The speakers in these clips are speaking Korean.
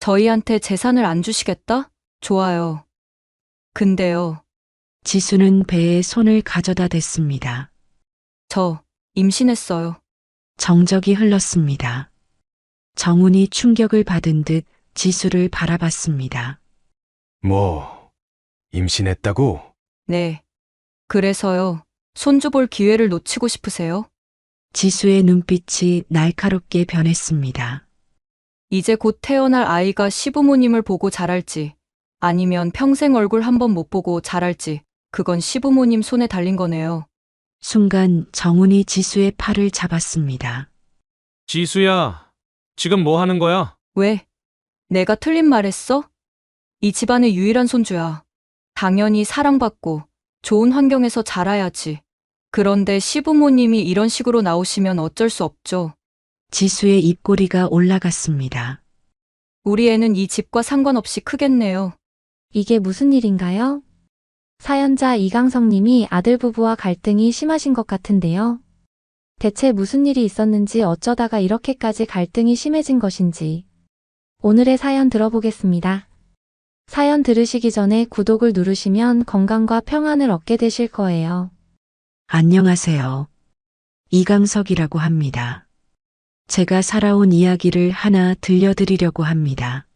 저희한테 재산을 안 주시겠다? 좋아요. 근데요, 지수는 배에 손을 가져다 댔습니다. 저 임신했어요. 정적이 흘렀습니다. 정훈이 충격을 받은 듯 지수를 바라봤습니다. 뭐, 임신했다고? 네. 그래서요, 손주 볼 기회를 놓치고 싶으세요? 지수의 눈빛이 날카롭게 변했습니다. 이제 곧 태어날 아이가 시부모님을 보고 자랄지, 아니면 평생 얼굴 한 번 못 보고 자랄지, 그건 시부모님 손에 달린 거네요. 순간 정훈이 지수의 팔을 잡았습니다. 지수야, 지금 뭐 하는 거야? 왜? 내가 틀린 말 했어? 이 집안의 유일한 손주야. 당연히 사랑받고 좋은 환경에서 자라야지. 그런데 시부모님이 이런 식으로 나오시면 어쩔 수 없죠. 지수의 입꼬리가 올라갔습니다. 우리 애는 이 집과 상관없이 크겠네요. 이게 무슨 일인가요? 사연자 이강성 님이 아들 부부와 갈등이 심하신 것 같은데요. 대체 무슨 일이 있었는지 어쩌다가 이렇게까지 갈등이 심해진 것인지. 오늘의 사연 들어보겠습니다. 사연 들으시기 전에 구독을 누르시면 건강과 평안을 얻게 되실 거예요. 안녕하세요. 이강석이라고 합니다. 제가 살아온 이야기를 하나 들려드리려고 합니다.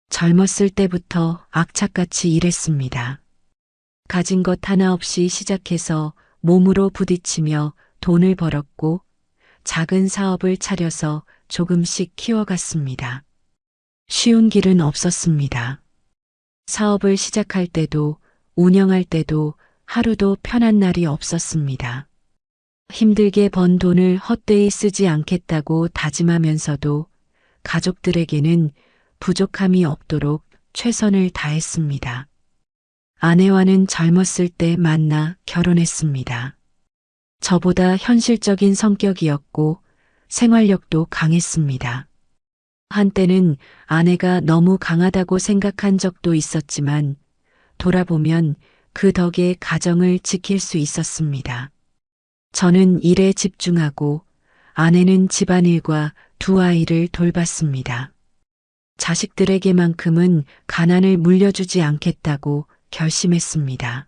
젊었을 때부터 악착같이 일했습니다. 가진 것 하나 없이 시작해서 몸으로 부딪히며 돈을 벌었고 작은 사업을 차려서 조금씩 키워갔습니다. 쉬운 길은 없었습니다. 사업을 시작할 때도 운영할 때도 하루도 편한 날이 없었습니다. 힘들게 번 돈을 헛되이 쓰지 않겠다고 다짐하면서도 가족들에게는 부족함이 없도록 최선을 다했습니다. 아내와는 젊었을 때 만나 결혼했습니다. 저보다 현실적인 성격이었고 생활력도 강했습니다. 한때는 아내가 너무 강하다고 생각한 적도 있었지만 돌아보면 그 덕에 가정을 지킬 수 있었습니다. 저는 일에 집중하고 아내는 집안일과 두 아이를 돌봤습니다. 자식들에게만큼은 가난을 물려주지 않겠다고 결심했습니다.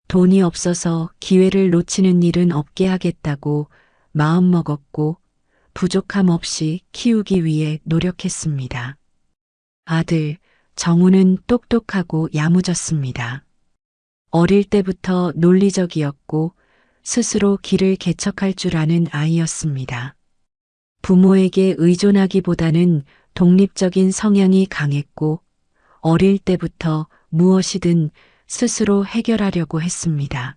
돈이 없어서 기회를 놓치는 일은 없게 하겠다고 마음먹었고 부족함 없이 키우기 위해 노력했습니다. 아들 정우는 똑똑하고 야무졌습니다. 어릴 때부터 논리적이었고 스스로 길을 개척할 줄 아는 아이였습니다. 부모에게 의존하기보다는 독립적인 성향이 강했고 어릴 때부터 무엇이든 스스로 해결하려고 했습니다.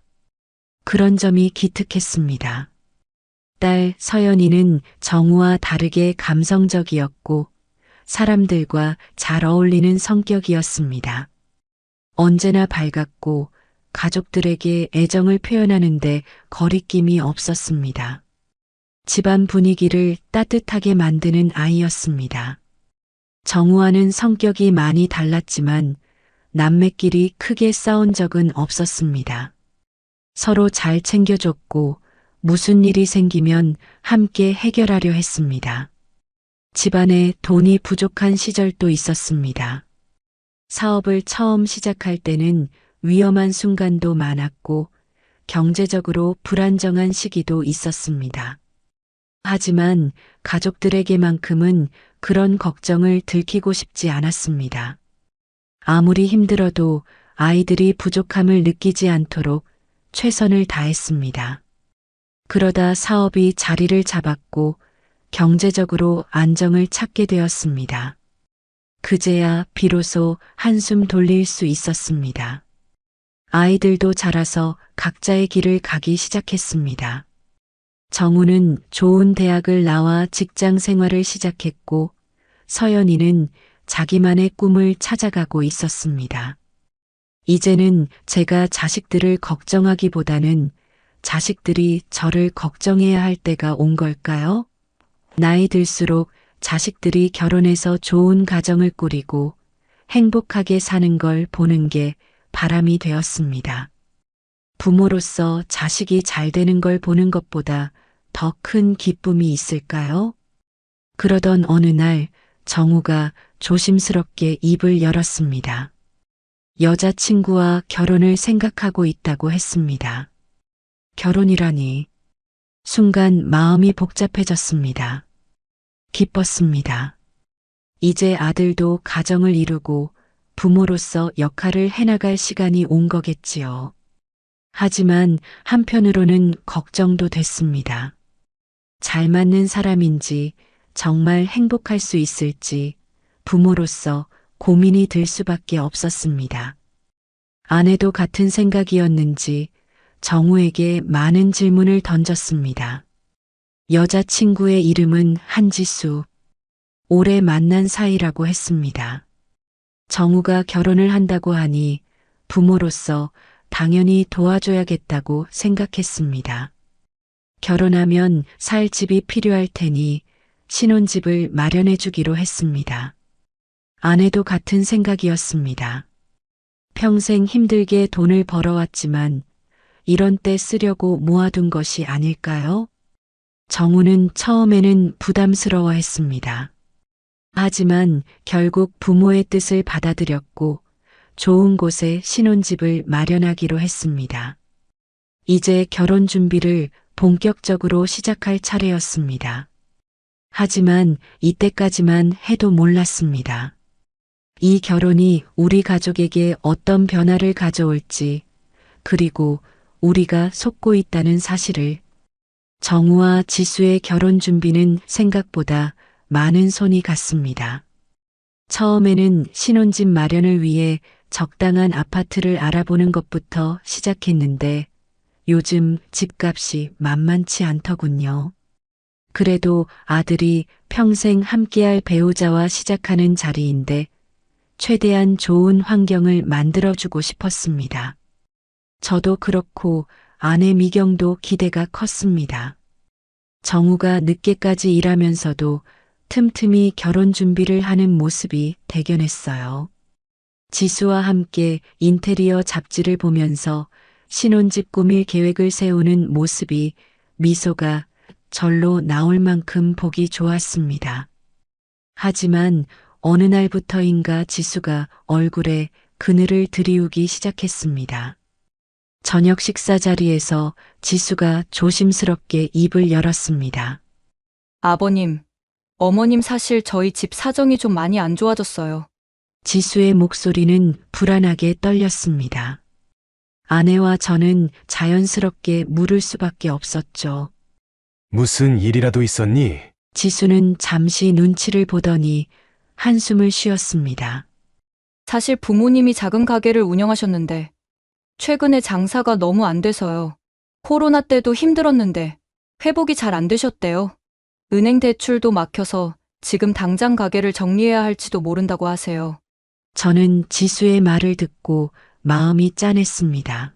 그런 점이 기특했습니다. 딸 서연이는 정우와 다르게 감성적이었고 사람들과 잘 어울리는 성격이었습니다. 언제나 밝았고 가족들에게 애정을 표현하는데 거리낌이 없었습니다. 집안 분위기를 따뜻하게 만드는 아이였습니다. 정우와는 성격이 많이 달랐지만 남매끼리 크게 싸운 적은 없었습니다. 서로 잘 챙겨줬고 무슨 일이 생기면 함께 해결하려 했습니다. 집안에 돈이 부족한 시절도 있었습니다. 사업을 처음 시작할 때는 위험한 순간도 많았고 경제적으로 불안정한 시기도 있었습니다. 하지만 가족들에게만큼은 그런 걱정을 들키고 싶지 않았습니다. 아무리 힘들어도 아이들이 부족함을 느끼지 않도록 최선을 다했습니다. 그러다 사업이 자리를 잡았고 경제적으로 안정을 찾게 되었습니다. 그제야 비로소 한숨 돌릴 수 있었습니다. 아이들도 자라서 각자의 길을 가기 시작했습니다. 정우는 좋은 대학을 나와 직장 생활을 시작했고 서연이는 자기만의 꿈을 찾아가고 있었습니다. 이제는 제가 자식들을 걱정하기보다는 자식들이 저를 걱정해야 할 때가 온 걸까요? 나이 들수록 자식들이 결혼해서 좋은 가정을 꾸리고 행복하게 사는 걸 보는 게 바람이 되었습니다. 부모로서 자식이 잘 되는 걸 보는 것보다 더 큰 기쁨이 있을까요? 그러던 어느 날 정우가 조심스럽게 입을 열었습니다. 여자친구와 결혼을 생각하고 있다고 했습니다. 결혼이라니. 순간 마음이 복잡해졌습니다. 기뻤습니다. 이제 아들도 가정을 이루고 부모로서 역할을 해나갈 시간이 온 거겠지요. 하지만 한편으로는 걱정도 됐습니다. 잘 맞는 사람인지, 정말 행복할 수 있을지 부모로서 고민이 들 수밖에 없었습니다. 아내도 같은 생각이었는지 정우에게 많은 질문을 던졌습니다. 여자친구의 이름은 한지수. 오래 만난 사이라고 했습니다. 정우가 결혼을 한다고 하니 부모로서 당연히 도와줘야겠다고 생각했습니다. 결혼하면 살 집이 필요할 테니 신혼집을 마련해 주기로 했습니다. 아내도 같은 생각이었습니다. 평생 힘들게 돈을 벌어왔지만 이런 때 쓰려고 모아둔 것이 아닐까요? 정우는 처음에는 부담스러워했습니다. 하지만 결국 부모의 뜻을 받아들였고 좋은 곳에 신혼집을 마련하기로 했습니다. 이제 결혼 준비를 본격적으로 시작할 차례였습니다. 하지만 이때까지만 해도 몰랐습니다. 이 결혼이 우리 가족에게 어떤 변화를 가져올지, 그리고 우리가 속고 있다는 사실을. 정우와 지수의 결혼 준비는 생각보다 많은 손이 갔습니다. 처음에는 신혼집 마련을 위해 적당한 아파트를 알아보는 것부터 시작했는데 요즘 집값이 만만치 않더군요. 그래도 아들이 평생 함께할 배우자와 시작하는 자리인데 최대한 좋은 환경을 만들어주고 싶었습니다. 저도 그렇고 아내 미경도 기대가 컸습니다. 정우가 늦게까지 일하면서도 틈틈이 결혼 준비를 하는 모습이 대견했어요. 지수와 함께 인테리어 잡지를 보면서 신혼집 꾸밀 계획을 세우는 모습이 미소가 절로 나올 만큼 보기 좋았습니다. 하지만 어느 날부터인가 지수가 얼굴에 그늘을 들이우기 시작했습니다. 저녁 식사 자리에서 지수가 조심스럽게 입을 열었습니다. 아버님, 어머님 사실 저희 집 사정이 좀 많이 안 좋아졌어요. 지수의 목소리는 불안하게 떨렸습니다. 아내와 저는 자연스럽게 물을 수밖에 없었죠. 무슨 일이라도 있었니? 지수는 잠시 눈치를 보더니 한숨을 쉬었습니다. 사실 부모님이 작은 가게를 운영하셨는데 최근에 장사가 너무 안 돼서요. 코로나 때도 힘들었는데 회복이 잘 안 되셨대요. 은행 대출도 막혀서 지금 당장 가게를 정리해야 할지도 모른다고 하세요. 저는 지수의 말을 듣고 마음이 짠했습니다.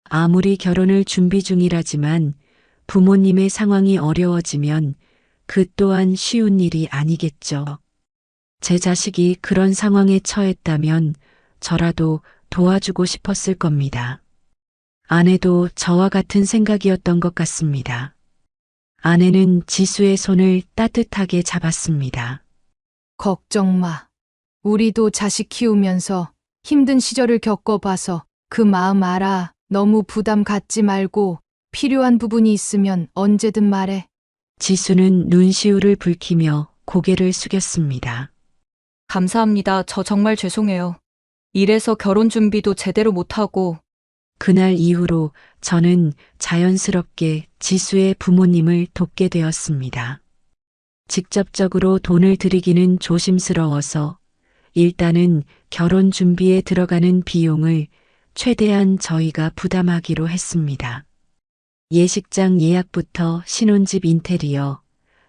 아무리 결혼을 준비 중이라지만 부모님의 상황이 어려워지면 그 또한 쉬운 일이 아니겠죠. 제 자식이 그런 상황에 처했다면 저라도 도와주고 싶었을 겁니다. 아내도 저와 같은 생각이었던 것 같습니다. 아내는 지수의 손을 따뜻하게 잡았습니다. 걱정 마. 우리도 자식 키우면서 힘든 시절을 겪어봐서 그 마음 알아. 너무 부담 갖지 말고 필요한 부분이 있으면 언제든 말해. 지수는 눈시울을 붉히며 고개를 숙였습니다. 감사합니다. 저 정말 죄송해요. 이래서 결혼 준비도 제대로 못하고. 그날 이후로 저는 자연스럽게 지수의 부모님을 돕게 되었습니다. 직접적으로 돈을 들이기는 조심스러워서 일단은 결혼 준비에 들어가는 비용을 최대한 저희가 부담하기로 했습니다. 예식장 예약부터 신혼집 인테리어,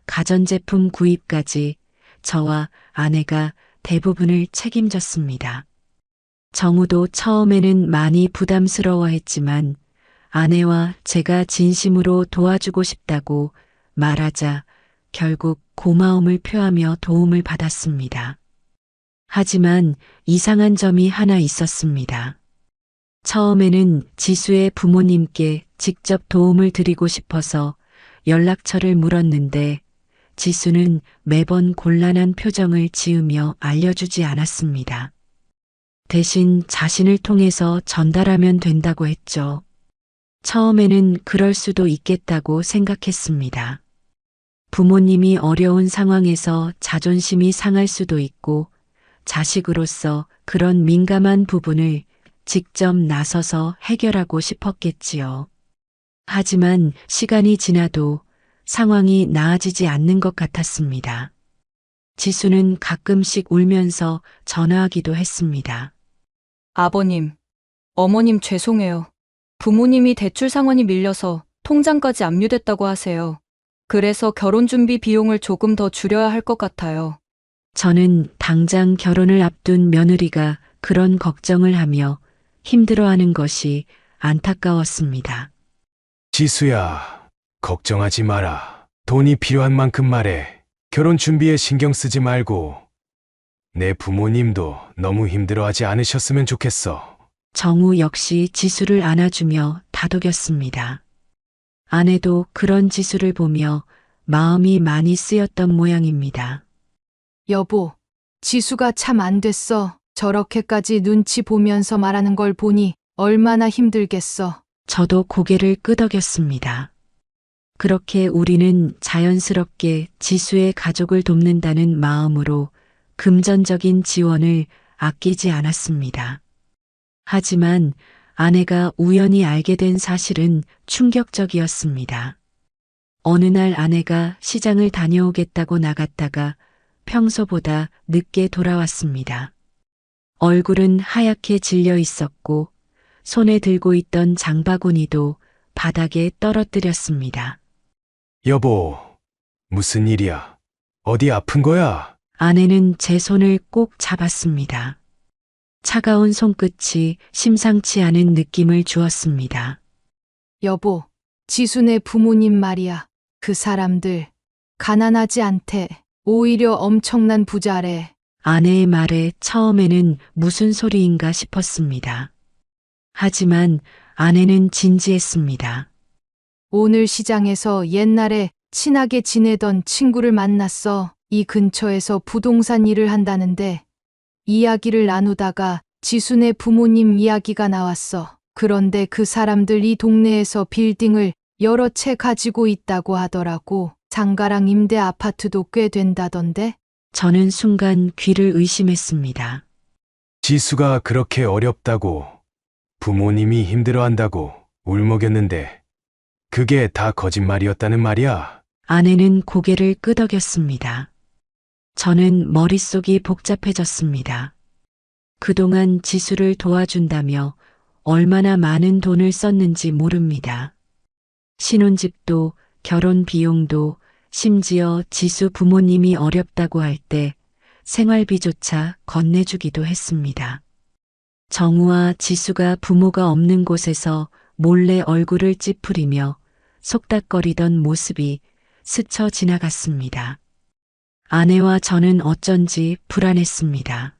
가전제품 구입까지 저와 아내가 대부분을 책임졌습니다. 정우도 처음에는 많이 부담스러워했지만 아내와 제가 진심으로 도와주고 싶다고 말하자 결국 고마움을 표하며 도움을 받았습니다. 하지만 이상한 점이 하나 있었습니다. 처음에는 지수의 부모님께 직접 도움을 드리고 싶어서 연락처를 물었는데 지수는 매번 곤란한 표정을 지으며 알려주지 않았습니다. 대신 자신을 통해서 전달하면 된다고 했죠. 처음에는 그럴 수도 있겠다고 생각했습니다. 부모님이 어려운 상황에서 자존심이 상할 수도 있고 자식으로서 그런 민감한 부분을 직접 나서서 해결하고 싶었겠지요. 하지만 시간이 지나도 상황이 나아지지 않는 것 같았습니다. 지수는 가끔씩 울면서 전화하기도 했습니다. 아버님, 어머님 죄송해요. 부모님이 대출 상환이 밀려서 통장까지 압류됐다고 하세요. 그래서 결혼 준비 비용을 조금 더 줄여야 할 것 같아요. 저는 당장 결혼을 앞둔 며느리가 그런 걱정을 하며 힘들어하는 것이 안타까웠습니다. 지수야, 걱정하지 마라. 돈이 필요한 만큼 말해. 결혼 준비에 신경 쓰지 말고. 내 부모님도 너무 힘들어하지 않으셨으면 좋겠어. 정우 역시 지수를 안아주며 다독였습니다. 아내도 그런 지수를 보며 마음이 많이 쓰였던 모양입니다. 여보, 지수가 참 안 됐어. 저렇게까지 눈치 보면서 말하는 걸 보니 얼마나 힘들겠어. 저도 고개를 끄덕였습니다. 그렇게 우리는 자연스럽게 지수의 가족을 돕는다는 마음으로 금전적인 지원을 아끼지 않았습니다. 하지만 아내가 우연히 알게 된 사실은 충격적이었습니다. 어느 날 아내가 시장을 다녀오겠다고 나갔다가 평소보다 늦게 돌아왔습니다. 얼굴은 하얗게 질려 있었고 손에 들고 있던 장바구니도 바닥에 떨어뜨렸습니다. 여보, 무슨 일이야? 어디 아픈 거야? 아내는 제 손을 꼭 잡았습니다. 차가운 손끝이 심상치 않은 느낌을 주었습니다. 여보, 지수네 부모님 말이야. 그 사람들 가난하지 않대. 오히려 엄청난 부자래. 아내의 말에 처음에는 무슨 소리인가 싶었습니다. 하지만 아내는 진지했습니다. 오늘 시장에서 옛날에 친하게 지내던 친구를 만났어. 이 근처에서 부동산 일을 한다는데 이야기를 나누다가 지수네 부모님 이야기가 나왔어. 그런데 그 사람들 이 동네에서 빌딩을 여러 채 가지고 있다고 하더라고. 상가랑 임대 아파트도 꽤 된다던데. 저는 순간 귀를 의심했습니다. 지수가 그렇게 어렵다고, 부모님이 힘들어한다고 울먹였는데, 그게 다 거짓말이었다는 말이야. 아내는 고개를 끄덕였습니다. 저는 머릿속이 복잡해졌습니다. 그동안 지수를 도와준다며 얼마나 많은 돈을 썼는지 모릅니다. 신혼집도 결혼 비용도 심지어 지수 부모님이 어렵다고 할 때 생활비조차 건네주기도 했습니다. 정우와 지수가 부모가 없는 곳에서 몰래 얼굴을 찌푸리며 속닥거리던 모습이 스쳐 지나갔습니다. 아내와 저는 어쩐지 불안했습니다.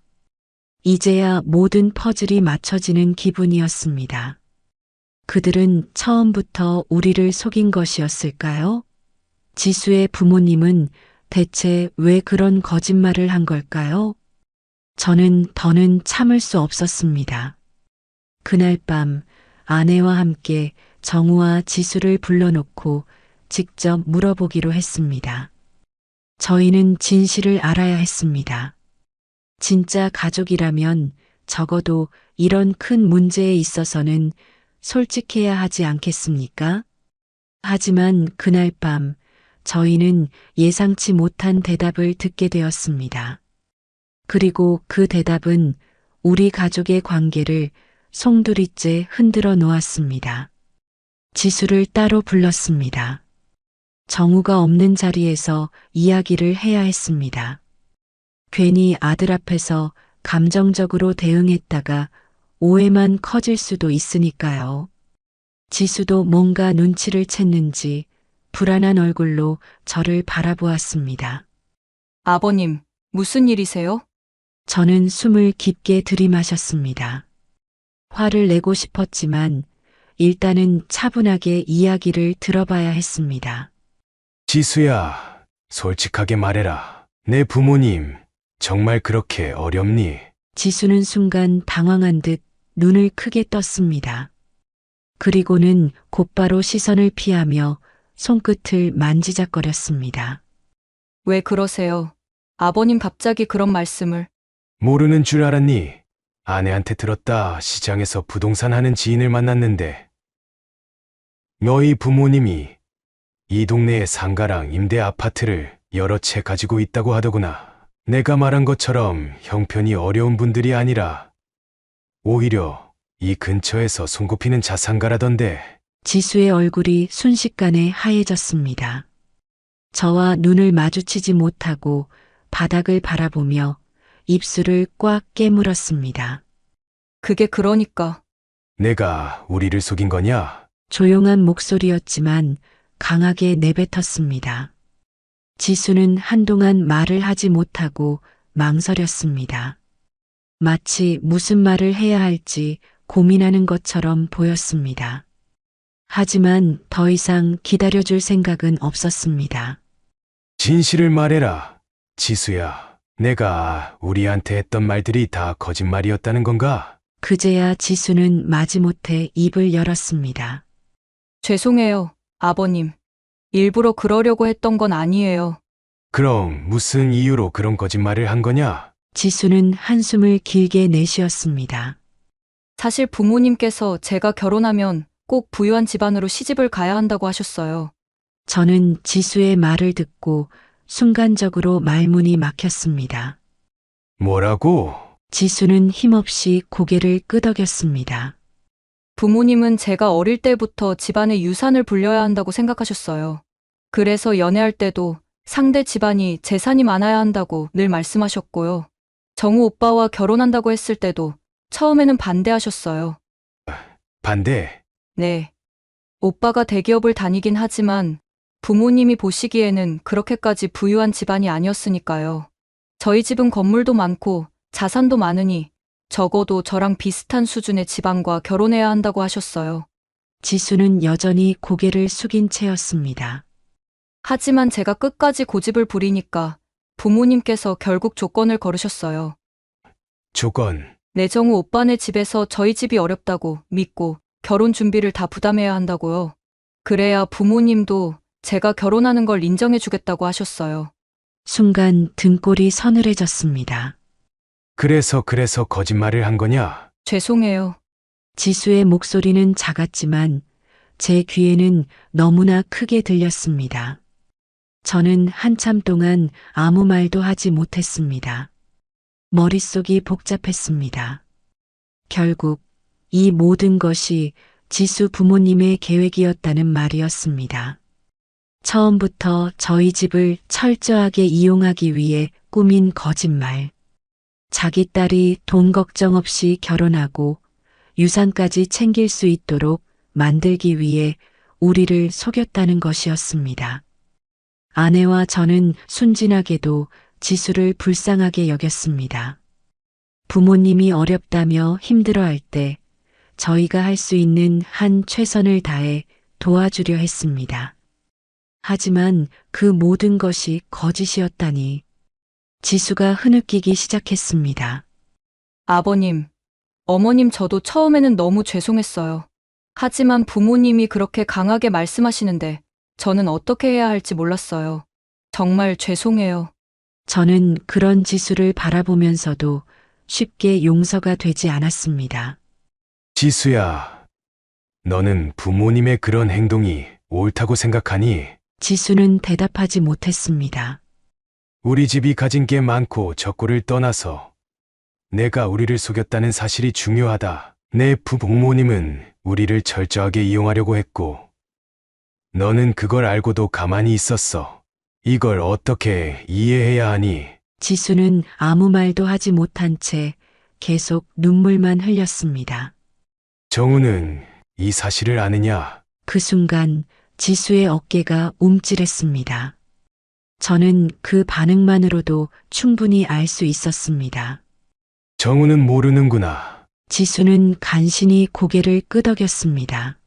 이제야 모든 퍼즐이 맞춰지는 기분이었습니다. 그들은 처음부터 우리를 속인 것이었을까요? 지수의 부모님은 대체 왜 그런 거짓말을 한 걸까요? 저는 더는 참을 수 없었습니다. 그날 밤 아내와 함께 정우와 지수를 불러놓고 직접 물어보기로 했습니다. 저희는 진실을 알아야 했습니다. 진짜 가족이라면 적어도 이런 큰 문제에 있어서는 솔직해야 하지 않겠습니까? 하지만 그날 밤 저희는 예상치 못한 대답을 듣게 되었습니다. 그리고 그 대답은 우리 가족의 관계를 송두리째 흔들어 놓았습니다. 지수를 따로 불렀습니다. 정우가 없는 자리에서 이야기를 해야 했습니다. 괜히 아들 앞에서 감정적으로 대응했다가 오해만 커질 수도 있으니까요. 지수도 뭔가 눈치를 챘는지 불안한 얼굴로 저를 바라보았습니다. 아버님, 무슨 일이세요? 저는 숨을 깊게 들이마셨습니다. 화를 내고 싶었지만 일단은 차분하게 이야기를 들어봐야 했습니다. 지수야, 솔직하게 말해라. 내 부모님, 정말 그렇게 어렵니? 지수는 순간 당황한 듯 눈을 크게 떴습니다. 그리고는 곧바로 시선을 피하며 손끝을 만지작거렸습니다. 왜 그러세요? 아버님 갑자기 그런 말씀을. 모르는 줄 알았니? 아내한테 들었다. 시장에서 부동산 하는 지인을 만났는데 너희 부모님이 이 동네에 상가랑 임대 아파트를 여러 채 가지고 있다고 하더구나. 내가 말한 것처럼 형편이 어려운 분들이 아니라 오히려 이 근처에서 손꼽히는 자산가라던데. 지수의 얼굴이 순식간에 하얘졌습니다. 저와 눈을 마주치지 못하고 바닥을 바라보며 입술을 꽉 깨물었습니다. 그게 그러니까. 내가 우리를 속인 거냐? 조용한 목소리였지만 강하게 내뱉었습니다. 지수는 한동안 말을 하지 못하고 망설였습니다. 마치 무슨 말을 해야 할지 고민하는 것처럼 보였습니다. 하지만 더 이상 기다려줄 생각은 없었습니다. 진실을 말해라. 지수야, 내가 우리한테 했던 말들이 다 거짓말이었다는 건가? 그제야 지수는 마지못해 입을 열었습니다. 죄송해요, 아버님. 일부러 그러려고 했던 건 아니에요. 그럼 무슨 이유로 그런 거짓말을 한 거냐? 지수는 한숨을 길게 내쉬었습니다. 사실 부모님께서 제가 결혼하면 꼭 부유한 집안으로 시집을 가야 한다고 하셨어요. 저는 지수의 말을 듣고 순간적으로 말문이 막혔습니다. 뭐라고? 지수는 힘없이 고개를 끄덕였습니다. 부모님은 제가 어릴 때부터 집안에 유산을 불려야 한다고 생각하셨어요. 그래서 연애할 때도 상대 집안이 재산이 많아야 한다고 늘 말씀하셨고요. 정우 오빠와 결혼한다고 했을 때도 처음에는 반대하셨어요. 반대. 네. 오빠가 대기업을 다니긴 하지만 부모님이 보시기에는 그렇게까지 부유한 집안이 아니었으니까요. 저희 집은 건물도 많고 자산도 많으니 적어도 저랑 비슷한 수준의 집안과 결혼해야 한다고 하셨어요. 지수는 여전히 고개를 숙인 채였습니다. 하지만 제가 끝까지 고집을 부리니까 부모님께서 결국 조건을 걸으셨어요. 조건. 내정우 오빠네 집에서 저희 집이 어렵다고 믿고 결혼 준비를 다 부담해야 한다고요. 그래야 부모님도 제가 결혼하는 걸 인정해 주겠다고 하셨어요. 순간 등골이 서늘해졌습니다. 그래서 거짓말을 한 거냐? 죄송해요. 지수의 목소리는 작았지만 제 귀에는 너무나 크게 들렸습니다. 저는 한참 동안 아무 말도 하지 못했습니다. 머릿속이 복잡했습니다. 결국 이 모든 것이 지수 부모님의 계획이었다는 말이었습니다. 처음부터 저희 집을 철저하게 이용하기 위해 꾸민 거짓말. 자기 딸이 돈 걱정 없이 결혼하고 유산까지 챙길 수 있도록 만들기 위해 우리를 속였다는 것이었습니다. 아내와 저는 순진하게도 지수를 불쌍하게 여겼습니다. 부모님이 어렵다며 힘들어할 때 저희가 할 수 있는 한 최선을 다해 도와주려 했습니다. 하지만 그 모든 것이 거짓이었다니 지수가 흐느끼기 시작했습니다. 아버님, 어머님 저도 처음에는 너무 죄송했어요. 하지만 부모님이 그렇게 강하게 말씀하시는데 저는 어떻게 해야 할지 몰랐어요. 정말 죄송해요. 저는 그런 지수를 바라보면서도 쉽게 용서가 되지 않았습니다. 지수야, 너는 부모님의 그런 행동이 옳다고 생각하니? 지수는 대답하지 못했습니다. 우리 집이 가진 게 많고 적고를 떠나서 내가 우리를 속였다는 사실이 중요하다. 내 부모님은 우리를 철저하게 이용하려고 했고 너는 그걸 알고도 가만히 있었어. 이걸 어떻게 이해해야 하니? 지수는 아무 말도 하지 못한 채 계속 눈물만 흘렸습니다. 정우는 이 사실을 아느냐? 그 순간 지수의 어깨가 움찔했습니다. 저는 그 반응만으로도 충분히 알 수 있었습니다. 정우는 모르는구나. 지수는 간신히 고개를 끄덕였습니다.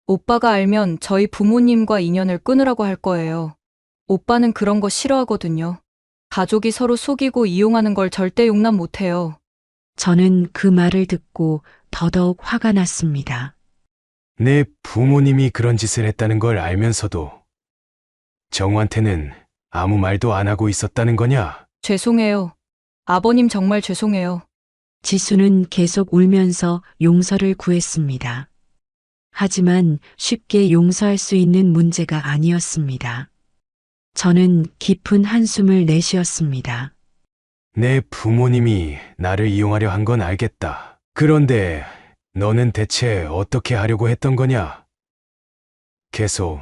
오빠가 알면 저희 부모님과 인연을 끊으라고 할 거예요. 오빠는 그런 거 싫어하거든요. 가족이 서로 속이고 이용하는 걸 절대 용납 못해요. 저는 그 말을 듣고 더더욱 화가 났습니다. 내 부모님이 그런 짓을 했다는 걸 알면서도 정우한테는 아무 말도 안 하고 있었다는 거냐? 죄송해요. 아버님 정말 죄송해요. 지수는 계속 울면서 용서를 구했습니다. 하지만 쉽게 용서할 수 있는 문제가 아니었습니다. 저는 깊은 한숨을 내쉬었습니다. 내 부모님이 나를 이용하려 한 건 알겠다. 그런데 너는 대체 어떻게 하려고 했던 거냐? 계속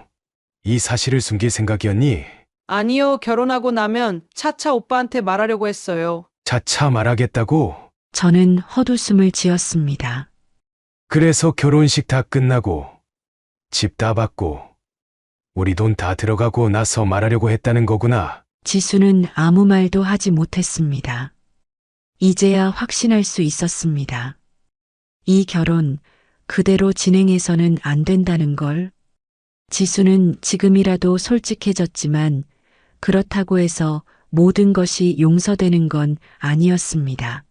이 사실을 숨길 생각이었니? 아니요, 결혼하고 나면 차차 오빠한테 말하려고 했어요. 차차 말하겠다고? 저는 헛웃음을 지었습니다. 그래서 결혼식 다 끝나고 집 다 받고 우리 돈 다 들어가고 나서 말하려고 했다는 거구나. 지수는 아무 말도 하지 못했습니다. 이제야 확신할 수 있었습니다. 이 결혼 그대로 진행해서는 안 된다는 걸. 지수는 지금이라도 솔직해졌지만 그렇다고 해서 모든 것이 용서되는 건 아니었습니다.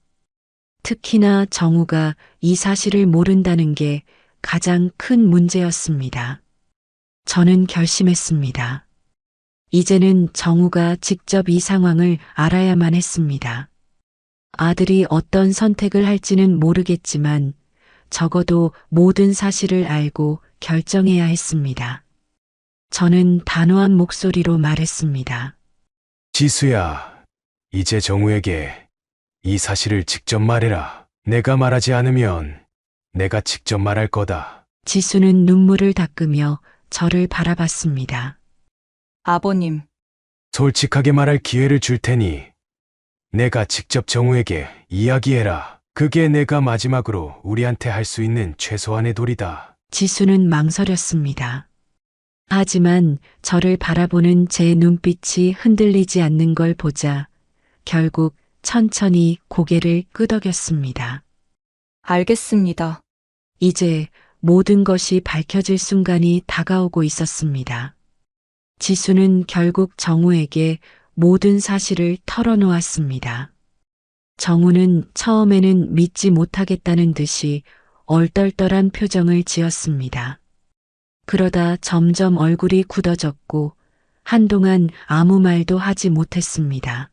특히나 정우가 이 사실을 모른다는 게 가장 큰 문제였습니다. 저는 결심했습니다. 이제는 정우가 직접 이 상황을 알아야만 했습니다. 아들이 어떤 선택을 할지는 모르겠지만 적어도 모든 사실을 알고 결정해야 했습니다. 저는 단호한 목소리로 말했습니다. 지수야, 이제 정우에게 이 사실을 직접 말해라. 내가 말하지 않으면 내가 직접 말할 거다. 지수는 눈물을 닦으며 저를 바라봤습니다. 아버님, 솔직하게 말할 기회를 줄 테니 내가 직접 정우에게 이야기해라. 그게 내가 마지막으로 우리한테 할 수 있는 최소한의 도리다. 지수는 망설였습니다. 하지만 저를 바라보는 제 눈빛이 흔들리지 않는 걸 보자 결국 천천히 고개를 끄덕였습니다. 알겠습니다. 이제 모든 것이 밝혀질 순간이 다가오고 있었습니다. 지수는 결국 정우에게 모든 사실을 털어놓았습니다. 정우는 처음에는 믿지 못하겠다는 듯이 얼떨떨한 표정을 지었습니다. 그러다 점점 얼굴이 굳어졌고 한동안 아무 말도 하지 못했습니다.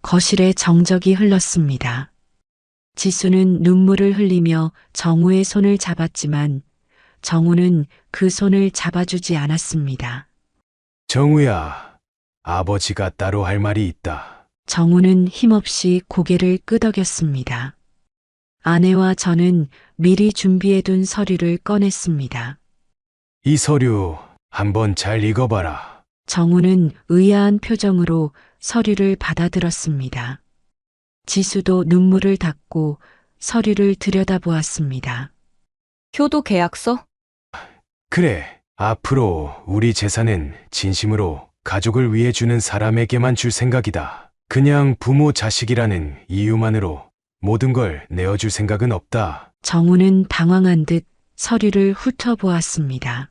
거실에 정적이 흘렀습니다. 지수는 눈물을 흘리며 정우의 손을 잡았지만 정우는 그 손을 잡아주지 않았습니다. 정우야, 아버지가 따로 할 말이 있다. 정우는 힘없이 고개를 끄덕였습니다. 아내와 저는 미리 준비해둔 서류를 꺼냈습니다. 이 서류 한번 잘 읽어봐라. 정우는 의아한 표정으로 서류를 받아들었습니다. 지수도 눈물을 닦고 서류를 들여다보았습니다. 효도 계약서? 그래, 앞으로 우리 재산은 진심으로 가족을 위해 주는 사람에게만 줄 생각이다. 그냥 부모 자식이라는 이유만으로 모든 걸 내어줄 생각은 없다. 정우는 당황한 듯 서류를 훑어보았습니다.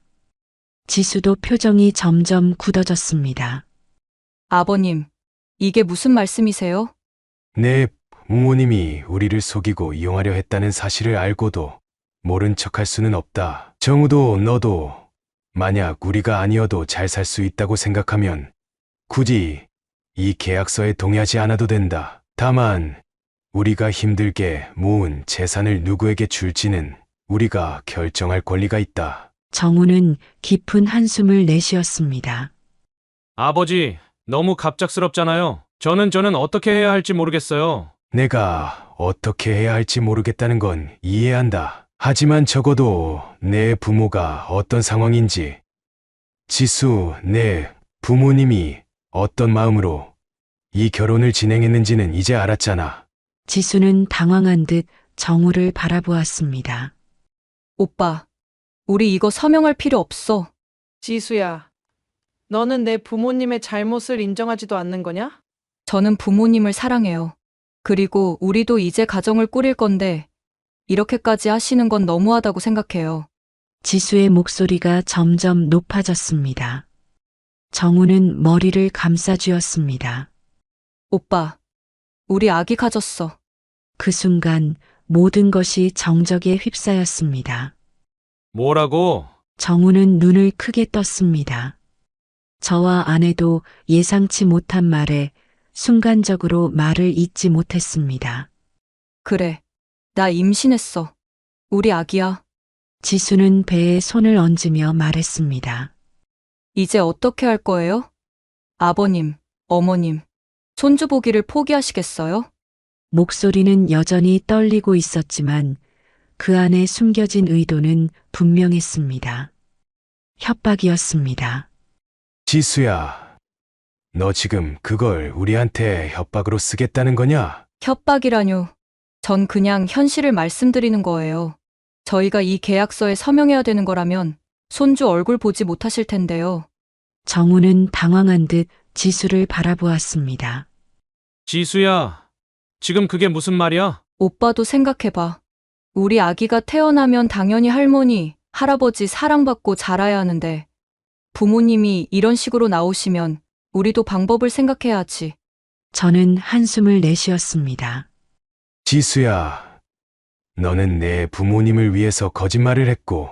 지수도 표정이 점점 굳어졌습니다. 아버님, 이게 무슨 말씀이세요? 내 부모님이 우리를 속이고 이용하려 했다는 사실을 알고도 모른 척할 수는 없다. 정우도 너도 만약 우리가 아니어도 잘 살 수 있다고 생각하면 굳이 이 계약서에 동의하지 않아도 된다. 다만 우리가 힘들게 모은 재산을 누구에게 줄지는 우리가 결정할 권리가 있다. 정우는 깊은 한숨을 내쉬었습니다. 아버지, 너무 갑작스럽잖아요. 저는 어떻게 해야 할지 모르겠어요. 내가 어떻게 해야 할지 모르겠다는 건 이해한다. 하지만 적어도 내 부모가 어떤 상황인지, 지수, 내 부모님이 어떤 마음으로 이 결혼을 진행했는지는 이제 알았잖아. 지수는 당황한 듯 정우를 바라보았습니다. 오빠, 우리 이거 서명할 필요 없어. 지수야, 너는 내 부모님의 잘못을 인정하지도 않는 거냐? 저는 부모님을 사랑해요. 그리고 우리도 이제 가정을 꾸릴 건데 이렇게까지 하시는 건 너무하다고 생각해요. 지수의 목소리가 점점 높아졌습니다. 정우는 머리를 감싸쥐었습니다. 오빠, 우리 아기 가졌어. 그 순간 모든 것이 정적에 휩싸였습니다. 뭐라고? 정우는 눈을 크게 떴습니다. 저와 아내도 예상치 못한 말에 순간적으로 말을 잇지 못했습니다. 그래, 나 임신했어. 우리 아기야. 지수는 배에 손을 얹으며 말했습니다. 이제 어떻게 할 거예요? 아버님, 어머님, 손주 보기를 포기하시겠어요? 목소리는 여전히 떨리고 있었지만 그 안에 숨겨진 의도는 분명했습니다. 협박이었습니다. 지수야, 너 지금 그걸 우리한테 협박으로 쓰겠다는 거냐? 협박이라뇨. 전 그냥 현실을 말씀드리는 거예요. 저희가 이 계약서에 서명해야 되는 거라면 손주 얼굴 보지 못하실 텐데요. 정우는 당황한 듯 지수를 바라보았습니다. 지수야, 지금 그게 무슨 말이야? 오빠도 생각해봐. 우리 아기가 태어나면 당연히 할머니, 할아버지 사랑받고 자라야 하는데 부모님이 이런 식으로 나오시면 우리도 방법을 생각해야지. 저는 한숨을 내쉬었습니다. 지수야, 너는 내 부모님을 위해서 거짓말을 했고,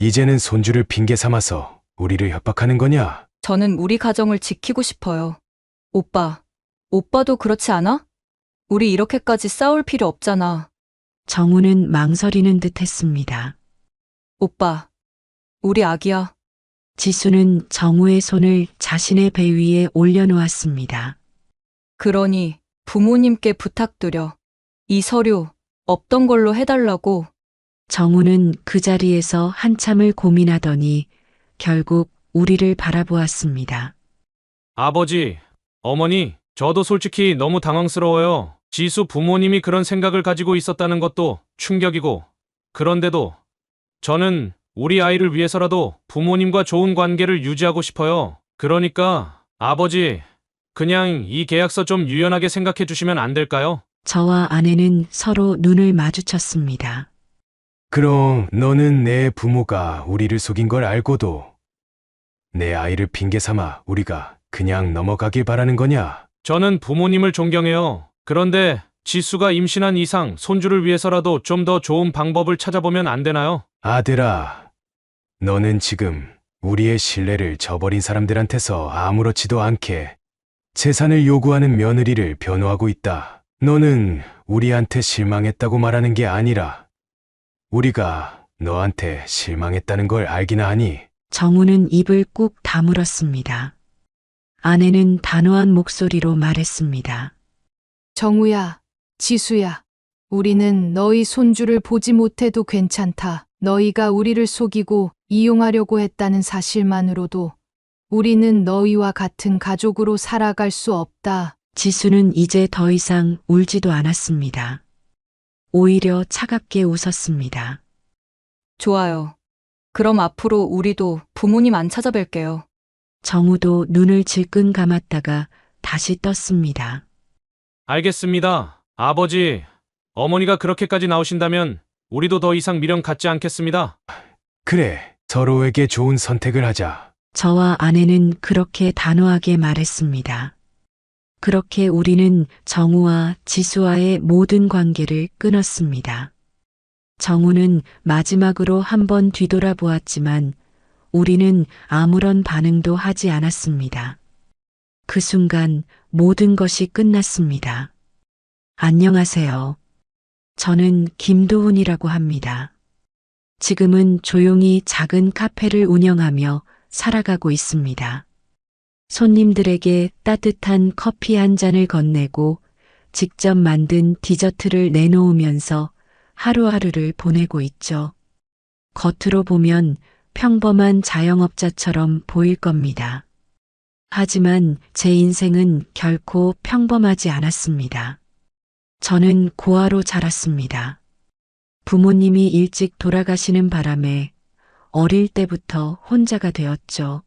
이제는 손주를 핑계 삼아서 우리를 협박하는 거냐? 저는 우리 가정을 지키고 싶어요. 오빠도 그렇지 않아? 우리 이렇게까지 싸울 필요 없잖아. 정우는 망설이는 듯 했습니다. 오빠, 우리 아기야. 지수는 정우의 손을 자신의 배 위에 올려놓았습니다. 그러니 부모님께 부탁드려. 이 서류 없던 걸로 해달라고. 정우는 그 자리에서 한참을 고민하더니 결국 우리를 바라보았습니다. 아버지, 어머니, 저도 솔직히 너무 당황스러워요. 지수 부모님이 그런 생각을 가지고 있었다는 것도 충격이고, 그런데도 저는 우리 아이를 위해서라도 부모님과 좋은 관계를 유지하고 싶어요. 그러니까 아버지, 그냥 이 계약서 좀 유연하게 생각해 주시면 안 될까요? 저와 아내는 서로 눈을 마주쳤습니다. 그럼 너는 내 부모가 우리를 속인 걸 알고도 내 아이를 핑계 삼아 우리가 그냥 넘어가길 바라는 거냐? 저는 부모님을 존경해요. 그런데 지수가 임신한 이상 손주를 위해서라도 좀 더 좋은 방법을 찾아보면 안 되나요? 아들아, 너는 지금 우리의 신뢰를 저버린 사람들한테서 아무렇지도 않게 재산을 요구하는 며느리를 변호하고 있다. 너는 우리한테 실망했다고 말하는 게 아니라 우리가 너한테 실망했다는 걸 알기나 하니? 정우는 입을 꾹 다물었습니다. 아내는 단호한 목소리로 말했습니다. 정우야, 지수야, 우리는 너희 손주를 보지 못해도 괜찮다. 너희가 우리를 속이고 이용하려고 했다는 사실만으로도 우리는 너희와 같은 가족으로 살아갈 수 없다. 지수는 이제 더 이상 울지도 않았습니다. 오히려 차갑게 웃었습니다. 좋아요. 그럼 앞으로 우리도 부모님 안 찾아뵐게요. 정우도 눈을 질끈 감았다가 다시 떴습니다. 알겠습니다. 아버지, 어머니가 그렇게까지 나오신다면 우리도 더 이상 미련 갖지 않겠습니다. 그래, 서로에게 좋은 선택을 하자. 저와 아내는 그렇게 단호하게 말했습니다. 그렇게 우리는 정우와 지수와의 모든 관계를 끊었습니다. 정우는 마지막으로 한번 뒤돌아보았지만 우리는 아무런 반응도 하지 않았습니다. 그 순간 모든 것이 끝났습니다. 안녕하세요. 저는 김도훈이라고 합니다. 지금은 조용히 작은 카페를 운영하며 살아가고 있습니다. 손님들에게 따뜻한 커피 한 잔을 건네고 직접 만든 디저트를 내놓으면서 하루하루를 보내고 있죠. 겉으로 보면 평범한 자영업자처럼 보일 겁니다. 하지만 제 인생은 결코 평범하지 않았습니다. 저는 고아로 자랐습니다. 부모님이 일찍 돌아가시는 바람에 어릴 때부터 혼자가 되었죠.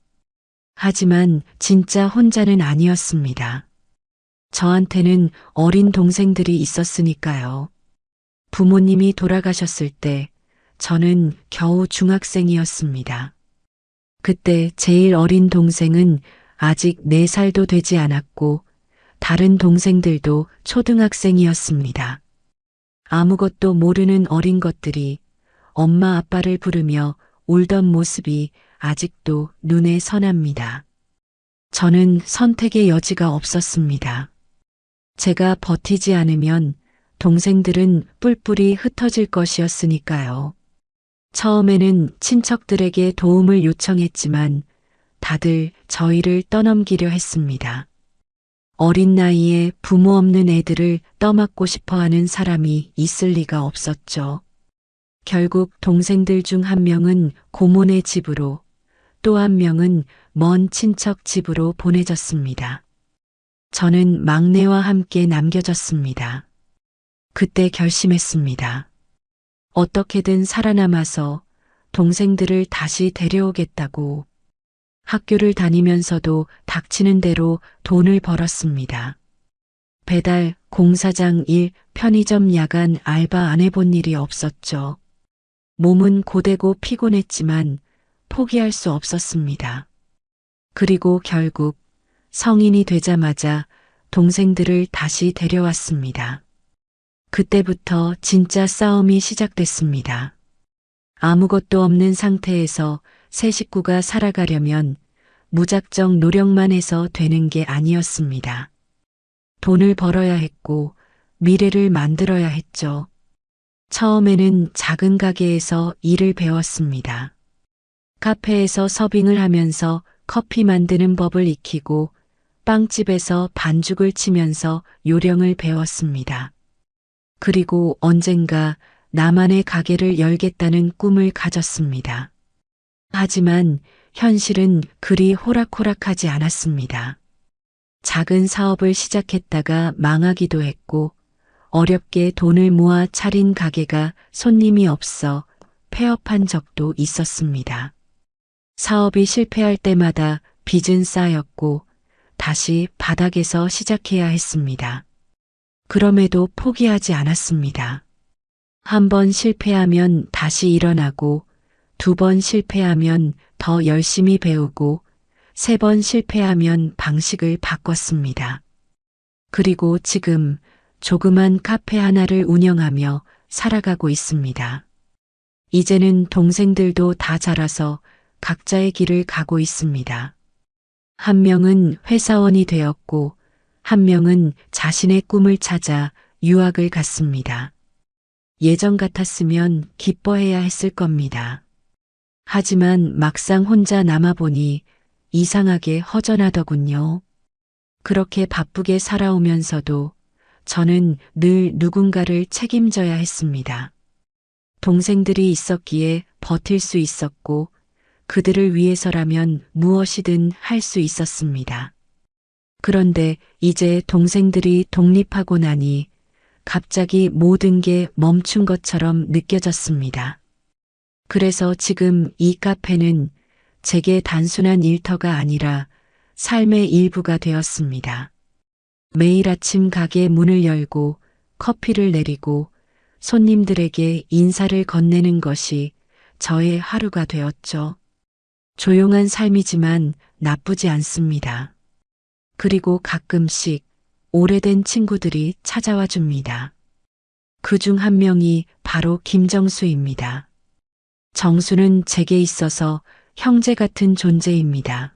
하지만 진짜 혼자는 아니었습니다. 저한테는 어린 동생들이 있었으니까요. 부모님이 돌아가셨을 때 저는 겨우 중학생이었습니다. 그때 제일 어린 동생은 아직 4살도 되지 않았고 다른 동생들도 초등학생이었습니다. 아무것도 모르는 어린 것들이 엄마 아빠를 부르며 울던 모습이 아직도 눈에 선합니다. 저는 선택의 여지가 없었습니다. 제가 버티지 않으면 동생들은 뿔뿔이 흩어질 것이었으니까요. 처음에는 친척들에게 도움을 요청했지만 다들 저희를 떠넘기려 했습니다. 어린 나이에 부모 없는 애들을 떠맡고 싶어 하는 사람이 있을 리가 없었죠. 결국 동생들 중 한 명은 고모네 집으로, 또 한 명은 먼 친척 집으로 보내졌습니다. 저는 막내와 함께 남겨졌습니다. 그때 결심했습니다. 어떻게든 살아남아서 동생들을 다시 데려오겠다고. 학교를 다니면서도 닥치는 대로 돈을 벌었습니다. 배달, 공사장 일, 편의점 야간 알바 안 해본 일이 없었죠. 몸은 고되고 피곤했지만 포기할 수 없었습니다. 그리고 결국 성인이 되자마자 동생들을 다시 데려왔습니다. 그때부터 진짜 싸움이 시작됐습니다. 아무것도 없는 상태에서 새 식구가 살아가려면 무작정 노력만 해서 되는 게 아니었습니다. 돈을 벌어야 했고 미래를 만들어야 했죠. 처음에는 작은 가게에서 일을 배웠습니다. 카페에서 서빙을 하면서 커피 만드는 법을 익히고 빵집에서 반죽을 치면서 요령을 배웠습니다. 그리고 언젠가 나만의 가게를 열겠다는 꿈을 가졌습니다. 하지만 현실은 그리 호락호락하지 않았습니다. 작은 사업을 시작했다가 망하기도 했고 어렵게 돈을 모아 차린 가게가 손님이 없어 폐업한 적도 있었습니다. 사업이 실패할 때마다 빚은 쌓였고 다시 바닥에서 시작해야 했습니다. 그럼에도 포기하지 않았습니다. 한 번 실패하면 다시 일어나고 2번 실패하면 더 열심히 배우고 3번 실패하면 방식을 바꿨습니다. 그리고 지금 조그만 카페 하나를 운영하며 살아가고 있습니다. 이제는 동생들도 다 자라서 각자의 길을 가고 있습니다. 한 명은 회사원이 되었고 한 명은 자신의 꿈을 찾아 유학을 갔습니다. 예전 같았으면 기뻐해야 했을 겁니다. 하지만 막상 혼자 남아보니 이상하게 허전하더군요. 그렇게 바쁘게 살아오면서도 저는 늘 누군가를 책임져야 했습니다. 동생들이 있었기에 버틸 수 있었고 그들을 위해서라면 무엇이든 할 수 있었습니다. 그런데 이제 동생들이 독립하고 나니 갑자기 모든 게 멈춘 것처럼 느껴졌습니다. 그래서 지금 이 카페는 제게 단순한 일터가 아니라 삶의 일부가 되었습니다. 매일 아침 가게 문을 열고 커피를 내리고 손님들에게 인사를 건네는 것이 저의 하루가 되었죠. 조용한 삶이지만 나쁘지 않습니다. 그리고 가끔씩 오래된 친구들이 찾아와 줍니다. 그 중 한 명이 바로 김정수입니다. 정수는 제게 있어서 형제 같은 존재입니다.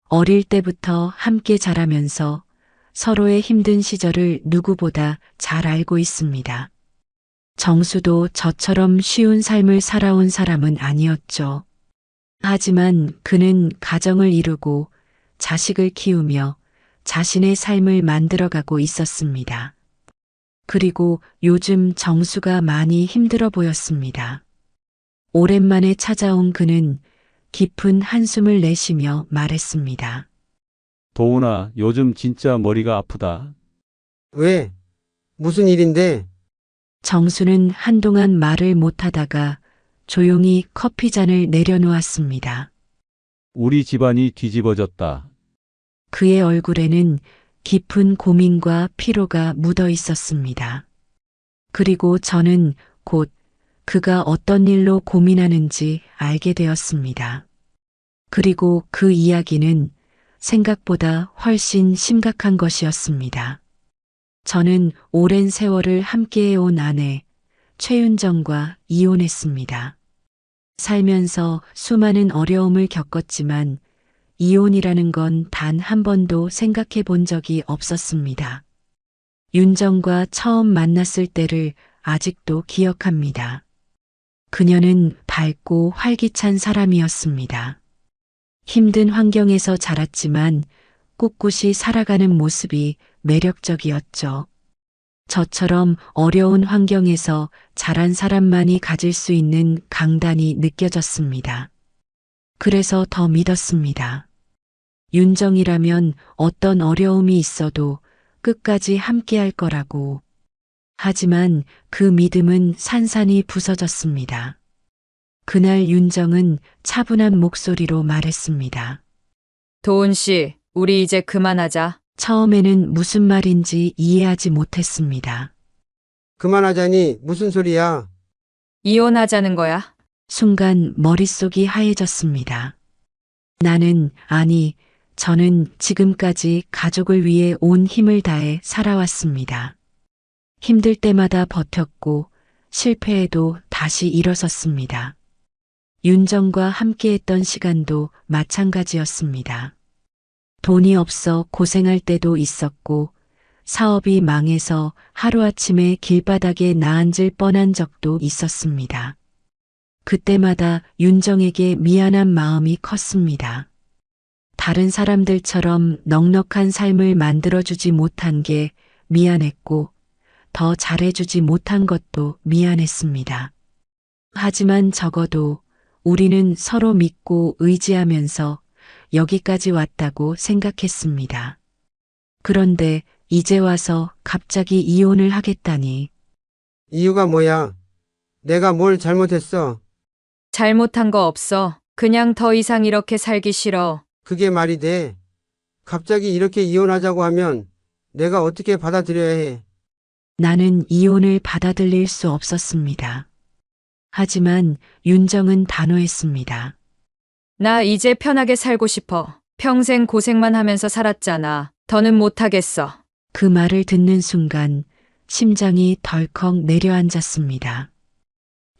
어릴 때부터 함께 자라면서 서로의 힘든 시절을 누구보다 잘 알고 있습니다. 정수도 저처럼 쉬운 삶을 살아온 사람은 아니었죠. 하지만 그는 가정을 이루고 자식을 키우며 자신의 삶을 만들어가고 있었습니다. 그리고 요즘 정수가 많이 힘들어 보였습니다. 오랜만에 찾아온 그는 깊은 한숨을 내쉬며 말했습니다. 도훈아, 요즘 진짜 머리가 아프다. 왜? 무슨 일인데? 정수는 한동안 말을 못하다가 조용히 커피잔을 내려놓았습니다. 우리 집안이 뒤집어졌다. 그의 얼굴에는 깊은 고민과 피로가 묻어 있었습니다. 그리고 저는 곧 그가 어떤 일로 고민하는지 알게 되었습니다. 그리고 그 이야기는 생각보다 훨씬 심각한 것이었습니다. 저는 오랜 세월을 함께해온 아내 최윤정과 이혼했습니다. 살면서 수많은 어려움을 겪었지만 이혼이라는 건 단 한 번도 생각해 본 적이 없었습니다. 윤정과 처음 만났을 때를 아직도 기억합니다. 그녀는 밝고 활기찬 사람이었습니다. 힘든 환경에서 자랐지만 꿋꿋이 살아가는 모습이 매력적이었죠. 저처럼 어려운 환경에서 자란 사람만이 가질 수 있는 강단이 느껴졌습니다. 그래서 더 믿었습니다. 윤정이라면 어떤 어려움이 있어도 끝까지 함께할 거라고. 하지만 그 믿음은 산산이 부서졌습니다. 그날 윤정은 차분한 목소리로 말했습니다. 도은 씨, 우리 이제 그만하자. 처음에는 무슨 말인지 이해하지 못했습니다. 그만하자니 무슨 소리야? 이혼하자는 거야. 순간 머릿속이 하얘졌습니다. 저는 지금까지 가족을 위해 온 힘을 다해 살아왔습니다. 힘들 때마다 버텼고 실패해도 다시 일어섰습니다. 윤정과 함께했던 시간도 마찬가지였습니다. 돈이 없어 고생할 때도 있었고 사업이 망해서 하루아침에 길바닥에 나앉을 뻔한 적도 있었습니다. 그때마다 윤정에게 미안한 마음이 컸습니다. 다른 사람들처럼 넉넉한 삶을 만들어주지 못한 게 미안했고 더 잘해주지 못한 것도 미안했습니다. 하지만 적어도 우리는 서로 믿고 의지하면서 여기까지 왔다고 생각했습니다. 그런데 이제 와서 갑자기 이혼을 하겠다니. 이유가 뭐야? 내가 뭘 잘못했어? 잘못한 거 없어. 그냥 더 이상 이렇게 살기 싫어. 그게 말이 돼? 갑자기 이렇게 이혼하자고 하면 내가 어떻게 받아들여야 해? 나는 이혼을 받아들일 수 없었습니다. 하지만 윤정은 단호했습니다. 나 이제 편하게 살고 싶어. 평생 고생만 하면서 살았잖아. 더는 못하겠어. 그 말을 듣는 순간 심장이 덜컥 내려앉았습니다.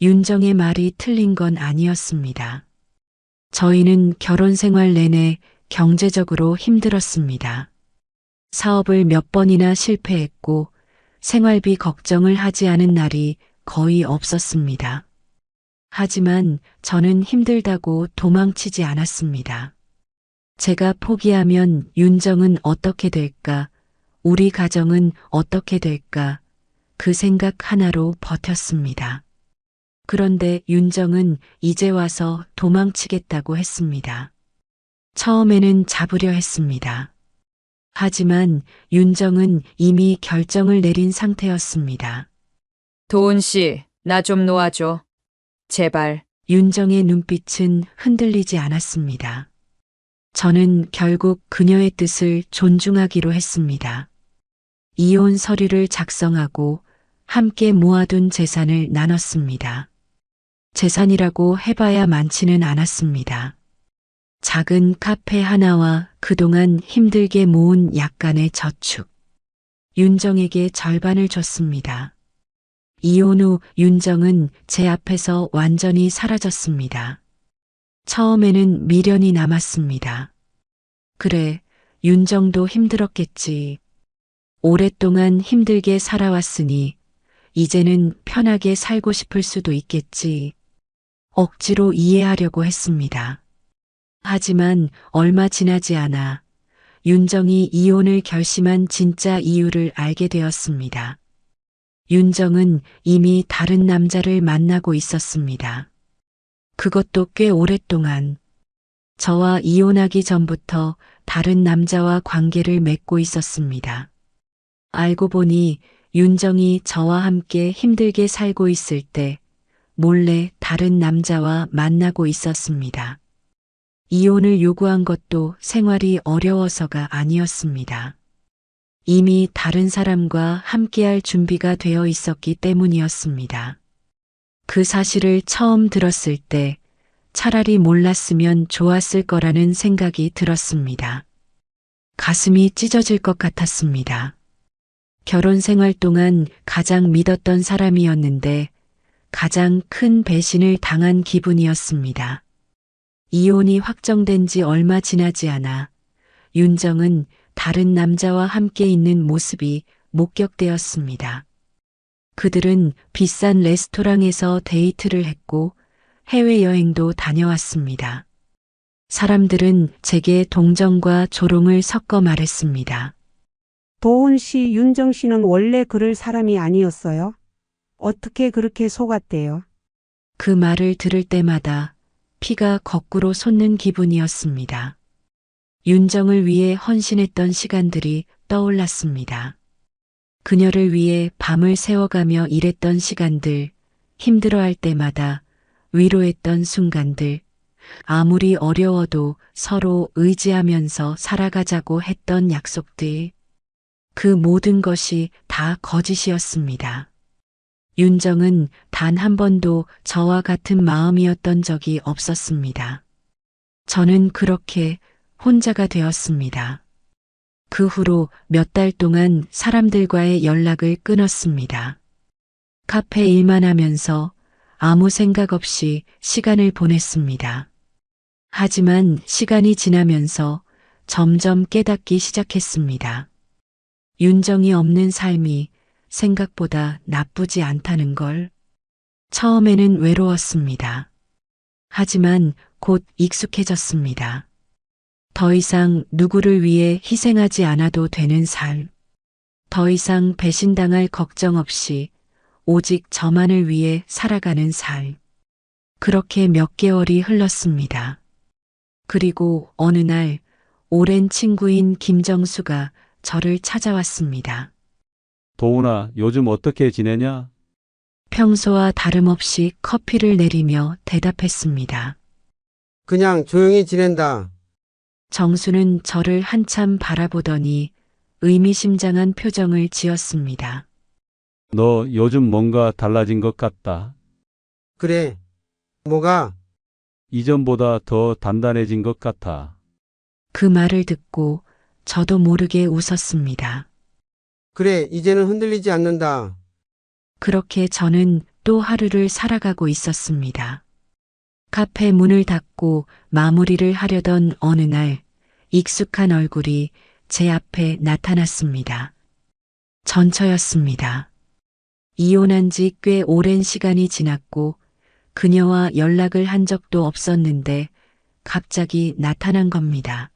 윤정의 말이 틀린 건 아니었습니다. 저희는 결혼 생활 내내 경제적으로 힘들었습니다. 사업을 몇 번이나 실패했고 생활비 걱정을 하지 않은 날이 거의 없었습니다. 하지만 저는 힘들다고 도망치지 않았습니다. 제가 포기하면 윤정은 어떻게 될까? 우리 가정은 어떻게 될까? 그 생각 하나로 버텼습니다. 그런데 윤정은 이제 와서 도망치겠다고 했습니다. 처음에는 잡으려 했습니다. 하지만 윤정은 이미 결정을 내린 상태였습니다. 도은 씨, 나 좀 놓아줘. 제발. 윤정의 눈빛은 흔들리지 않았습니다. 저는 결국 그녀의 뜻을 존중하기로 했습니다. 이혼 서류를 작성하고 함께 모아둔 재산을 나눴습니다. 재산이라고 해봐야 많지는 않았습니다. 작은 카페 하나와 그동안 힘들게 모은 약간의 저축. 윤정에게 절반을 줬습니다. 이혼 후 윤정은 제 앞에서 완전히 사라졌습니다. 처음에는 미련이 남았습니다. 그래, 윤정도 힘들었겠지. 오랫동안 힘들게 살아왔으니 이제는 편하게 살고 싶을 수도 있겠지. 억지로 이해하려고 했습니다. 하지만 얼마 지나지 않아 윤정이 이혼을 결심한 진짜 이유를 알게 되었습니다. 윤정은 이미 다른 남자를 만나고 있었습니다. 그것도 꽤 오랫동안. 저와 이혼하기 전부터 다른 남자와 관계를 맺고 있었습니다. 알고 보니 윤정이 저와 함께 힘들게 살고 있을 때 몰래 다른 남자와 만나고 있었습니다. 이혼을 요구한 것도 생활이 어려워서가 아니었습니다. 이미 다른 사람과 함께할 준비가 되어 있었기 때문이었습니다. 그 사실을 처음 들었을 때 차라리 몰랐으면 좋았을 거라는 생각이 들었습니다. 가슴이 찢어질 것 같았습니다. 결혼 생활 동안 가장 믿었던 사람이었는데 가장 큰 배신을 당한 기분이었습니다. 이혼이 확정된 지 얼마 지나지 않아 윤정은 다른 남자와 함께 있는 모습이 목격되었습니다. 그들은 비싼 레스토랑에서 데이트를 했고 해외여행도 다녀왔습니다. 사람들은 제게 동정과 조롱을 섞어 말했습니다. 도훈 씨, 윤정 씨는 원래 그럴 사람이 아니었어요? 어떻게 그렇게 속았대요? 그 말을 들을 때마다 피가 거꾸로 솟는 기분이었습니다. 윤정을 위해 헌신했던 시간들이 떠올랐습니다. 그녀를 위해 밤을 새워가며 일했던 시간들, 힘들어할 때마다 위로했던 순간들, 아무리 어려워도 서로 의지하면서 살아가자고 했던 약속들, 그 모든 것이 다 거짓이었습니다. 윤정은 단 한 번도 저와 같은 마음이었던 적이 없었습니다. 저는 그렇게 혼자가 되었습니다. 그 후로 몇 달 동안 사람들과의 연락을 끊었습니다. 카페 일만 하면서 아무 생각 없이 시간을 보냈습니다. 하지만 시간이 지나면서 점점 깨닫기 시작했습니다. 윤정이 없는 삶이 생각보다 나쁘지 않다는 걸. 처음에는 외로웠습니다. 하지만 곧 익숙해졌습니다. 더 이상 누구를 위해 희생하지 않아도 되는 삶. 더 이상 배신당할 걱정 없이 오직 저만을 위해 살아가는 삶. 그렇게 몇 개월이 흘렀습니다. 그리고 어느 날 오랜 친구인 김정수가 저를 찾아왔습니다. 도훈아, 요즘 어떻게 지내냐? 평소와 다름없이 커피를 내리며 대답했습니다. 그냥 조용히 지낸다. 정수는 저를 한참 바라보더니 의미심장한 표정을 지었습니다. 너 요즘 뭔가 달라진 것 같다. 그래. 뭐가? 이전보다 더 단단해진 것 같아. 그 말을 듣고 저도 모르게 웃었습니다. 그래, 이제는 흔들리지 않는다. 그렇게 저는 또 하루를 살아가고 있었습니다. 카페 문을 닫고 마무리를 하려던 어느 날 익숙한 얼굴이 제 앞에 나타났습니다. 전처였습니다. 이혼한 지 꽤 오랜 시간이 지났고 그녀와 연락을 한 적도 없었는데 갑자기 나타난 겁니다.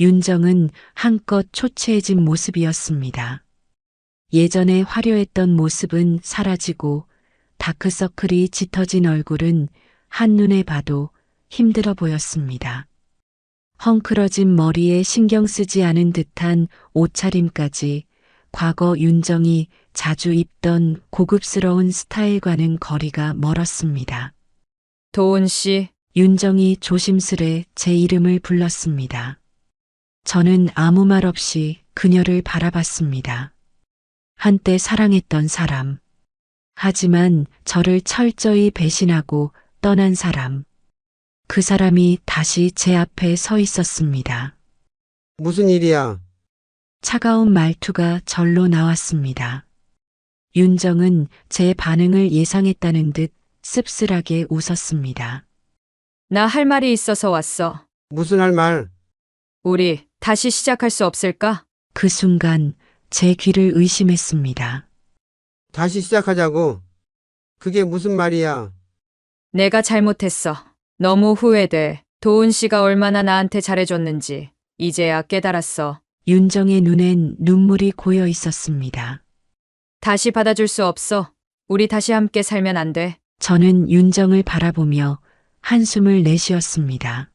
윤정은 한껏 초췌해진 모습이었습니다. 예전에 화려했던 모습은 사라지고 다크서클이 짙어진 얼굴은 한눈에 봐도 힘들어 보였습니다. 헝클어진 머리에 신경 쓰지 않은 듯한 옷차림까지 과거 윤정이 자주 입던 고급스러운 스타일과는 거리가 멀었습니다. 도훈 씨, 윤정이 조심스레 제 이름을 불렀습니다. 저는 아무 말 없이 그녀를 바라봤습니다. 한때 사랑했던 사람. 하지만 저를 철저히 배신하고 떠난 사람. 그 사람이 다시 제 앞에 서 있었습니다. 무슨 일이야? 차가운 말투가 절로 나왔습니다. 윤정은 제 반응을 예상했다는 듯 씁쓸하게 웃었습니다. 나 할 말이 있어서 왔어. 무슨 할 말? 우리 다시 시작할 수 없을까? 그 순간 제 귀를 의심했습니다. 다시 시작하자고. 그게 무슨 말이야? 내가 잘못했어. 너무 후회돼. 도훈 씨가 얼마나 나한테 잘해줬는지 이제야 깨달았어. 윤정의 눈엔 눈물이 고여 있었습니다. 다시 받아줄 수 없어. 우리 다시 함께 살면 안 돼. 저는 윤정을 바라보며 한숨을 내쉬었습니다.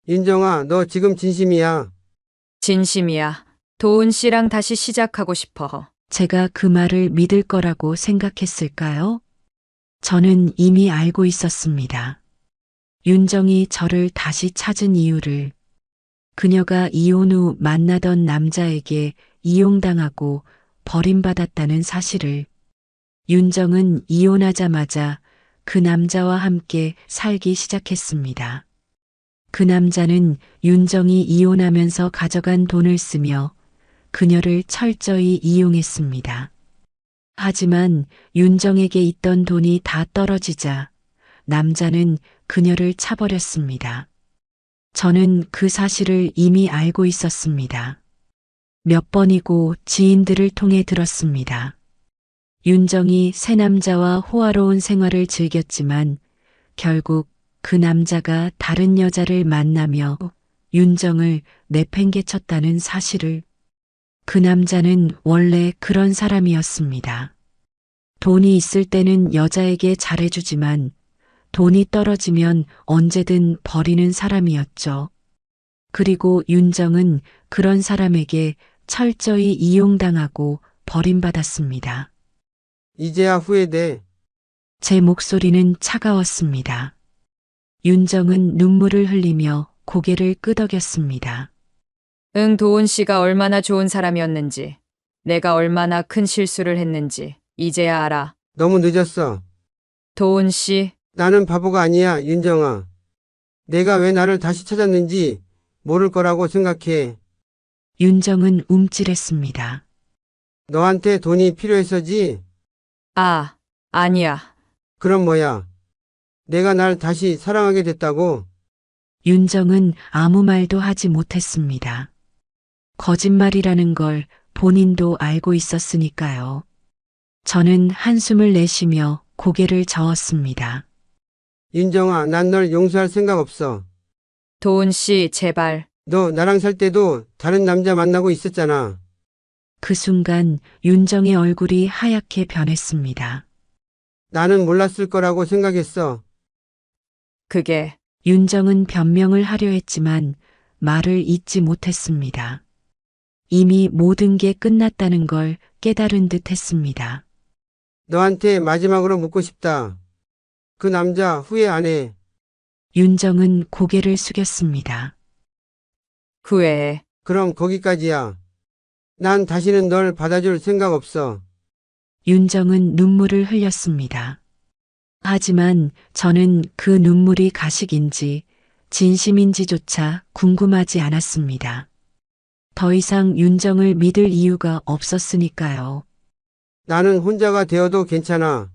윤정아, 너 지금 진심이야? 진심이야. 도훈 씨랑 다시 시작하고 싶어. 제가 그 말을 믿을 거라고 생각했을까요? 저는 이미 알고 있었습니다. 윤정이 저를 다시 찾은 이유를, 그녀가 이혼 후 만나던 남자에게 이용당하고 버림받았다는 사실을. 윤정은 이혼하자마자 그 남자와 함께 살기 시작했습니다. 그 남자는 윤정이 이혼하면서 가져간 돈을 쓰며 그녀를 철저히 이용했습니다. 하지만 윤정에게 있던 돈이 다 떨어지자 남자는 그녀를 차버렸습니다. 저는 그 사실을 이미 알고 있었습니다. 몇 번이고 지인들을 통해 들었습니다. 윤정이 새 남자와 호화로운 생활을 즐겼지만 결국 그 남자가 다른 여자를 만나며 윤정을 내팽개쳤다는 사실을. 그 남자는 원래 그런 사람이었습니다. 돈이 있을 때는 여자에게 잘해주지만 돈이 떨어지면 언제든 버리는 사람이었죠. 그리고 윤정은 그런 사람에게 철저히 이용당하고 버림받았습니다. 이제야 후회돼. 제 목소리는 차가웠습니다. 윤정은 눈물을 흘리며 고개를 끄덕였습니다. 응, 도훈 씨가 얼마나 좋은 사람이었는지, 내가 얼마나 큰 실수를 했는지 이제야 알아. 너무 늦었어. 도훈 씨, 나는 바보가 아니야, 윤정아. 내가 왜 나를 다시 찾았는지 모를 거라고 생각해. 윤정은 움찔했습니다. 너한테 돈이 필요했어지? 아니야. 그럼 뭐야? 내가 날 다시 사랑하게 됐다고? 윤정은 아무 말도 하지 못했습니다. 거짓말이라는 걸 본인도 알고 있었으니까요. 저는 한숨을 내쉬며 고개를 저었습니다. 윤정아, 난 널 용서할 생각 없어. 도훈 씨, 제발. 너 나랑 살 때도 다른 남자 만나고 있었잖아. 그 순간 윤정의 얼굴이 하얗게 변했습니다. 나는 몰랐을 거라고 생각했어. 그게 윤정은 변명을 하려 했지만 말을 잇지 못했습니다. 이미 모든 게 끝났다는 걸 깨달은 듯 했습니다. 너한테 마지막으로 묻고 싶다. 그 남자 후회 안 해? 윤정은 고개를 숙였습니다. 후회해. 그럼 거기까지야. 난 다시는 널 받아줄 생각 없어. 윤정은 눈물을 흘렸습니다. 하지만 저는 그 눈물이 가식인지 진심인지조차 궁금하지 않았습니다. 더 이상 윤정을 믿을 이유가 없었으니까요. 나는 혼자가 되어도 괜찮아.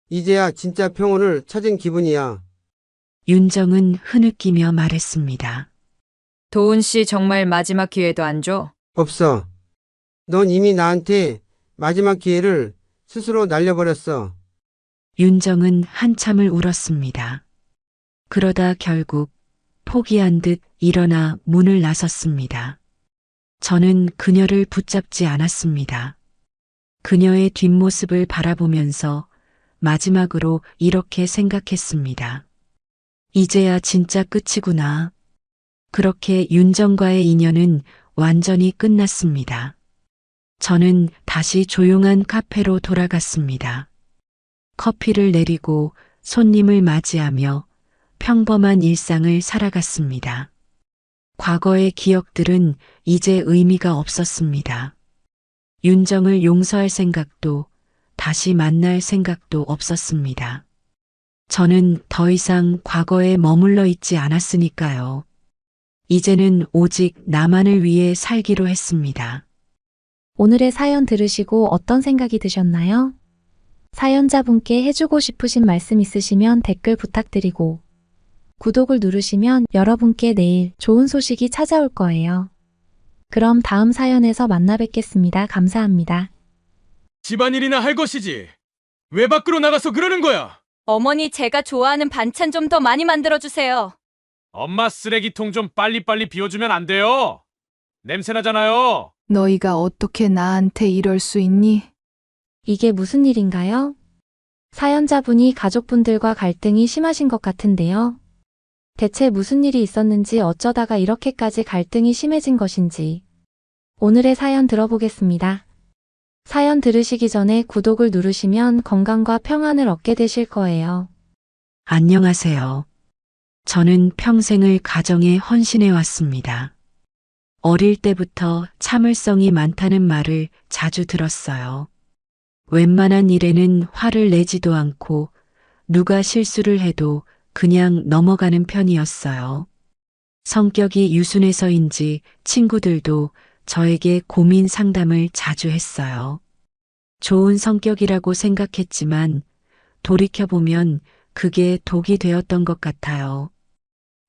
이제야 진짜 평온을 찾은 기분이야. 윤정은 흐느끼며 말했습니다. 도훈 씨 정말 마지막 기회도 안 줘? 없어. 넌 이미 나한테 마지막 기회를 스스로 날려버렸어. 윤정은 한참을 울었습니다. 그러다 결국 포기한 듯 일어나 문을 나섰습니다. 저는 그녀를 붙잡지 않았습니다. 그녀의 뒷모습을 바라보면서 마지막으로 이렇게 생각했습니다. 이제야 진짜 끝이구나. 그렇게 윤정과의 인연은 완전히 끝났습니다. 저는 다시 조용한 카페로 돌아갔습니다. 커피를 내리고 손님을 맞이하며 평범한 일상을 살아갔습니다. 과거의 기억들은 이제 의미가 없었습니다. 윤정을 용서할 생각도 다시 만날 생각도 없었습니다. 저는 더 이상 과거에 머물러 있지 않았으니까요. 이제는 오직 나만을 위해 살기로 했습니다. 오늘의 사연 들으시고 어떤 생각이 드셨나요? 사연자분께 해주고 싶으신 말씀 있으시면 댓글 부탁드리고 구독을 누르시면 여러분께 내일 좋은 소식이 찾아올 거예요. 그럼 다음 사연에서 만나 뵙겠습니다. 감사합니다. 집안일이나 할 것이지. 왜 밖으로 나가서 그러는 거야? 어머니, 제가 좋아하는 반찬 좀 더 많이 만들어주세요. 엄마 쓰레기통 좀 빨리빨리 비워주면 안 돼요? 냄새나잖아요. 너희가 어떻게 나한테 이럴 수 있니? 이게 무슨 일인가요? 사연자분이 가족분들과 갈등이 심하신 것 같은데요. 대체 무슨 일이 있었는지 어쩌다가 이렇게까지 갈등이 심해진 것인지 오늘의 사연 들어보겠습니다. 사연 들으시기 전에 구독을 누르시면 건강과 평안을 얻게 되실 거예요. 안녕하세요. 저는 평생을 가정에 헌신해 왔습니다. 어릴 때부터 참을성이 많다는 말을 자주 들었어요. 웬만한 일에는 화를 내지도 않고 누가 실수를 해도 그냥 넘어가는 편이었어요. 성격이 유순해서인지 친구들도 저에게 고민 상담을 자주 했어요. 좋은 성격이라고 생각했지만 돌이켜보면 그게 독이 되었던 것 같아요.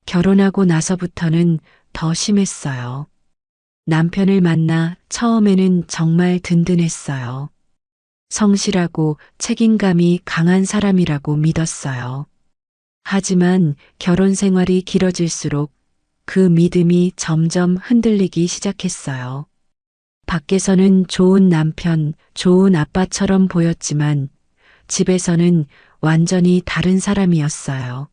결혼하고 나서부터는 더 심했어요. 남편을 만나 처음에는 정말 든든했어요. 성실하고 책임감이 강한 사람이라고 믿었어요. 하지만 결혼 생활이 길어질수록 그 믿음이 점점 흔들리기 시작했어요. 밖에서는 좋은 남편, 좋은 아빠처럼 보였지만 집에서는 완전히 다른 사람이었어요.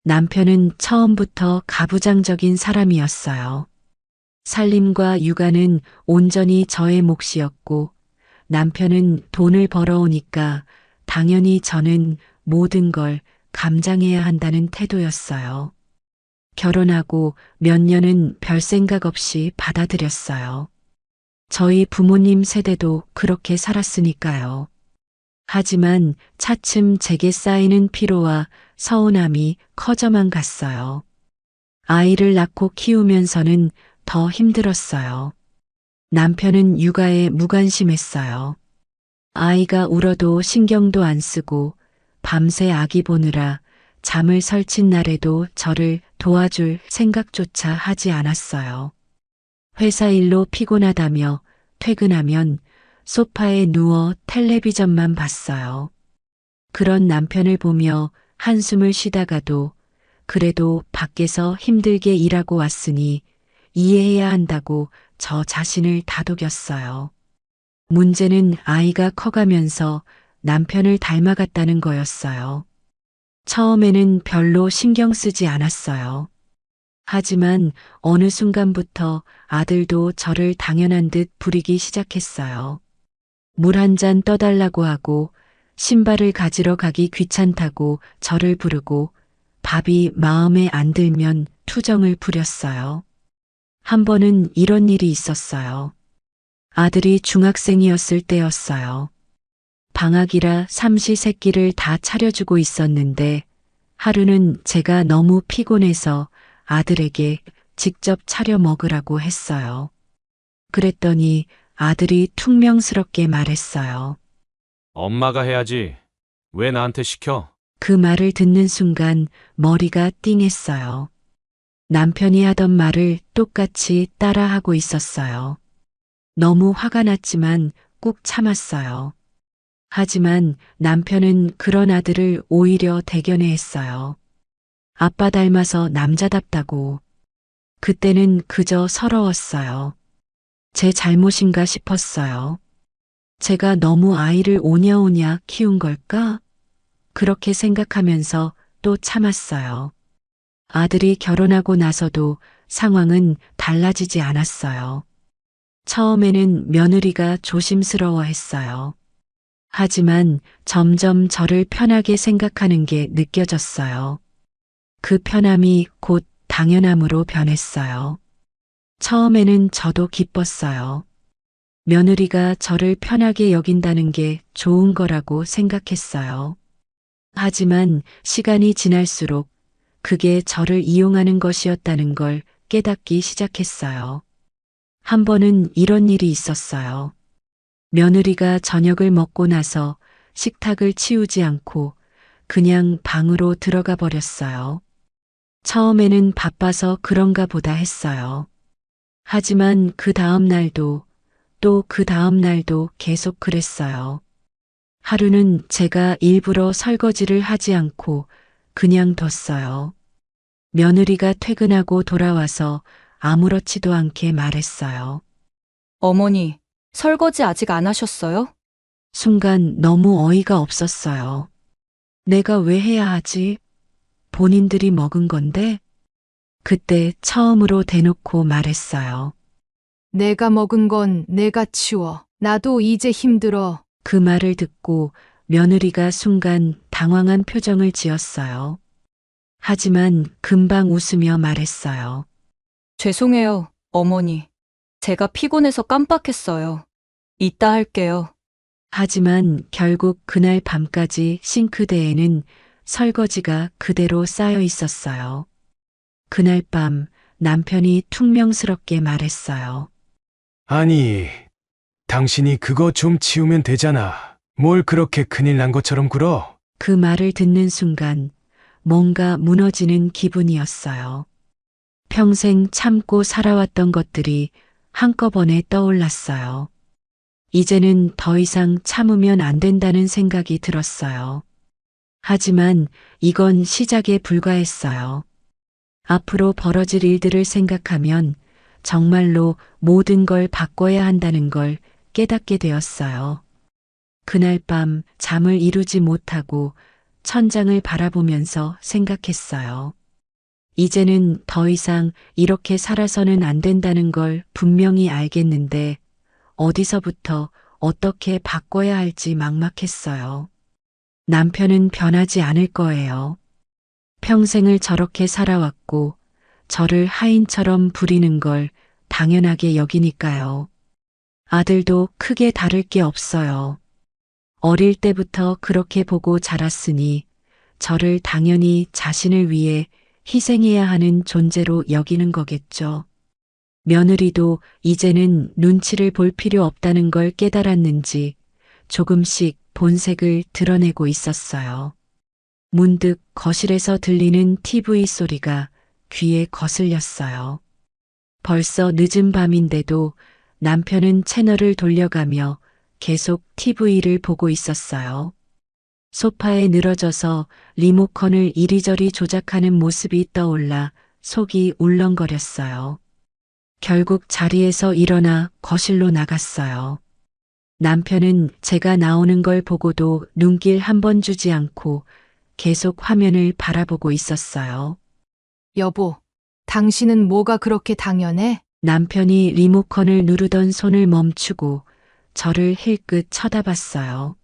남편은 처음부터 가부장적인 사람이었어요. 살림과 육아는 온전히 저의 몫이었고 남편은 돈을 벌어오니까 당연히 저는 모든 걸 감당해야 한다는 태도였어요. 결혼하고 몇 년은 별 생각 없이 받아들였어요. 저희 부모님 세대도 그렇게 살았으니까요. 하지만 차츰 제게 쌓이는 피로와 서운함이 커져만 갔어요. 아이를 낳고 키우면서는 더 힘들었어요. 남편은 육아에 무관심했어요. 아이가 울어도 신경도 안 쓰고 밤새 아기 보느라 잠을 설친 날에도 저를 도와줄 생각조차 하지 않았어요. 회사 일로 피곤하다며 퇴근하면 소파에 누워 텔레비전만 봤어요. 그런 남편을 보며 한숨을 쉬다가도 그래도 밖에서 힘들게 일하고 왔으니 이해해야 한다고 저 자신을 다독였어요. 문제는 아이가 커가면서 남편을 닮아갔다는 거였어요. 처음에는 별로 신경 쓰지 않았어요. 하지만 어느 순간부터 아들도 저를 당연한 듯 부리기 시작했어요. 물 한 잔 떠달라고 하고 신발을 가지러 가기 귀찮다고 저를 부르고 밥이 마음에 안 들면 투정을 부렸어요. 한 번은 이런 일이 있었어요. 아들이 중학생이었을 때였어요. 방학이라 삼시세끼를 다 차려주고 있었는데 하루는 제가 너무 피곤해서 아들에게 직접 차려 먹으라고 했어요. 그랬더니 아들이 퉁명스럽게 말했어요. 엄마가 해야지. 왜 나한테 시켜? 그 말을 듣는 순간 머리가 띵했어요. 남편이 하던 말을 똑같이 따라하고 있었어요. 너무 화가 났지만 꾹 참았어요. 하지만 남편은 그런 아들을 오히려 대견해 했어요. 아빠 닮아서 남자답다고. 그때는 그저 서러웠어요. 제 잘못인가 싶었어요. 제가 너무 아이를 오냐오냐 키운 걸까? 그렇게 생각하면서 또 참았어요. 아들이 결혼하고 나서도 상황은 달라지지 않았어요. 처음에는 며느리가 조심스러워했어요. 하지만 점점 저를 편하게 생각하는 게 느껴졌어요. 그 편함이 곧 당연함으로 변했어요. 처음에는 저도 기뻤어요. 며느리가 저를 편하게 여긴다는 게 좋은 거라고 생각했어요. 하지만 시간이 지날수록 그게 저를 이용하는 것이었다는 걸 깨닫기 시작했어요. 한 번은 이런 일이 있었어요. 며느리가 저녁을 먹고 나서 식탁을 치우지 않고 그냥 방으로 들어가 버렸어요. 처음에는 바빠서 그런가 보다 했어요. 하지만 그 다음 날도 또 그 다음 날도 계속 그랬어요. 하루는 제가 일부러 설거지를 하지 않고 그냥 뒀어요. 며느리가 퇴근하고 돌아와서 아무렇지도 않게 말했어요. 어머니, 설거지 아직 안 하셨어요? 순간 너무 어이가 없었어요. 내가 왜 해야 하지? 본인들이 먹은 건데? 그때 처음으로 대놓고 말했어요. 내가 먹은 건 내가 치워. 나도 이제 힘들어. 그 말을 듣고 며느리가 순간 당황한 표정을 지었어요. 하지만 금방 웃으며 말했어요. 죄송해요, 어머니. 제가 피곤해서 깜빡했어요. 이따 할게요. 하지만 결국 그날 밤까지 싱크대에는 설거지가 그대로 쌓여 있었어요. 그날 밤 남편이 퉁명스럽게 말했어요. 아니, 당신이 그거 좀 치우면 되잖아. 뭘 그렇게 큰일 난 것처럼 굴어? 그 말을 듣는 순간 뭔가 무너지는 기분이었어요. 평생 참고 살아왔던 것들이 한꺼번에 떠올랐어요. 이제는 더 이상 참으면 안 된다는 생각이 들었어요. 하지만 이건 시작에 불과했어요. 앞으로 벌어질 일들을 생각하면 정말로 모든 걸 바꿔야 한다는 걸 깨닫게 되었어요. 그날 밤 잠을 이루지 못하고 천장을 바라보면서 생각했어요. 이제는 더 이상 이렇게 살아서는 안 된다는 걸 분명히 알겠는데 어디서부터 어떻게 바꿔야 할지 막막했어요. 남편은 변하지 않을 거예요. 평생을 저렇게 살아왔고 저를 하인처럼 부리는 걸 당연하게 여기니까요. 아들도 크게 다를 게 없어요. 어릴 때부터 그렇게 보고 자랐으니 저를 당연히 자신을 위해 희생해야 하는 존재로 여기는 거겠죠. 며느리도 이제는 눈치를 볼 필요 없다는 걸 깨달았는지 조금씩 본색을 드러내고 있었어요. 문득 거실에서 들리는 TV 소리가 귀에 거슬렸어요. 벌써 늦은 밤인데도 남편은 채널을 돌려가며 계속 TV를 보고 있었어요. 소파에 늘어져서 리모컨을 이리저리 조작하는 모습이 떠올라 속이 울렁거렸어요. 결국 자리에서 일어나 거실로 나갔어요. 남편은 제가 나오는 걸 보고도 눈길 한 번 주지 않고 계속 화면을 바라보고 있었어요. 여보, 당신은 뭐가 그렇게 당연해? 남편이 리모컨을 누르던 손을 멈추고 저를 힐끗 쳐다봤어요.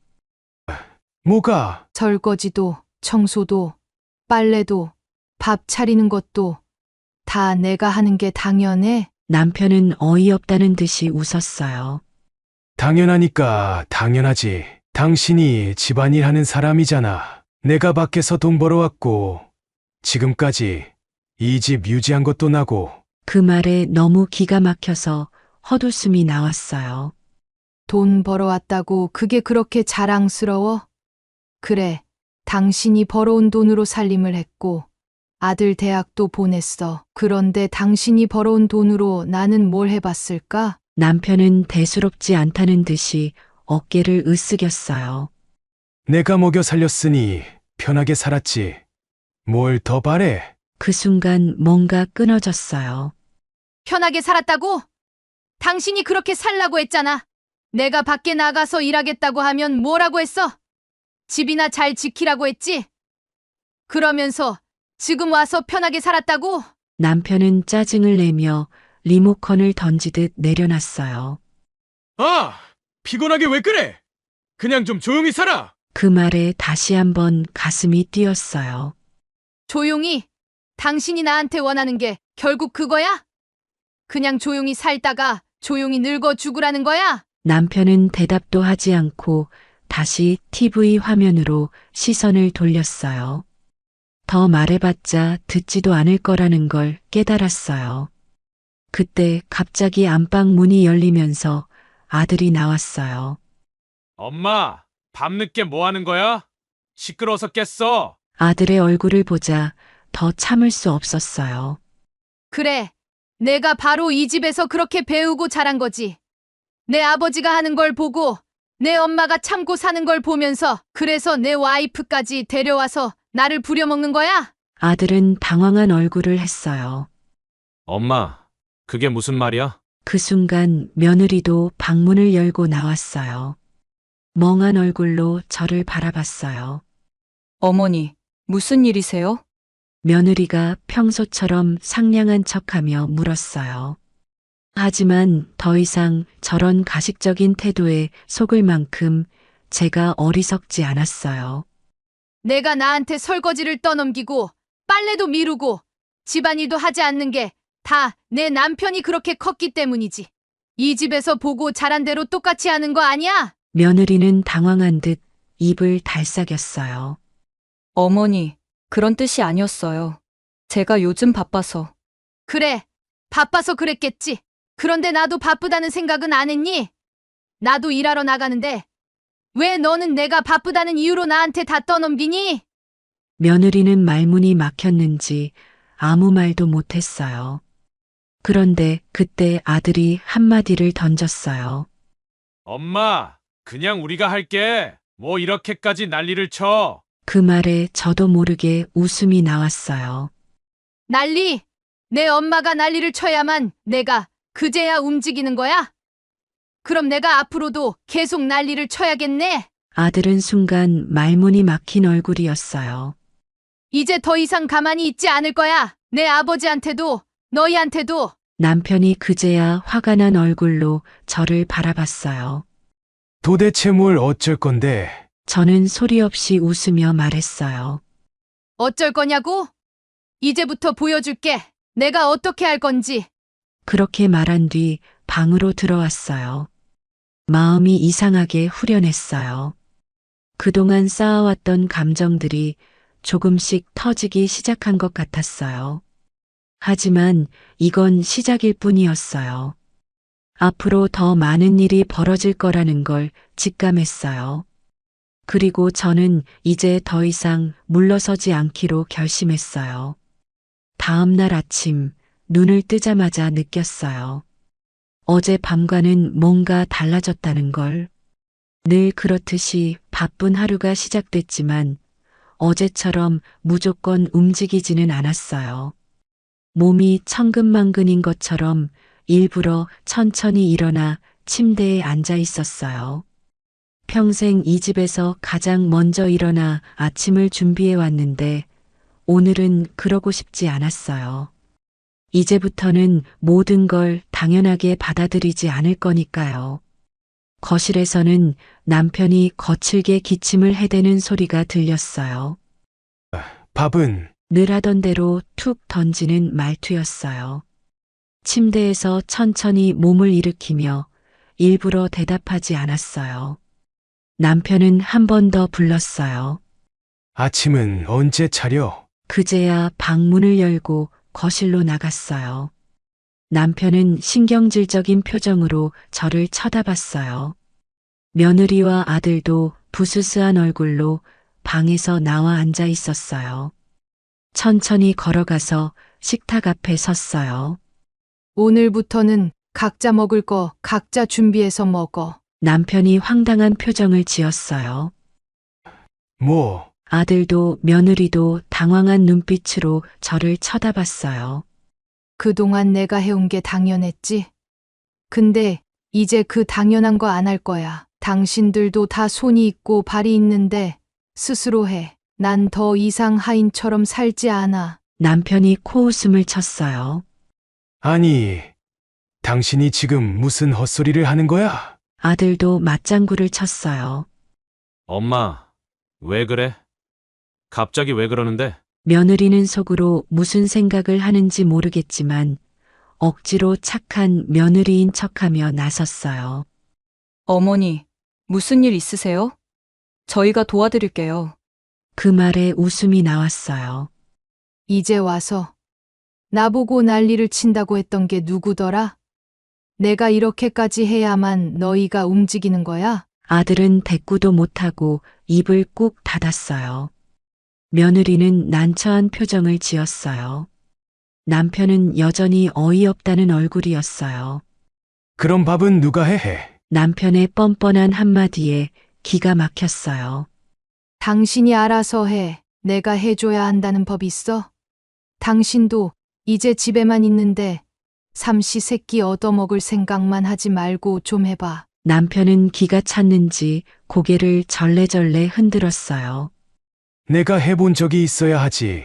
뭐가? 설거지도, 청소도, 빨래도, 밥 차리는 것도 다 내가 하는 게 당연해? 남편은 어이없다는 듯이 웃었어요. 당연하니까 당연하지. 당신이 집안일 하는 사람이잖아. 내가 밖에서 돈 벌어왔고 지금까지 이 집 유지한 것도 나고. 그 말에 너무 기가 막혀서 헛웃음이 나왔어요. 돈 벌어왔다고 그게 그렇게 자랑스러워? 그래, 당신이 벌어온 돈으로 살림을 했고 아들 대학도 보냈어. 그런데 당신이 벌어온 돈으로 나는 뭘 해봤을까? 남편은 대수롭지 않다는 듯이 어깨를 으쓱였어요. 내가 먹여 살렸으니 편하게 살았지. 뭘 더 바래? 그 순간 뭔가 끊어졌어요. 편하게 살았다고? 당신이 그렇게 살라고 했잖아. 내가 밖에 나가서 일하겠다고 하면 뭐라고 했어? 집이나 잘 지키라고 했지? 그러면서 지금 와서 편하게 살았다고? 남편은 짜증을 내며 리모컨을 던지듯 내려놨어요. 아! 피곤하게 왜 그래? 그냥 좀 조용히 살아! 그 말에 다시 한번 가슴이 뛰었어요. 조용히? 당신이 나한테 원하는 게 결국 그거야? 그냥 조용히 살다가 조용히 늙어 죽으라는 거야? 남편은 대답도 하지 않고 다시 TV 화면으로 시선을 돌렸어요. 더 말해봤자 듣지도 않을 거라는 걸 깨달았어요. 그때 갑자기 안방 문이 열리면서 아들이 나왔어요. 엄마, 밤늦게 뭐 하는 거야? 시끄러워서 깼어. 아들의 얼굴을 보자 더 참을 수 없었어요. 그래, 내가 바로 이 집에서 그렇게 배우고 자란 거지. 내 아버지가 하는 걸 보고 내 엄마가 참고 사는 걸 보면서 그래서 내 와이프까지 데려와서 나를 부려먹는 거야? 아들은 당황한 얼굴을 했어요. 엄마, 그게 무슨 말이야? 그 순간 며느리도 방문을 열고 나왔어요. 멍한 얼굴로 저를 바라봤어요. 어머니, 무슨 일이세요? 며느리가 평소처럼 상냥한 척하며 물었어요. 하지만 더 이상 저런 가식적인 태도에 속을 만큼 제가 어리석지 않았어요. 내가 나한테 설거지를 떠넘기고 빨래도 미루고 집안일도 하지 않는 게 다 내 남편이 그렇게 컸기 때문이지. 이 집에서 보고 자란 대로 똑같이 하는 거 아니야? 며느리는 당황한 듯 입을 달싹였어요. 어머니, 그런 뜻이 아니었어요. 제가 요즘 바빠서. 그래, 바빠서 그랬겠지. 그런데 나도 바쁘다는 생각은 안 했니? 나도 일하러 나가는데 왜 너는 내가 바쁘다는 이유로 나한테 다 떠넘기니? 며느리는 말문이 막혔는지 아무 말도 못했어요. 그런데 그때 아들이 한마디를 던졌어요. 엄마, 그냥 우리가 할게. 뭐 이렇게까지 난리를 쳐. 그 말에 저도 모르게 웃음이 나왔어요. 난리? 내 엄마가 난리를 쳐야만 내가 그제야 움직이는 거야? 그럼 내가 앞으로도 계속 난리를 쳐야겠네? 아들은 순간 말문이 막힌 얼굴이었어요. 이제 더 이상 가만히 있지 않을 거야. 내 아버지한테도 너희한테도. 남편이 그제야 화가 난 얼굴로 저를 바라봤어요. 도대체 뭘 어쩔 건데? 저는 소리 없이 웃으며 말했어요. 어쩔 거냐고? 이제부터 보여줄게. 내가 어떻게 할 건지. 그렇게 말한 뒤 방으로 들어왔어요. 마음이 이상하게 후련했어요. 그동안 쌓아왔던 감정들이 조금씩 터지기 시작한 것 같았어요. 하지만 이건 시작일 뿐이었어요. 앞으로 더 많은 일이 벌어질 거라는 걸 직감했어요. 그리고 저는 이제 더 이상 물러서지 않기로 결심했어요. 다음 날 아침 눈을 뜨자마자 느꼈어요. 어제 밤과는 뭔가 달라졌다는 걸. 늘 그렇듯이 바쁜 하루가 시작됐지만 어제처럼 무조건 움직이지는 않았어요. 몸이 천근만근인 것처럼 일부러 천천히 일어나 침대에 앉아 있었어요. 평생 이 집에서 가장 먼저 일어나 아침을 준비해 왔는데 오늘은 그러고 싶지 않았어요. 이제부터는 모든 걸 당연하게 받아들이지 않을 거니까요. 거실에서는 남편이 거칠게 기침을 해대는 소리가 들렸어요. 밥은? 늘 하던 대로 툭 던지는 말투였어요. 침대에서 천천히 몸을 일으키며 일부러 대답하지 않았어요. 남편은 한 번 더 불렀어요. 아침은 언제 차려? 그제야 방문을 열고 거실로 나갔어요. 남편은 신경질적인 표정으로 저를 쳐다봤어요. 며느리와 아들도 부스스한 얼굴로 방에서 나와 앉아 있었어요. 천천히 걸어가서 식탁 앞에 섰어요. 오늘부터는 각자 먹을 거 각자 준비해서 먹어. 남편이 황당한 표정을 지었어요. 뭐? 아들도 며느리도 당황한 눈빛으로 저를 쳐다봤어요. 그동안 내가 해온 게 당연했지. 근데 이제 그 당연한 거 안 할 거야. 당신들도 다 손이 있고 발이 있는데 스스로 해. 난 더 이상 하인처럼 살지 않아. 남편이 코웃음을 쳤어요. 아니, 당신이 지금 무슨 헛소리를 하는 거야? 아들도 맞장구를 쳤어요. 엄마, 왜 그래? 갑자기 왜 그러는데? 며느리는 속으로 무슨 생각을 하는지 모르겠지만 억지로 착한 며느리인 척하며 나섰어요. 어머니, 무슨 일 있으세요? 저희가 도와드릴게요. 그 말에 웃음이 나왔어요. 이제 와서 나보고 난리를 친다고 했던 게 누구더라? 내가 이렇게까지 해야만 너희가 움직이는 거야? 아들은 대꾸도 못하고 입을 꾹 닫았어요. 며느리는 난처한 표정을 지었어요. 남편은 여전히 어이없다는 얼굴이었어요. 그럼 밥은 누가 해? 남편의 뻔뻔한 한마디에 기가 막혔어요. 당신이 알아서 해. 내가 해줘야 한다는 법 있어? 당신도 이제 집에만 있는데 삼시세끼 얻어먹을 생각만 하지 말고 좀 해봐. 남편은 기가 찼는지 고개를 절레절레 흔들었어요. 내가 해본 적이 있어야 하지.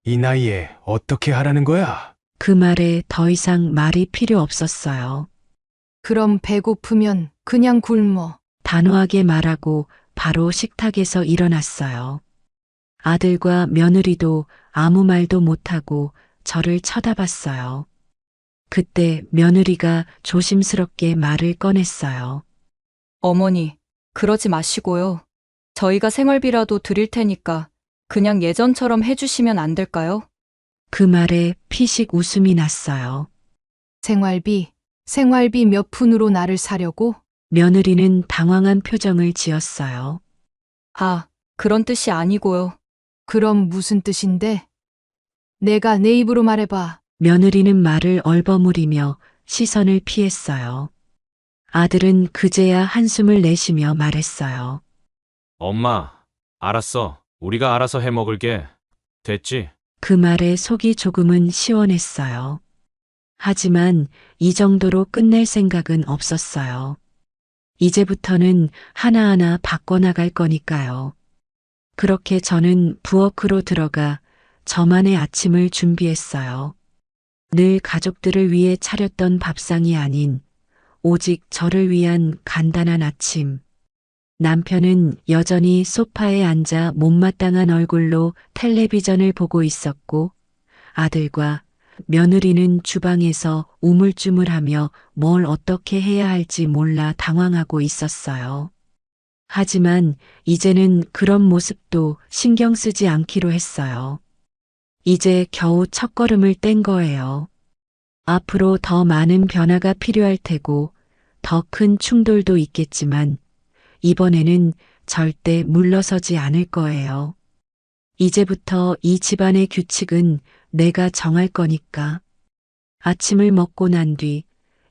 이 나이에 어떻게 하라는 거야? 그 말에 더 이상 말이 필요 없었어요. 그럼 배고프면 그냥 굶어. 단호하게 말하고 바로 식탁에서 일어났어요. 아들과 며느리도 아무 말도 못하고 저를 쳐다봤어요. 그때 며느리가 조심스럽게 말을 꺼냈어요. 어머니, 그러지 마시고요. 저희가 생활비라도 드릴 테니까 그냥 예전처럼 해주시면 안 될까요? 그 말에 피식 웃음이 났어요. 생활비 몇 푼으로 나를 사려고? 며느리는 당황한 표정을 지었어요. 아, 그런 뜻이 아니고요. 그럼 무슨 뜻인데? 내가 내 입으로 말해봐. 며느리는 말을 얼버무리며 시선을 피했어요. 아들은 그제야 한숨을 내쉬며 말했어요. 엄마, 알았어. 우리가 알아서 해 먹을게. 됐지? 그 말에 속이 조금은 시원했어요. 하지만 이 정도로 끝낼 생각은 없었어요. 이제부터는 하나하나 바꿔나갈 거니까요. 그렇게 저는 부엌으로 들어가 저만의 아침을 준비했어요. 늘 가족들을 위해 차렸던 밥상이 아닌 오직 저를 위한 간단한 아침. 남편은 여전히 소파에 앉아 못마땅한 얼굴로 텔레비전을 보고 있었고 아들과 며느리는 주방에서 우물쭈물하며 뭘 어떻게 해야 할지 몰라 당황하고 있었어요. 하지만 이제는 그런 모습도 신경 쓰지 않기로 했어요. 이제 겨우 첫걸음을 뗀 거예요. 앞으로 더 많은 변화가 필요할 테고 더 큰 충돌도 있겠지만 이번에는 절대 물러서지 않을 거예요. 이제부터 이 집안의 규칙은 내가 정할 거니까. 아침을 먹고 난 뒤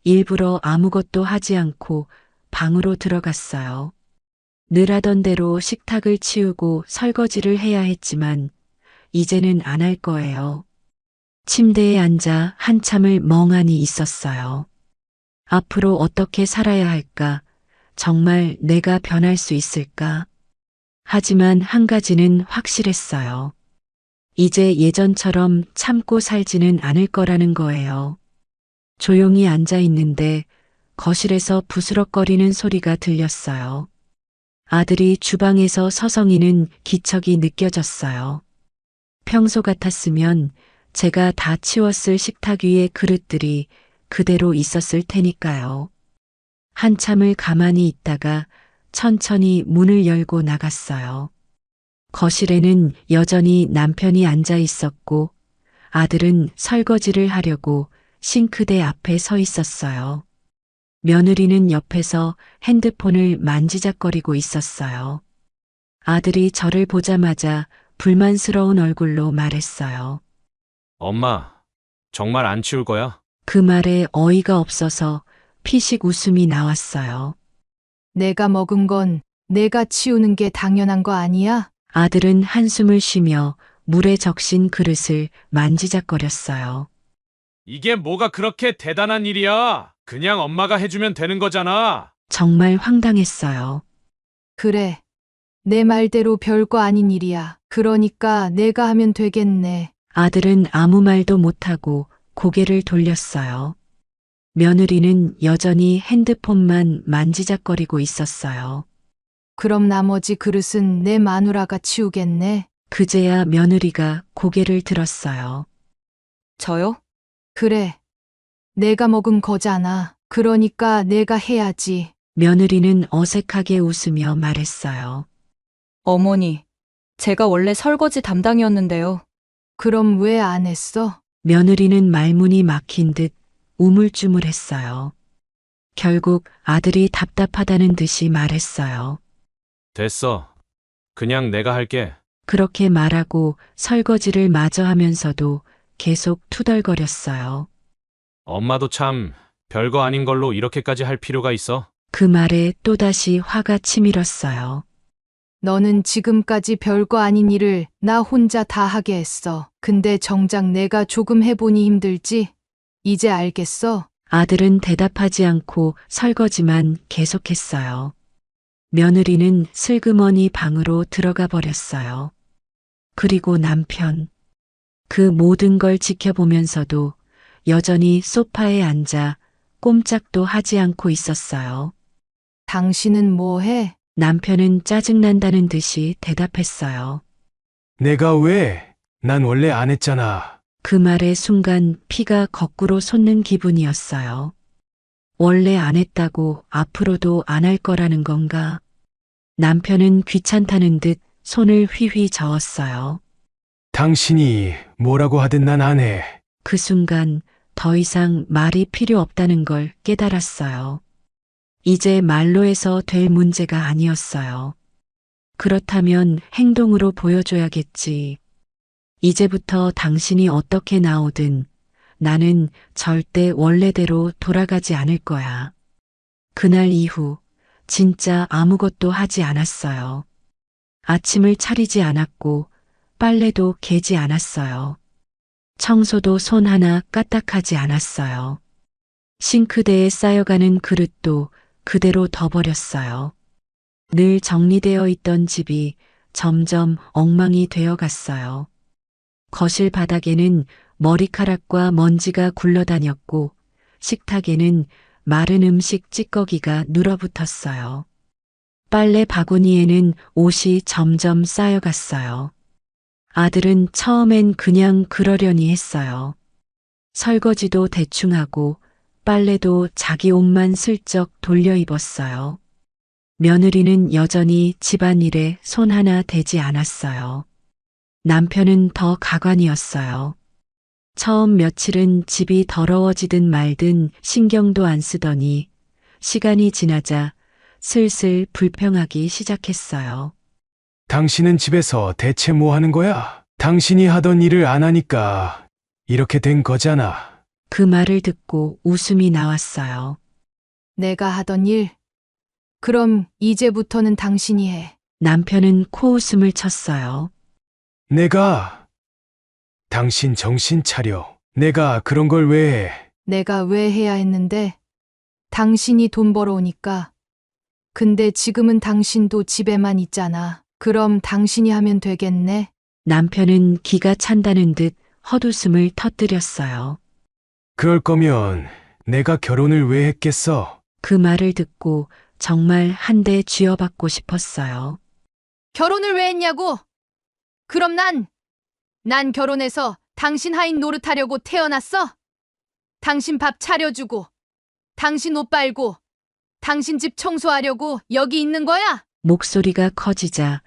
일부러 아무것도 하지 않고 방으로 들어갔어요. 늘 하던 대로 식탁을 치우고 설거지를 해야 했지만 이제는 안 할 거예요. 침대에 앉아 한참을 멍하니 있었어요. 앞으로 어떻게 살아야 할까? 정말 내가 변할 수 있을까? 하지만 한 가지는 확실했어요. 이제 예전처럼 참고 살지는 않을 거라는 거예요. 조용히 앉아 있는데 거실에서 부스럭거리는 소리가 들렸어요. 아들이 주방에서 서성이는 기척이 느껴졌어요. 평소 같았으면 제가 다 치웠을 식탁 위의 그릇들이 그대로 있었을 테니까요. 한참을 가만히 있다가 천천히 문을 열고 나갔어요. 거실에는 여전히 남편이 앉아 있었고 아들은 설거지를 하려고 싱크대 앞에 서 있었어요. 며느리는 옆에서 핸드폰을 만지작거리고 있었어요. 아들이 저를 보자마자 불만스러운 얼굴로 말했어요. 엄마, 정말 안 치울 거야? 그 말에 어이가 없어서 피식 웃음이 나왔어요. 내가 먹은 건 내가 치우는 게 당연한 거 아니야? 아들은 한숨을 쉬며 물에 적신 그릇을 만지작거렸어요. 이게 뭐가 그렇게 대단한 일이야? 그냥 엄마가 해주면 되는 거잖아. 정말 황당했어요. 그래. 내 말대로 별거 아닌 일이야. 그러니까 내가 하면 되겠네. 아들은 아무 말도 못하고 고개를 돌렸어요. 며느리는 여전히 핸드폰만 만지작거리고 있었어요. 그럼 나머지 그릇은 내 마누라가 치우겠네. 그제야 며느리가 고개를 들었어요. 저요? 그래. 내가 먹은 거잖아. 그러니까 내가 해야지. 며느리는 어색하게 웃으며 말했어요. 어머니, 제가 원래 설거지 담당이었는데요. 그럼 왜 안 했어? 며느리는 말문이 막힌 듯 우물쭈물했어요. 결국 아들이 답답하다는 듯이 말했어요. 됐어. 그냥 내가 할게. 그렇게 말하고 설거지를 마저 하면서도 계속 투덜거렸어요. 엄마도 참 별거 아닌 걸로 이렇게까지 할 필요가 있어? 그 말에 또다시 화가 치밀었어요. 너는 지금까지 별거 아닌 일을 나 혼자 다 하게 했어. 근데 정작 내가 조금 해보니 힘들지? 이제 알겠어? 아들은 대답하지 않고 설거지만 계속했어요. 며느리는 슬그머니 방으로 들어가 버렸어요. 그리고 남편. 그 모든 걸 지켜보면서도 여전히 소파에 앉아 꼼짝도 하지 않고 있었어요. 당신은 뭐 해? 남편은 짜증난다는 듯이 대답했어요. 내가 왜? 난 원래 안 했잖아. 그 말의 순간 피가 거꾸로 솟는 기분이었어요. 원래 안 했다고 앞으로도 안 할 거라는 건가? 남편은 귀찮다는 듯 손을 휘휘 저었어요. 당신이 뭐라고 하든 난 안 해. 그 순간 더 이상 말이 필요 없다는 걸 깨달았어요. 이제 말로 해서 될 문제가 아니었어요. 그렇다면 행동으로 보여줘야겠지. 이제부터 당신이 어떻게 나오든 나는 절대 원래대로 돌아가지 않을 거야. 그날 이후 진짜 아무것도 하지 않았어요. 아침을 차리지 않았고 빨래도 개지 않았어요. 청소도 손 하나 까딱하지 않았어요. 싱크대에 쌓여가는 그릇도 그대로 둬버렸어요. 늘 정리되어 있던 집이 점점 엉망이 되어 갔어요. 거실 바닥에는 머리카락과 먼지가 굴러다녔고 식탁에는 마른 음식 찌꺼기가 눌어붙었어요. 빨래 바구니에는 옷이 점점 쌓여갔어요. 아들은 처음엔 그냥 그러려니 했어요. 설거지도 대충 하고 빨래도 자기 옷만 슬쩍 돌려 입었어요. 며느리는 여전히 집안일에 손 하나 대지 않았어요. 남편은 더 가관이었어요. 처음 며칠은 집이 더러워지든 말든 신경도 안 쓰더니 시간이 지나자 슬슬 불평하기 시작했어요. 당신은 집에서 대체 뭐 하는 거야? 당신이 하던 일을 안 하니까 이렇게 된 거잖아. 그 말을 듣고 웃음이 나왔어요. 내가 하던 일? 그럼 이제부터는 당신이 해. 남편은 코웃음을 쳤어요. 당신 정신 차려. 내가 그런 걸 왜 해? 내가 왜 해야 했는데? 당신이 돈 벌어오니까. 근데 지금은 당신도 집에만 있잖아. 그럼 당신이 하면 되겠네? 남편은 기가 찬다는 듯 헛웃음을 터뜨렸어요. 그럴 거면 내가 결혼을 왜 했겠어? 그 말을 듣고 정말 한 대 쥐어받고 싶었어요. 결혼을 왜 했냐고? 그럼 난 결혼해서 당신 하인 노릇하려고 태어났어? 당신 밥 차려주고, 당신 옷 빨고, 당신 집 청소하려고 여기 있는 거야? 목소리가 커지자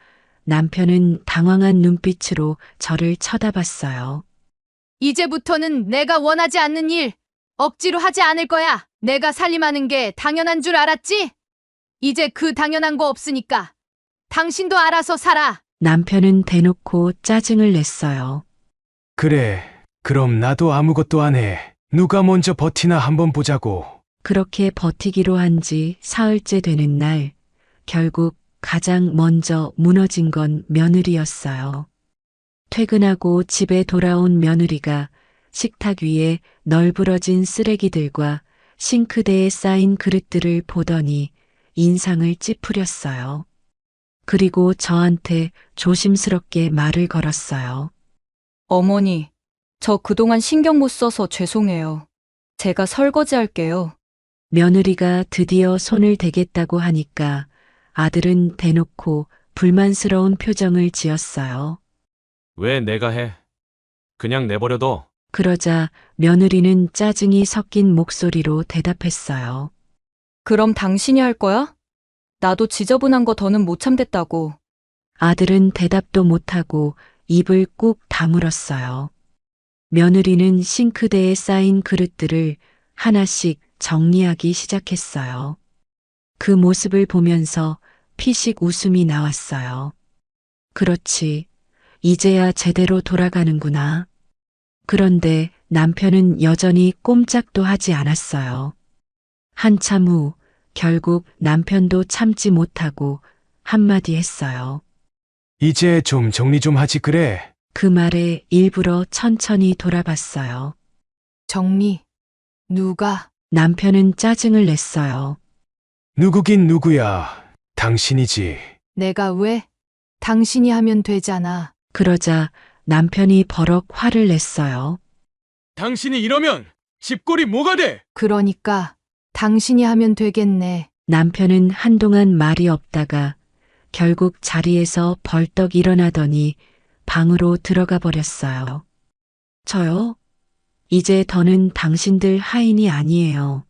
남편은 당황한 눈빛으로 저를 쳐다봤어요. 이제부터는 내가 원하지 않는 일 억지로 하지 않을 거야. 내가 살림하는 게 당연한 줄 알았지? 이제 그 당연한 거 없으니까 당신도 알아서 살아. 남편은 대놓고 짜증을 냈어요. 그래, 그럼 나도 아무것도 안 해. 누가 먼저 버티나 한번 보자고. 그렇게 버티기로 한 지 사흘째 되는 날, 결국 가장 먼저 무너진 건 며느리였어요. 퇴근하고 집에 돌아온 며느리가 식탁 위에 널브러진 쓰레기들과 싱크대에 쌓인 그릇들을 보더니 인상을 찌푸렸어요. 그리고 저한테 조심스럽게 말을 걸었어요. 어머니, 저 그동안 신경 못 써서 죄송해요. 제가 설거지 할게요. 며느리가 드디어 손을 대겠다고 하니까 아들은 대놓고 불만스러운 표정을 지었어요. 왜 내가 해? 그냥 내버려둬. 그러자 며느리는 짜증이 섞인 목소리로 대답했어요. 그럼 당신이 할 거야? 나도 지저분한 거 더는 못 참겠다고. 아들은 대답도 못하고 입을 꾹 다물었어요. 며느리는 싱크대에 쌓인 그릇들을 하나씩 정리하기 시작했어요. 그 모습을 보면서 피식 웃음이 나왔어요. 그렇지, 이제야 제대로 돌아가는구나. 그런데 남편은 여전히 꼼짝도 하지 않았어요. 한참 후 결국 남편도 참지 못하고 한마디 했어요. 이제 좀 정리 좀 하지 그래. 그 말에 일부러 천천히 돌아봤어요. 정리. 누가? 남편은 짜증을 냈어요. 누구긴 누구야. 당신이지. 내가 왜? 당신이 하면 되잖아. 그러자 남편이 버럭 화를 냈어요. 당신이 이러면 집골이 뭐가 돼? 그러니까 당신이 하면 되겠네. 남편은 한동안 말이 없다가 결국 자리에서 벌떡 일어나더니 방으로 들어가 버렸어요. 저요? 이제 더는 당신들 하인이 아니에요.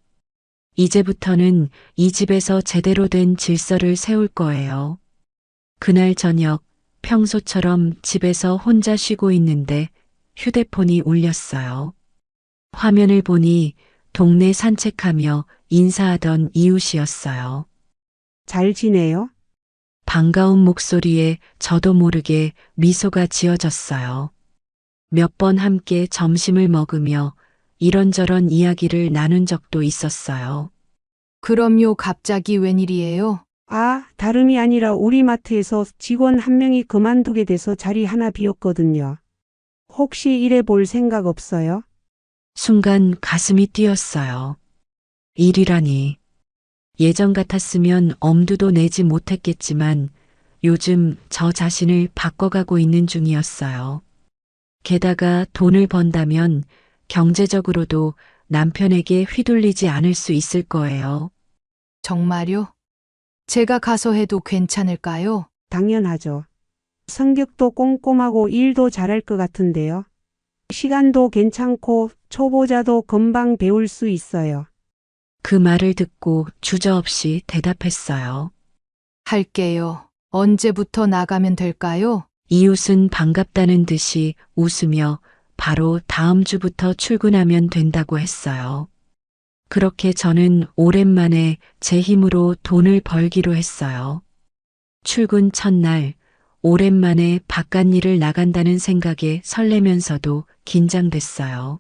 이제부터는 이 집에서 제대로 된 질서를 세울 거예요. 그날 저녁 평소처럼 집에서 혼자 쉬고 있는데 휴대폰이 울렸어요. 화면을 보니 동네 산책하며 인사하던 이웃이었어요. 잘 지내요? 반가운 목소리에 저도 모르게 미소가 지어졌어요. 몇 번 함께 점심을 먹으며 이런저런 이야기를 나눈 적도 있었어요. 그럼요, 갑자기 웬일이에요? 아, 다름이 아니라 우리 마트에서 직원 한 명이 그만두게 돼서 자리 하나 비었거든요. 혹시 일해 볼 생각 없어요? 순간 가슴이 뛰었어요. 일이라니. 예전 같았으면 엄두도 내지 못했겠지만 요즘 저 자신을 바꿔가고 있는 중이었어요. 게다가 돈을 번다면 경제적으로도 남편에게 휘둘리지 않을 수 있을 거예요. 정말요? 제가 가서 해도 괜찮을까요? 당연하죠. 성격도 꼼꼼하고 일도 잘할 것 같은데요. 시간도 괜찮고 초보자도 금방 배울 수 있어요. 그 말을 듣고 주저없이 대답했어요. 할게요. 언제부터 나가면 될까요? 이웃은 반갑다는 듯이 웃으며 바로 다음 주부터 출근하면 된다고 했어요. 그렇게 저는 오랜만에 제 힘으로 돈을 벌기로 했어요. 출근 첫날, 오랜만에 바깥일을 나간다는 생각에 설레면서도 긴장됐어요.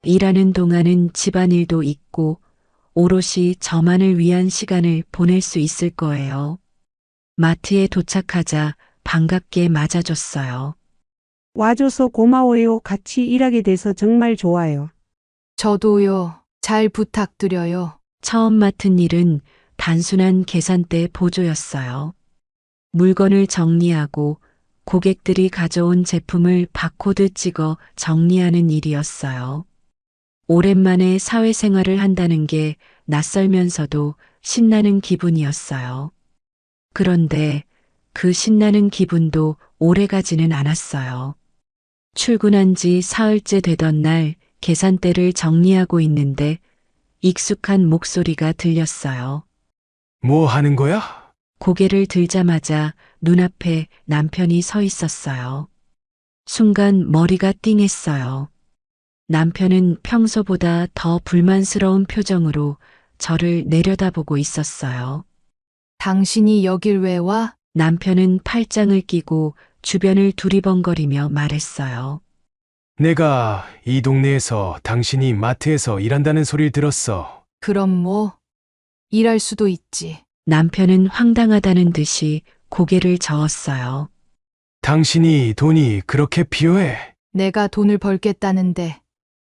일하는 동안은 집안일도 있고 오롯이 저만을 위한 시간을 보낼 수 있을 거예요. 마트에 도착하자 반갑게 맞아줬어요. 와줘서 고마워요. 같이 일하게 돼서 정말 좋아요. 저도요. 잘 부탁드려요. 처음 맡은 일은 단순한 계산대 보조였어요. 물건을 정리하고 고객들이 가져온 제품을 바코드 찍어 정리하는 일이었어요. 오랜만에 사회생활을 한다는 게 낯설면서도 신나는 기분이었어요. 그런데 그 신나는 기분도 오래가지는 않았어요. 출근한 지 사흘째 되던 날 계산대를 정리하고 있는데 익숙한 목소리가 들렸어요. 뭐 하는 거야? 고개를 들자마자 눈앞에 남편이 서 있었어요. 순간 머리가 띵했어요. 남편은 평소보다 더 불만스러운 표정으로 저를 내려다보고 있었어요. 당신이 여길 왜 와? 남편은 팔짱을 끼고 주변을 두리번거리며 말했어요. 내가 이 동네에서 당신이 마트에서 일한다는 소리를 들었어. 그럼 뭐? 일할 수도 있지. 남편은 황당하다는 듯이 고개를 저었어요. 당신이 돈이 그렇게 필요해? 내가 돈을 벌겠다는데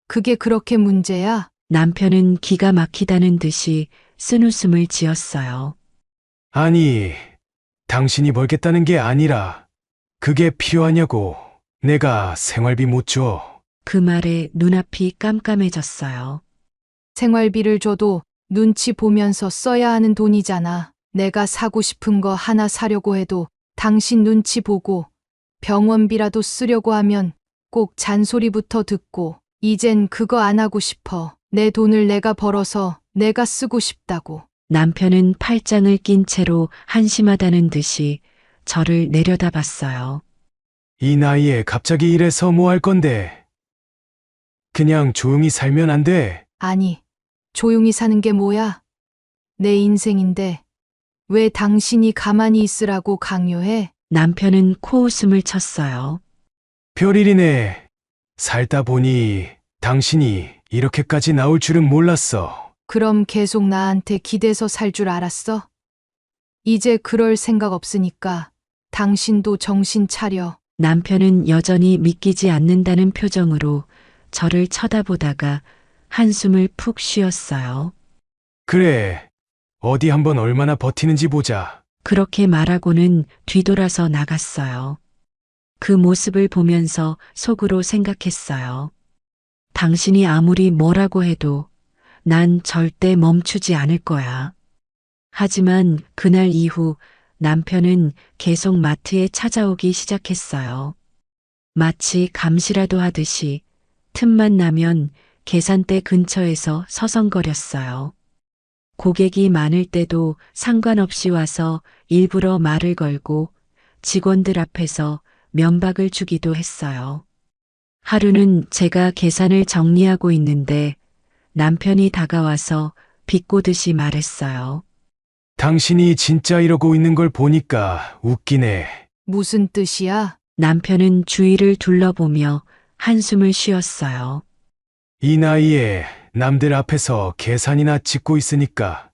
그게 그렇게 문제야? 남편은 기가 막히다는 듯이 쓴웃음을 지었어요. 아니, 당신이 벌겠다는 게 아니라 그게 필요하냐고. 내가 생활비 못 줘. 그 말에 눈앞이 깜깜해졌어요. 생활비를 줘도 눈치 보면서 써야 하는 돈이잖아. 내가 사고 싶은 거 하나 사려고 해도 당신 눈치 보고 병원비라도 쓰려고 하면 꼭 잔소리부터 듣고 이젠 그거 안 하고 싶어. 내 돈을 내가 벌어서 내가 쓰고 싶다고. 남편은 팔짱을 낀 채로 한심하다는 듯이 저를 내려다봤어요. 이 나이에 갑자기 이래서 뭐 할 건데. 그냥 조용히 살면 안 돼. 아니, 조용히 사는 게 뭐야? 내 인생인데 왜 당신이 가만히 있으라고 강요해? 남편은 코웃음을 쳤어요. 별일이네. 살다 보니 당신이 이렇게까지 나올 줄은 몰랐어. 그럼 계속 나한테 기대서 살 줄 알았어? 이제 그럴 생각 없으니까 당신도 정신 차려. 남편은 여전히 믿기지 않는다는 표정으로 저를 쳐다보다가 한숨을 푹 쉬었어요. 그래. 어디 한번 얼마나 버티는지 보자. 그렇게 말하고는 뒤돌아서 나갔어요. 그 모습을 보면서 속으로 생각했어요. 당신이 아무리 뭐라고 해도 난 절대 멈추지 않을 거야. 하지만 그날 이후 남편은 계속 마트에 찾아오기 시작했어요. 마치 감시라도 하듯이 틈만 나면 계산대 근처에서 서성거렸어요. 고객이 많을 때도 상관없이 와서 일부러 말을 걸고 직원들 앞에서 면박을 주기도 했어요. 하루는 제가 계산을 정리하고 있는데 남편이 다가와서 비꼬듯이 말했어요. 당신이 진짜 이러고 있는 걸 보니까 웃기네. 무슨 뜻이야? 남편은 주위를 둘러보며 한숨을 쉬었어요. 이 나이에 남들 앞에서 계산이나 찍고 있으니까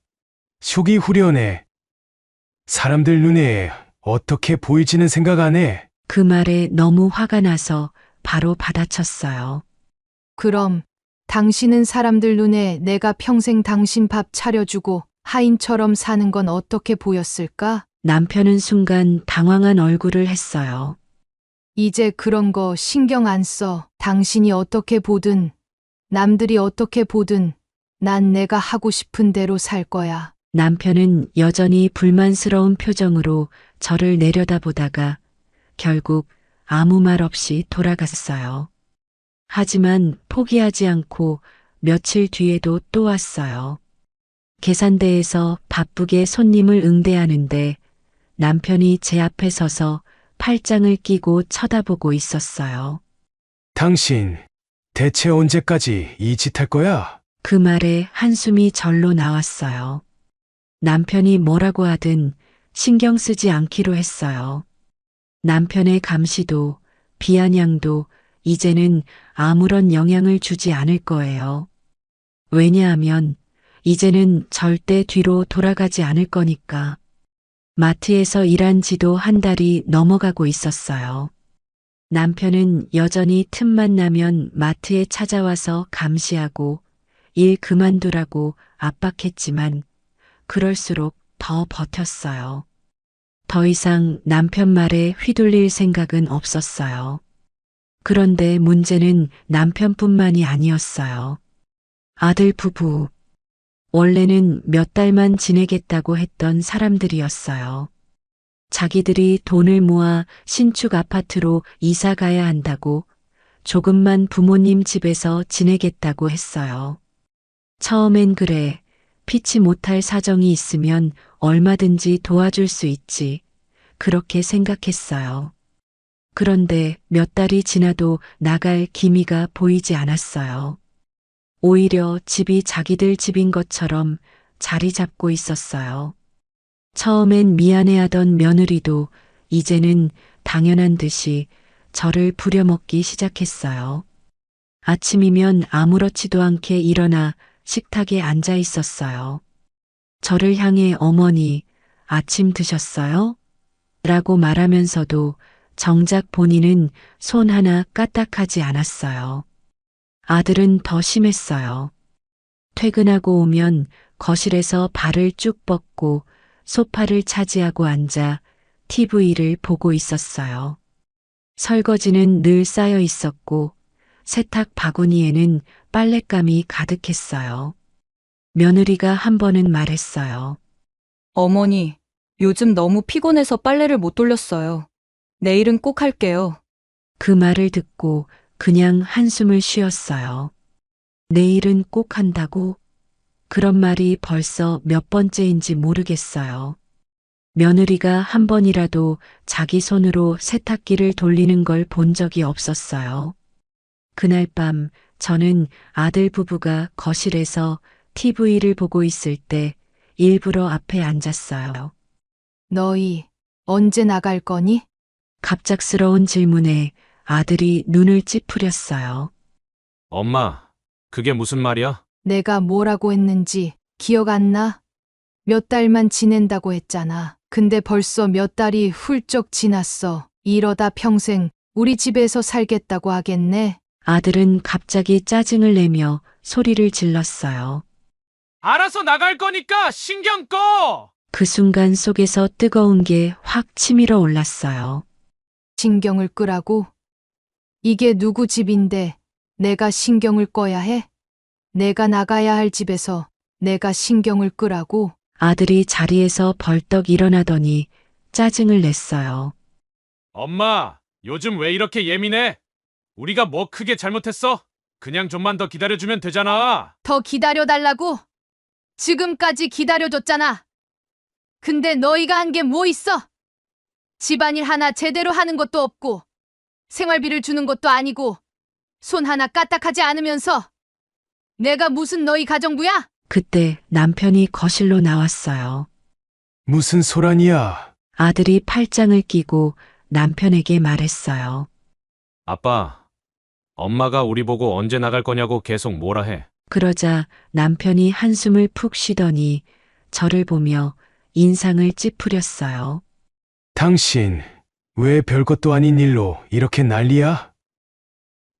속이 후련해. 사람들 눈에 어떻게 보일지는 생각 안 해. 그 말에 너무 화가 나서 바로 받아쳤어요. 그럼 당신은 사람들 눈에 내가 평생 당신 밥 차려주고 하인처럼 사는 건 어떻게 보였을까? 남편은 순간 당황한 얼굴을 했어요. 이제 그런 거 신경 안 써. 당신이 어떻게 보든, 남들이 어떻게 보든, 난 내가 하고 싶은 대로 살 거야. 남편은 여전히 불만스러운 표정으로 저를 내려다보다가 결국 아무 말 없이 돌아갔어요. 하지만 포기하지 않고 며칠 뒤에도 또 왔어요. 계산대에서 바쁘게 손님을 응대하는데 남편이 제 앞에 서서 팔짱을 끼고 쳐다보고 있었어요. 당신 대체 언제까지 이 짓 할 거야? 그 말에 한숨이 절로 나왔어요. 남편이 뭐라고 하든 신경 쓰지 않기로 했어요. 남편의 감시도 비아냥도 이제는 아무런 영향을 주지 않을 거예요. 왜냐하면 이제는 절대 뒤로 돌아가지 않을 거니까. 마트에서 일한 지도 한 달이 넘어가고 있었어요. 남편은 여전히 틈만 나면 마트에 찾아와서 감시하고 일 그만두라고 압박했지만 그럴수록 더 버텼어요. 더 이상 남편 말에 휘둘릴 생각은 없었어요. 그런데 문제는 남편뿐만이 아니었어요. 아들 부부. 원래는 몇 달만 지내겠다고 했던 사람들이었어요. 자기들이 돈을 모아 신축 아파트로 이사 가야 한다고 조금만 부모님 집에서 지내겠다고 했어요. 처음엔 그래, 피치 못할 사정이 있으면 얼마든지 도와줄 수 있지. 그렇게 생각했어요. 그런데 몇 달이 지나도 나갈 기미가 보이지 않았어요. 오히려 집이 자기들 집인 것처럼 자리 잡고 있었어요. 처음엔 미안해하던 며느리도 이제는 당연한 듯이 저를 부려먹기 시작했어요. 아침이면 아무렇지도 않게 일어나 식탁에 앉아 있었어요. 저를 향해 어머니, 아침 드셨어요? 라고 말하면서도 정작 본인은 손 하나 까딱하지 않았어요. 아들은 더 심했어요. 퇴근하고 오면 거실에서 발을 쭉 뻗고 소파를 차지하고 앉아 TV를 보고 있었어요. 설거지는 늘 쌓여 있었고 세탁 바구니에는 빨랫감이 가득했어요. 며느리가 한 번은 말했어요. 어머니, 요즘 너무 피곤해서 빨래를 못 돌렸어요. 내일은 꼭 할게요. 그 말을 듣고 그냥 한숨을 쉬었어요. 내일은 꼭 한다고? 그런 말이 벌써 몇 번째인지 모르겠어요. 며느리가 한 번이라도 자기 손으로 세탁기를 돌리는 걸 본 적이 없었어요. 그날 밤 저는 아들 부부가 거실에서 TV를 보고 있을 때 일부러 앞에 앉았어요. 너희 언제 나갈 거니? 갑작스러운 질문에 아들이 눈을 찌푸렸어요. 엄마, 그게 무슨 말이야? 내가 뭐라고 했는지 기억 안 나? 몇 달만 지낸다고 했잖아. 근데 벌써 몇 달이 훌쩍 지났어. 이러다 평생 우리 집에서 살겠다고 하겠네. 아들은 갑자기 짜증을 내며 소리를 질렀어요. 알아서 나갈 거니까 신경 꺼! 그 순간 속에서 뜨거운 게 확 치밀어 올랐어요. 신경을 끄라고? 이게 누구 집인데 내가 신경을 꺼야 해? 내가 나가야 할 집에서 내가 신경을 끄라고? 아들이 자리에서 벌떡 일어나더니 짜증을 냈어요. 엄마, 요즘 왜 이렇게 예민해? 우리가 뭐 크게 잘못했어? 그냥 좀만 더 기다려주면 되잖아. 더 기다려달라고? 지금까지 기다려줬잖아. 근데 너희가 한 게 뭐 있어? 집안일 하나 제대로 하는 것도 없고 생활비를 주는 것도 아니고 손 하나 까딱하지 않으면서 내가 무슨 너희 가정부야? 그때 남편이 거실로 나왔어요. 무슨 소란이야? 아들이 팔짱을 끼고 남편에게 말했어요. 아빠, 엄마가 우리 보고 언제 나갈 거냐고 계속 뭐라 해. 그러자 남편이 한숨을 푹 쉬더니 저를 보며 인상을 찌푸렸어요. 당신, 왜 별것도 아닌 일로 이렇게 난리야?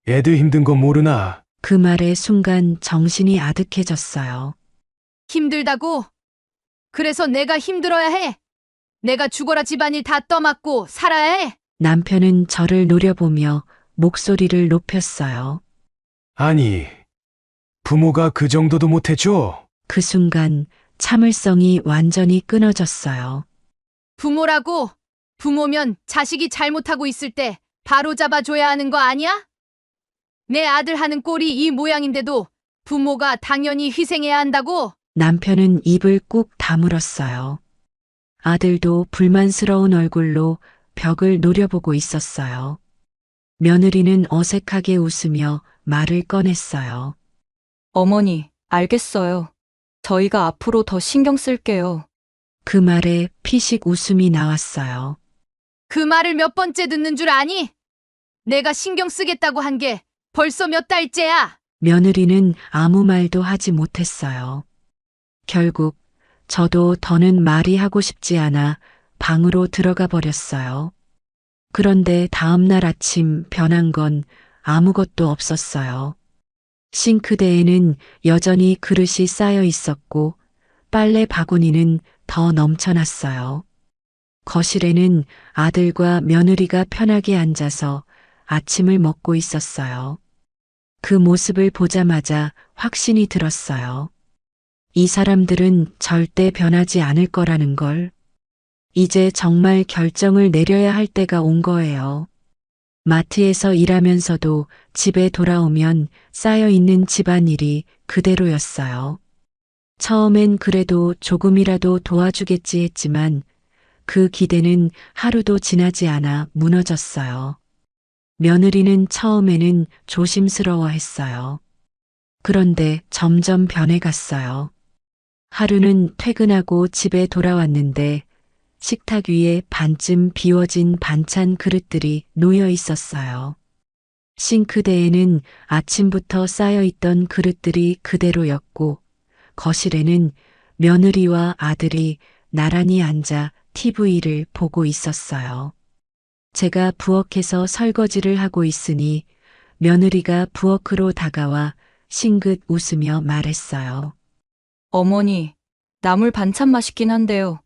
애들 힘든 거 모르나? 그 말에 순간 정신이 아득해졌어요. 힘들다고? 그래서 내가 힘들어야 해? 내가 죽어라 집안일 다 떠맡고 살아야 해? 남편은 저를 노려보며 목소리를 높였어요. 아니, 부모가 그 정도도 못해줘? 그 순간 참을성이 완전히 끊어졌어요. 부모라고? 부모면 자식이 잘못하고 있을 때 바로 잡아줘야 하는 거 아니야? 내 아들 하는 꼴이 이 모양인데도 부모가 당연히 희생해야 한다고? 남편은 입을 꾹 다물었어요. 아들도 불만스러운 얼굴로 벽을 노려보고 있었어요. 며느리는 어색하게 웃으며 말을 꺼냈어요. 어머니, 알겠어요. 저희가 앞으로 더 신경 쓸게요. 그 말에 피식 웃음이 나왔어요. 그 말을 몇 번째 듣는 줄 아니? 내가 신경 쓰겠다고 한 게 벌써 몇 달째야. 며느리는 아무 말도 하지 못했어요. 결국 저도 더는 말이 하고 싶지 않아 방으로 들어가 버렸어요. 그런데 다음 날 아침 변한 건 아무것도 없었어요. 싱크대에는 여전히 그릇이 쌓여 있었고 빨래 바구니는 더 넘쳐났어요. 거실에는 아들과 며느리가 편하게 앉아서 아침을 먹고 있었어요. 그 모습을 보자마자 확신이 들었어요. 이 사람들은 절대 변하지 않을 거라는 걸. 이제 정말 결정을 내려야 할 때가 온 거예요. 마트에서 일하면서도 집에 돌아오면 쌓여있는 집안일이 그대로였어요. 처음엔 그래도 조금이라도 도와주겠지 했지만 그 기대는 하루도 지나지 않아 무너졌어요. 며느리는 처음에는 조심스러워했어요. 그런데 점점 변해갔어요. 하루는 퇴근하고 집에 돌아왔는데 식탁 위에 반쯤 비워진 반찬 그릇들이 놓여 있었어요. 싱크대에는 아침부터 쌓여있던 그릇들이 그대로였고 거실에는 며느리와 아들이 나란히 앉아 TV를 보고 있었어요. 제가 부엌에서 설거지를 하고 있으니 며느리가 부엌으로 다가와 싱긋 웃으며 말했어요. 어머니, 나물 반찬 맛있긴 한데요.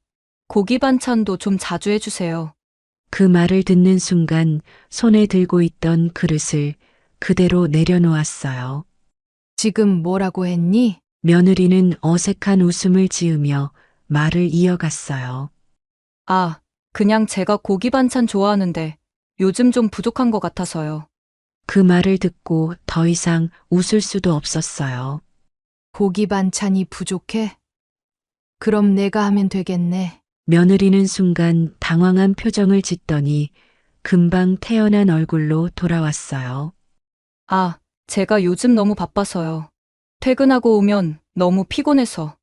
고기 반찬도 좀 자주 해주세요. 그 말을 듣는 순간 손에 들고 있던 그릇을 그대로 내려놓았어요. 지금 뭐라고 했니? 며느리는 어색한 웃음을 지으며 말을 이어갔어요. 아, 그냥 제가 고기 반찬 좋아하는데 요즘 좀 부족한 것 같아서요. 그 말을 듣고 더 이상 웃을 수도 없었어요. 고기 반찬이 부족해? 그럼 내가 하면 되겠네. 며느리는 순간 당황한 표정을 짓더니 금방 태어난 얼굴로 돌아왔어요. 아, 제가 요즘 너무 바빠서요. 퇴근하고 오면 너무 피곤해서.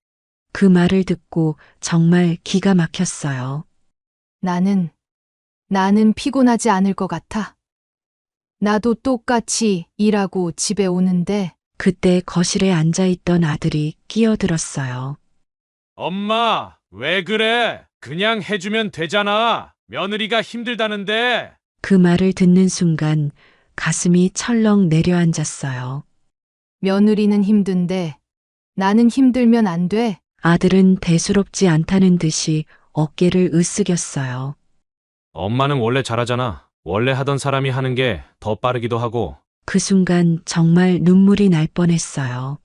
그 말을 듣고 정말 기가 막혔어요. 나는 피곤하지 않을 것 같아. 나도 똑같이 일하고 집에 오는데 그때 거실에 앉아있던 아들이 끼어들었어요. 엄마, 왜 그래? 그냥 해주면 되잖아. 며느리가 힘들다는데. 그 말을 듣는 순간 가슴이 철렁 내려앉았어요. 며느리는 힘든데 나는 힘들면 안 돼. 아들은 대수롭지 않다는 듯이 어깨를 으쓱였어요. 엄마는 원래 잘하잖아. 원래 하던 사람이 하는 게 더 빠르기도 하고. 그 순간 정말 눈물이 날 뻔했어요.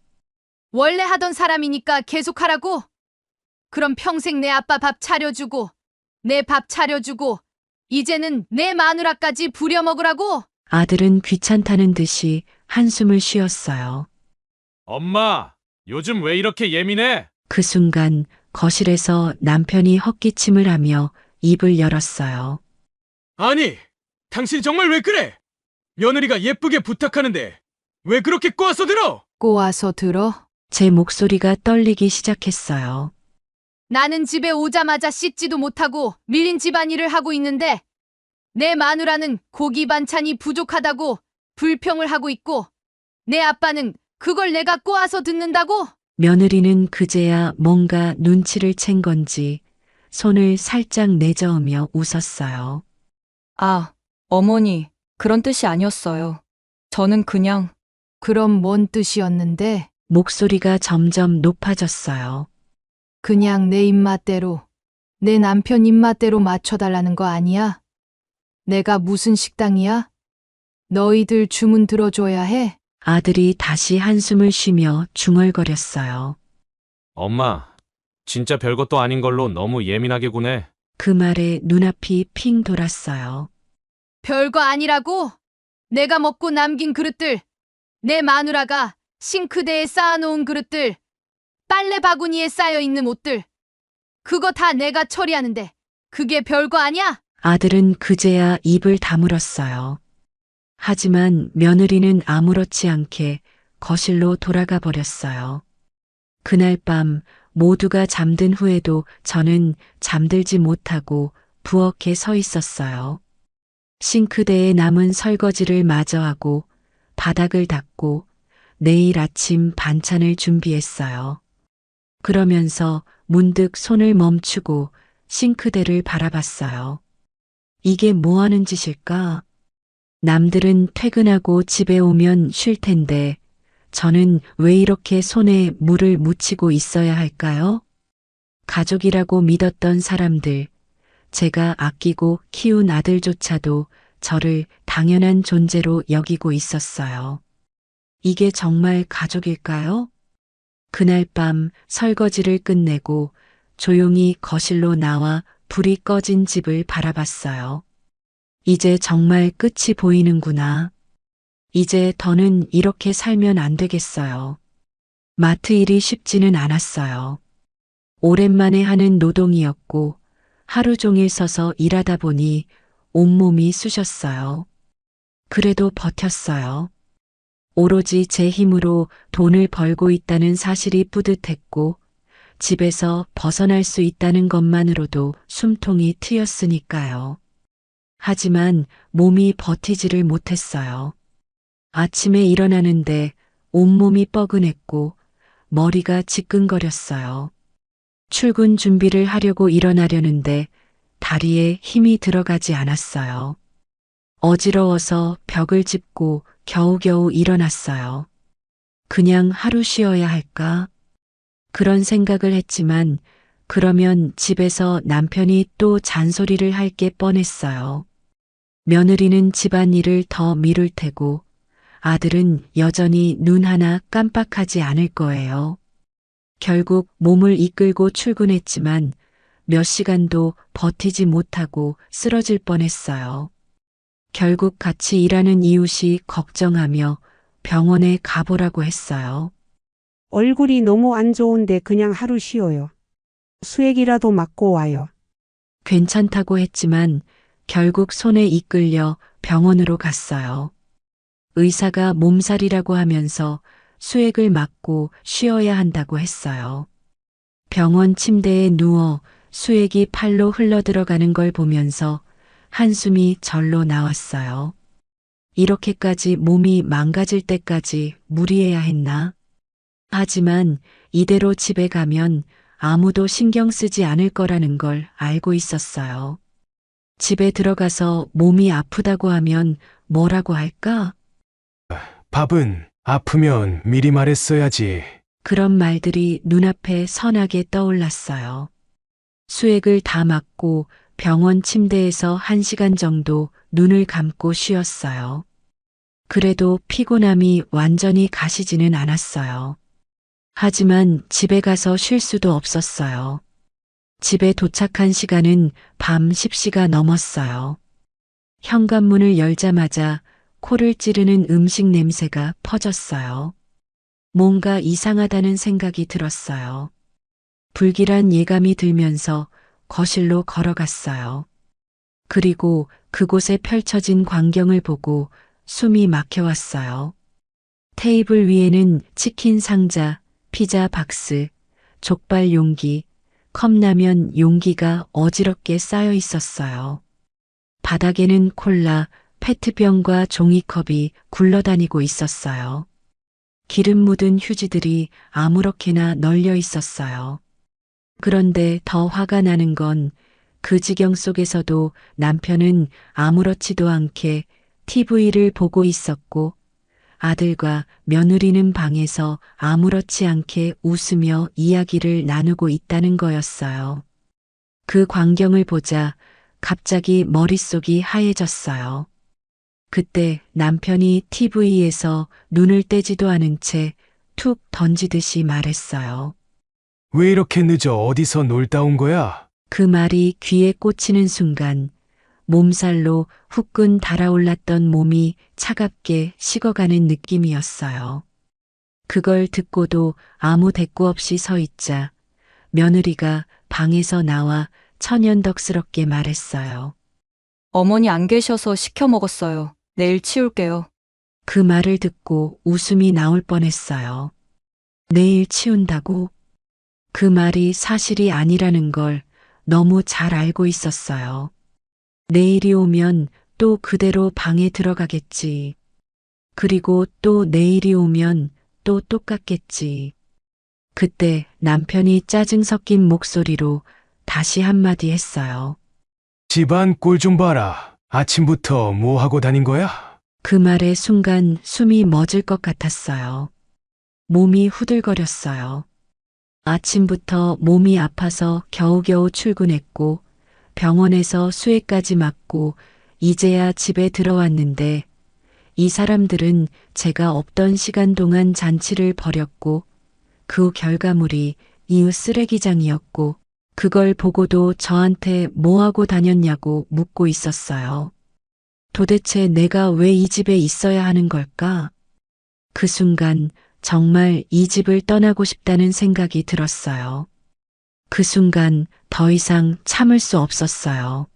원래 하던 사람이니까 계속하라고? 그럼 평생 내 아빠 밥 차려주고 내 밥 차려주고 이제는 내 마누라까지 부려먹으라고? 아들은 귀찮다는 듯이 한숨을 쉬었어요. 엄마, 요즘 왜 이렇게 예민해? 그 순간 거실에서 남편이 헛기침을 하며 입을 열었어요. 아니, 당신 정말 왜 그래? 며느리가 예쁘게 부탁하는데 왜 그렇게 꼬아서 들어? 꼬아서 들어? 제 목소리가 떨리기 시작했어요. 나는 집에 오자마자 씻지도 못하고 밀린 집안일을 하고 있는데 내 마누라는 고기 반찬이 부족하다고 불평을 하고 있고 내 아빠는 그걸 내가 꼬아서 듣는다고? 며느리는 그제야 뭔가 눈치를 챈 건지 손을 살짝 내저으며 웃었어요. 아, 어머니, 그런 뜻이 아니었어요. 저는 그냥 그럼 뭔 뜻이었는데? 목소리가 점점 높아졌어요. 그냥 내 입맛대로, 내 남편 입맛대로 맞춰달라는 거 아니야? 내가 무슨 식당이야? 너희들 주문 들어줘야 해? 아들이 다시 한숨을 쉬며 중얼거렸어요. 엄마, 진짜 별것도 아닌 걸로 너무 예민하게 구네. 그 말에 눈앞이 핑 돌았어요. 별거 아니라고? 내가 먹고 남긴 그릇들, 내 마누라가 싱크대에 쌓아놓은 그릇들, 빨래 바구니에 쌓여있는 옷들, 그거 다 내가 처리하는데 그게 별거 아니야? 아들은 그제야 입을 다물었어요. 하지만 며느리는 아무렇지 않게 거실로 돌아가 버렸어요. 그날 밤 모두가 잠든 후에도 저는 잠들지 못하고 부엌에 서 있었어요. 싱크대에 남은 설거지를 마저 하고 바닥을 닦고 내일 아침 반찬을 준비했어요. 그러면서 문득 손을 멈추고 싱크대를 바라봤어요. 이게 뭐 하는 짓일까? 남들은 퇴근하고 집에 오면 쉴 텐데 저는 왜 이렇게 손에 물을 묻히고 있어야 할까요? 가족이라고 믿었던 사람들, 제가 아끼고 키운 아들조차도 저를 당연한 존재로 여기고 있었어요. 이게 정말 가족일까요? 그날 밤 설거지를 끝내고 조용히 거실로 나와 불이 꺼진 집을 바라봤어요. 이제 정말 끝이 보이는구나. 이제 더는 이렇게 살면 안 되겠어요. 마트 일이 쉽지는 않았어요. 오랜만에 하는 노동이었고 하루 종일 서서 일하다 보니 온몸이 쑤셨어요. 그래도 버텼어요. 오로지 제 힘으로 돈을 벌고 있다는 사실이 뿌듯했고 집에서 벗어날 수 있다는 것만으로도 숨통이 트였으니까요. 하지만 몸이 버티지를 못했어요. 아침에 일어나는데 온몸이 뻐근했고 머리가 지끈거렸어요. 출근 준비를 하려고 일어나려는데 다리에 힘이 들어가지 않았어요. 어지러워서 벽을 짚고 겨우겨우 일어났어요. 그냥 하루 쉬어야 할까? 그런 생각을 했지만 그러면 집에서 남편이 또 잔소리를 할 게 뻔했어요. 며느리는 집안일을 더 미룰 테고 아들은 여전히 눈 하나 깜빡하지 않을 거예요. 결국 몸을 이끌고 출근했지만 몇 시간도 버티지 못하고 쓰러질 뻔했어요. 결국 같이 일하는 이웃이 걱정하며 병원에 가보라고 했어요. 얼굴이 너무 안 좋은데 그냥 하루 쉬어요. 수액이라도 맞고 와요. 괜찮다고 했지만 결국 손에 이끌려 병원으로 갔어요. 의사가 몸살이라고 하면서 수액을 맞고 쉬어야 한다고 했어요. 병원 침대에 누워 수액이 팔로 흘러들어가는 걸 보면서 한숨이 절로 나왔어요. 이렇게까지 몸이 망가질 때까지 무리해야 했나? 하지만 이대로 집에 가면 아무도 신경 쓰지 않을 거라는 걸 알고 있었어요. 집에 들어가서 몸이 아프다고 하면 뭐라고 할까? 밥은 아프면 미리 말했어야지. 그런 말들이 눈앞에 선하게 떠올랐어요. 수액을 다 맞고 병원 침대에서 1시간 정도 눈을 감고 쉬었어요. 그래도 피곤함이 완전히 가시지는 않았어요. 하지만 집에 가서 쉴 수도 없었어요. 집에 도착한 시간은 밤 10시가 넘었어요. 현관문을 열자마자 코를 찌르는 음식 냄새가 퍼졌어요. 뭔가 이상하다는 생각이 들었어요. 불길한 예감이 들면서 거실로 걸어갔어요. 그리고 그곳에 펼쳐진 광경을 보고 숨이 막혀왔어요. 테이블 위에는 치킨 상자, 피자 박스, 족발 용기, 컵라면 용기가 어지럽게 쌓여 있었어요. 바닥에는 콜라, 페트병과 종이컵이 굴러다니고 있었어요. 기름 묻은 휴지들이 아무렇게나 널려 있었어요. 그런데 더 화가 나는 건 그 지경 속에서도 남편은 아무렇지도 않게 TV를 보고 있었고 아들과 며느리는 방에서 아무렇지 않게 웃으며 이야기를 나누고 있다는 거였어요. 그 광경을 보자 갑자기 머릿속이 하얘졌어요. 그때 남편이 TV에서 눈을 떼지도 않은 채 툭 던지듯이 말했어요. 왜 이렇게 늦어 어디서 놀다 온 거야? 그 말이 귀에 꽂히는 순간 몸살로 후끈 달아올랐던 몸이 차갑게 식어가는 느낌이었어요. 그걸 듣고도 아무 대꾸 없이 서 있자 며느리가 방에서 나와 천연덕스럽게 말했어요. 어머니 안 계셔서 시켜 먹었어요. 내일 치울게요. 그 말을 듣고 웃음이 나올 뻔했어요. 내일 치운다고? 그 말이 사실이 아니라는 걸 너무 잘 알고 있었어요. 내일이 오면 또 그대로 방에 들어가겠지. 그리고 또 내일이 오면 또 똑같겠지. 그때 남편이 짜증 섞인 목소리로 다시 한마디 했어요. 집안 꼴 좀 봐라. 아침부터 뭐 하고 다닌 거야? 그 말에 순간 숨이 멎을 것 같았어요. 몸이 후들거렸어요. 아침부터 몸이 아파서 겨우겨우 출근했고 병원에서 수액까지 맞고 이제야 집에 들어왔는데 이 사람들은 제가 없던 시간 동안 잔치를 벌였고 그 결과물이 이웃 쓰레기장이었고 그걸 보고도 저한테 뭐하고 다녔냐고 묻고 있었어요. 도대체 내가 왜 이 집에 있어야 하는 걸까? 그 순간 정말 이 집을 떠나고 싶다는 생각이 들었어요. 그 순간 더 이상 참을 수 없었어요.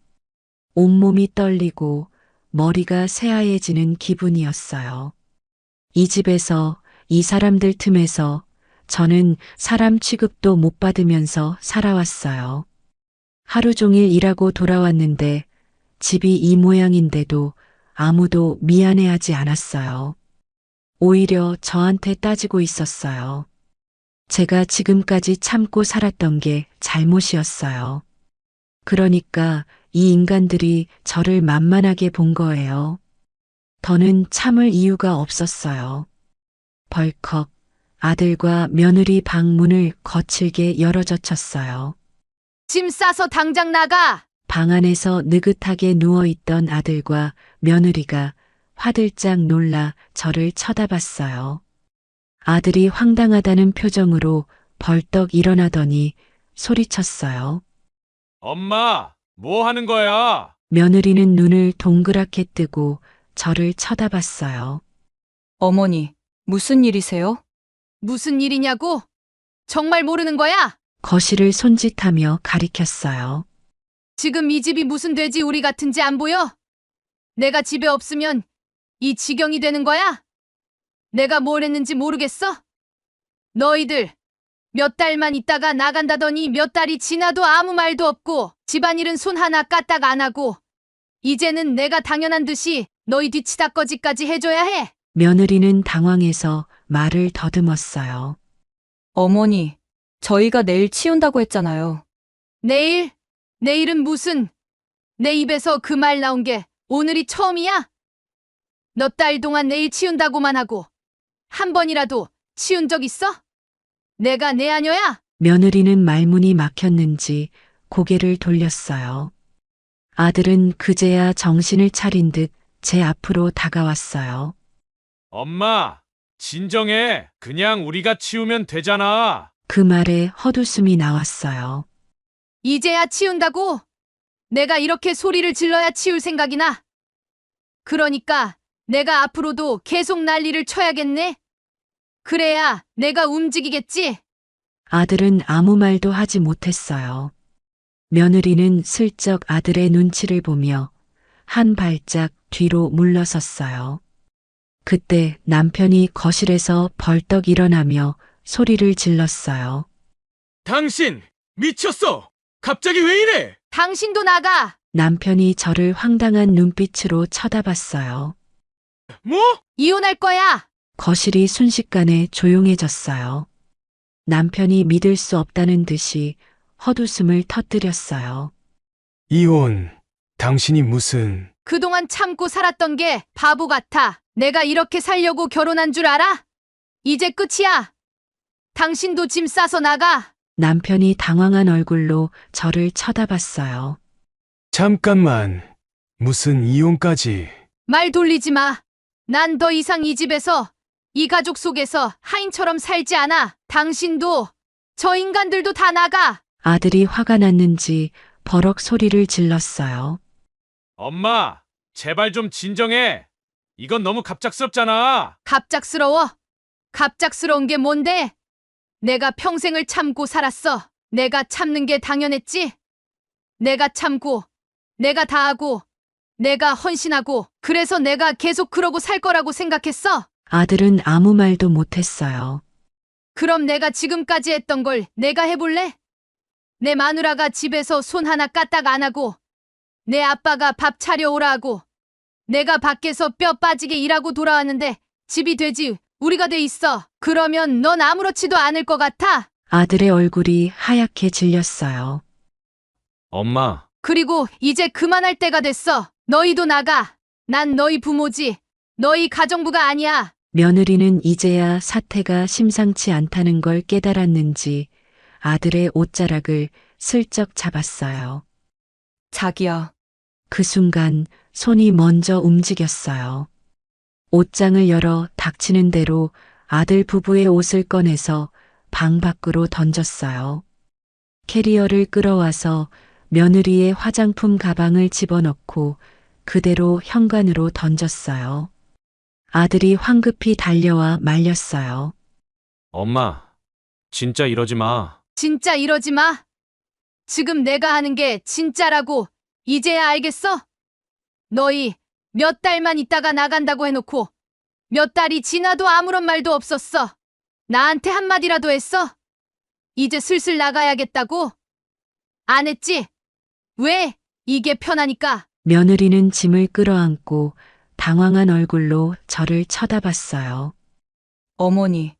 온몸이 떨리고 머리가 새하얘지는 기분이었어요. 이 집에서 이 사람들 틈에서 저는 사람 취급도 못 받으면서 살아왔어요. 하루 종일 일하고 돌아왔는데 집이 이 모양인데도 아무도 미안해하지 않았어요. 오히려 저한테 따지고 있었어요. 제가 지금까지 참고 살았던 게 잘못이었어요. 그러니까 이 인간들이 저를 만만하게 본 거예요. 더는 참을 이유가 없었어요. 벌컥 아들과 며느리 방 문을 거칠게 열어젖혔어요. 짐 싸서 당장 나가! 방 안에서 느긋하게 누워있던 아들과 며느리가 화들짝 놀라 저를 쳐다봤어요. 아들이 황당하다는 표정으로 벌떡 일어나더니 소리쳤어요. 엄마, 뭐 하는 거야? 며느리는 눈을 동그랗게 뜨고 저를 쳐다봤어요. 어머니, 무슨 일이세요? 무슨 일이냐고? 정말 모르는 거야? 거실을 손짓하며 가리켰어요. 지금 이 집이 무슨 돼지 우리 같은지 안 보여? 내가 집에 없으면 이 지경이 되는 거야? 내가 뭘 했는지 모르겠어? 너희들 몇 달만 있다가 나간다더니 몇 달이 지나도 아무 말도 없고 집안일은 손 하나 까딱 안 하고 이제는 내가 당연한 듯이 너희 뒤치다꺼지까지 해줘야 해. 며느리는 당황해서 말을 더듬었어요. 어머니, 저희가 내일 치운다고 했잖아요. 내일? 내일은 무슨? 내 입에서 그 말 나온 게 오늘이 처음이야? 몇 달 동안 내일 치운다고만 하고 한 번이라도 치운 적 있어? 내가 내 아녀야? 며느리는 말문이 막혔는지 고개를 돌렸어요. 아들은 그제야 정신을 차린 듯 제 앞으로 다가왔어요. 엄마, 진정해. 그냥 우리가 치우면 되잖아. 그 말에 헛웃음이 나왔어요. 이제야 치운다고? 내가 이렇게 소리를 질러야 치울 생각이나? 그러니까 내가 앞으로도 계속 난리를 쳐야겠네? 그래야 내가 움직이겠지? 아들은 아무 말도 하지 못했어요. 며느리는 슬쩍 아들의 눈치를 보며 한 발짝 뒤로 물러섰어요. 그때 남편이 거실에서 벌떡 일어나며 소리를 질렀어요. 당신 미쳤어! 갑자기 왜 이래? 당신도 나가! 남편이 저를 황당한 눈빛으로 쳐다봤어요. 뭐? 이혼할 거야! 거실이 순식간에 조용해졌어요. 남편이 믿을 수 없다는 듯이 헛웃음을 터뜨렸어요. 이혼. 당신이 무슨... 그동안 참고 살았던 게 바보 같아. 내가 이렇게 살려고 결혼한 줄 알아? 이제 끝이야. 당신도 짐 싸서 나가. 남편이 당황한 얼굴로 저를 쳐다봤어요. 잠깐만. 무슨 이혼까지... 말 돌리지 마. 난 더 이상 이 집에서, 이 가족 속에서 하인처럼 살지 않아. 당신도, 저 인간들도 다 나가. 아들이 화가 났는지 버럭 소리를 질렀어요. 엄마, 제발 좀 진정해. 이건 너무 갑작스럽잖아. 갑작스러워? 갑작스러운 게 뭔데? 내가 평생을 참고 살았어. 내가 참는 게 당연했지? 내가 참고, 내가 다 하고, 내가 헌신하고, 그래서 내가 계속 그러고 살 거라고 생각했어. 아들은 아무 말도 못했어요. 그럼 내가 지금까지 했던 걸 내가 해볼래? 내 마누라가 집에서 손 하나 까딱 안 하고, 내 아빠가 밥 차려오라 하고, 내가 밖에서 뼈 빠지게 일하고 돌아왔는데 집이 돼지 우리가 돼 있어. 그러면 넌 아무렇지도 않을 것 같아. 아들의 얼굴이 하얗게 질렸어요. 엄마, 그리고 이제 그만할 때가 됐어. 너희도 나가. 난 너희 부모지. 너희 가정부가 아니야. 며느리는 이제야 사태가 심상치 않다는 걸 깨달았는지 아들의 옷자락을 슬쩍 잡았어요. 자기야, 그 순간 손이 먼저 움직였어요. 옷장을 열어 닥치는 대로 아들 부부의 옷을 꺼내서 방 밖으로 던졌어요. 캐리어를 끌어와서 며느리의 화장품 가방을 집어넣고 그대로 현관으로 던졌어요. 아들이 황급히 달려와 말렸어요. 엄마, 진짜 이러지 마. 진짜 이러지 마. 지금 내가 하는 게 진짜라고 이제야 알겠어? 너희 몇 달만 있다가 나간다고 해놓고 몇 달이 지나도 아무런 말도 없었어. 나한테 한마디라도 했어? 이제 슬슬 나가야겠다고? 안 했지? 왜? 이게 편하니까. 며느리는 짐을 끌어안고 당황한 얼굴로 저를 쳐다봤어요. 어머니,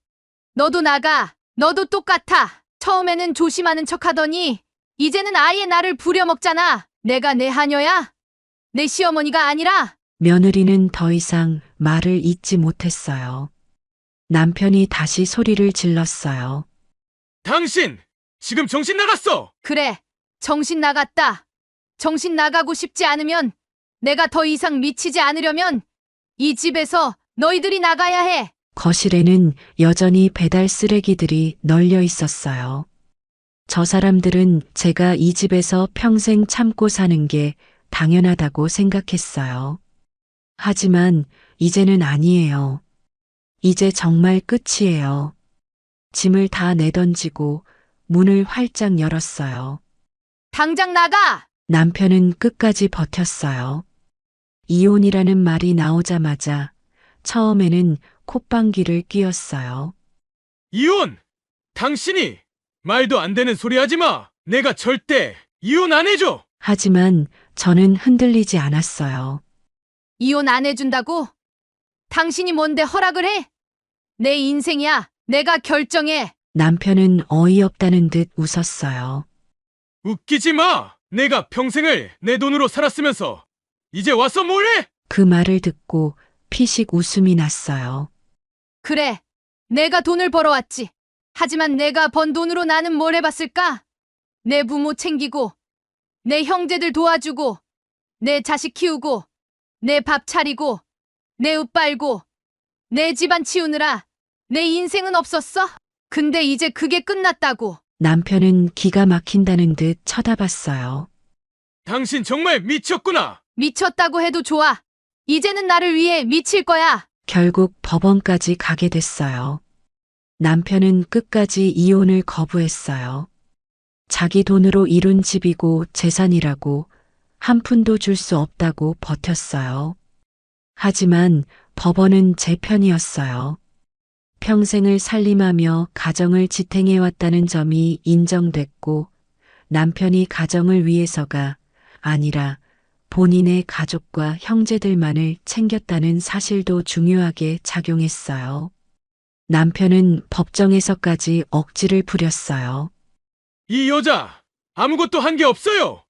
너도 나가. 너도 똑같아. 처음에는 조심하는 척하더니 이제는 아예 나를 부려먹잖아. 내가 내 하녀야? 내 시어머니가 아니라? 며느리는 더 이상 말을 잇지 못했어요. 남편이 다시 소리를 질렀어요. 당신, 지금 정신 나갔어! 그래, 정신 나갔다. 정신 나가고 싶지 않으면, 내가 더 이상 미치지 않으려면 이 집에서 너희들이 나가야 해. 거실에는 여전히 배달 쓰레기들이 널려 있었어요. 저 사람들은 제가 이 집에서 평생 참고 사는 게 당연하다고 생각했어요. 하지만 이제는 아니에요. 이제 정말 끝이에요. 짐을 다 내던지고 문을 활짝 열었어요. 당장 나가! 남편은 끝까지 버텼어요. 이혼이라는 말이 나오자마자 처음에는 콧방귀를 뀌었어요. 이혼! 당신이 말도 안 되는 소리 하지 마! 내가 절대 이혼 안 해줘! 하지만 저는 흔들리지 않았어요. 이혼 안 해준다고? 당신이 뭔데 허락을 해? 내 인생이야. 내가 결정해. 남편은 어이없다는 듯 웃었어요. 웃기지 마! 내가 평생을 내 돈으로 살았으면서 이제 와서 뭐래? 그 말을 듣고 피식 웃음이 났어요. 그래, 내가 돈을 벌어왔지. 하지만 내가 번 돈으로 나는 뭘 해봤을까? 내 부모 챙기고, 내 형제들 도와주고, 내 자식 키우고, 내 밥 차리고, 내 옷 빨고, 내 집안 치우느라 내 인생은 없었어? 근데 이제 그게 끝났다고. 남편은 기가 막힌다는 듯 쳐다봤어요. 당신 정말 미쳤구나! 미쳤다고 해도 좋아. 이제는 나를 위해 미칠 거야. 결국 법원까지 가게 됐어요. 남편은 끝까지 이혼을 거부했어요. 자기 돈으로 이룬 집이고 재산이라고 한 푼도 줄 수 없다고 버텼어요. 하지만 법원은 제 편이었어요. 평생을 살림하며 가정을 지탱해왔다는 점이 인정됐고 남편이 가정을 위해서가 아니라 본인의 가족과 형제들만을 챙겼다는 사실도 중요하게 작용했어요. 남편은 법정에서까지 억지를 부렸어요. 이 여자 아무것도 한 게 없어요.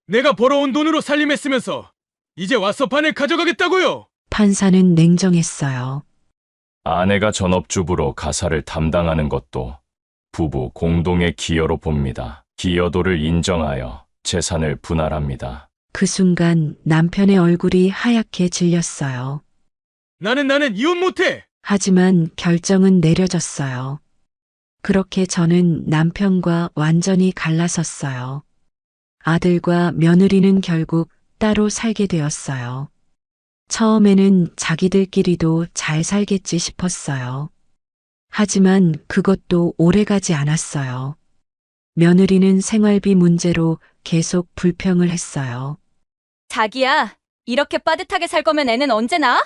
내가 벌어온 돈으로 살림했으면서 이제 와서 반을 가져가겠다고요. 판사는 냉정했어요. 아내가 전업주부로 가사를 담당하는 것도 부부 공동의 기여로 봅니다. 기여도를 인정하여 재산을 분할합니다. 그 순간 남편의 얼굴이 하얗게 질렸어요. 나는 이혼 못해. 하지만 결정은 내려졌어요. 그렇게 저는 남편과 완전히 갈라섰어요. 아들과 며느리는 결국 따로 살게 되었어요. 처음에는 자기들끼리도 잘 살겠지 싶었어요. 하지만 그것도 오래가지 않았어요. 며느리는 생활비 문제로 계속 불평을 했어요. 자기야, 이렇게 빠듯하게 살 거면 애는 언제 낳아?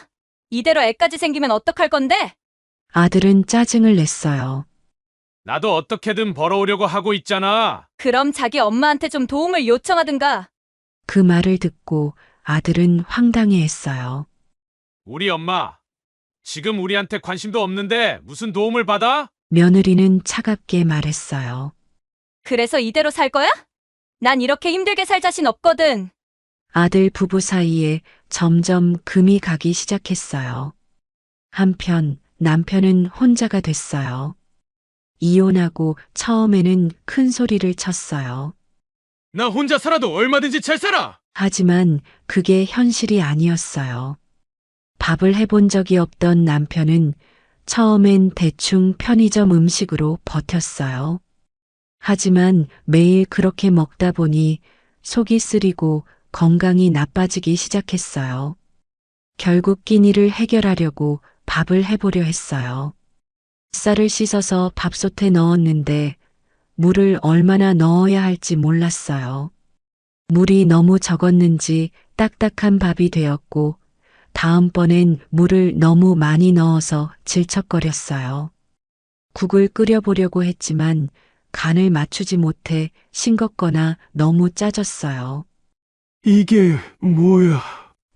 이대로 애까지 생기면 어떡할 건데? 아들은 짜증을 냈어요. 나도 어떻게든 벌어오려고 하고 있잖아. 그럼 자기 엄마한테 좀 도움을 요청하든가. 그 말을 듣고 아들은 황당해했어요. 우리 엄마, 지금 우리한테 관심도 없는데 무슨 도움을 받아? 며느리는 차갑게 말했어요. 그래서 이대로 살 거야? 난 이렇게 힘들게 살 자신 없거든. 아들 부부 사이에 점점 금이 가기 시작했어요. 한편 남편은 혼자가 됐어요. 이혼하고 처음에는 큰 소리를 쳤어요. 나 혼자 살아도 얼마든지 잘 살아. 하지만 그게 현실이 아니었어요. 밥을 해본 적이 없던 남편은 처음엔 대충 편의점 음식으로 버텼어요. 하지만 매일 그렇게 먹다 보니 속이 쓰리고 건강이 나빠지기 시작했어요. 결국 끼니를 해결하려고 밥을 해보려 했어요. 쌀을 씻어서 밥솥에 넣었는데 물을 얼마나 넣어야 할지 몰랐어요. 물이 너무 적었는지 딱딱한 밥이 되었고 다음번엔 물을 너무 많이 넣어서 질척거렸어요. 국을 끓여보려고 했지만 간을 맞추지 못해 싱겁거나 너무 짜졌어요. 이게 뭐야?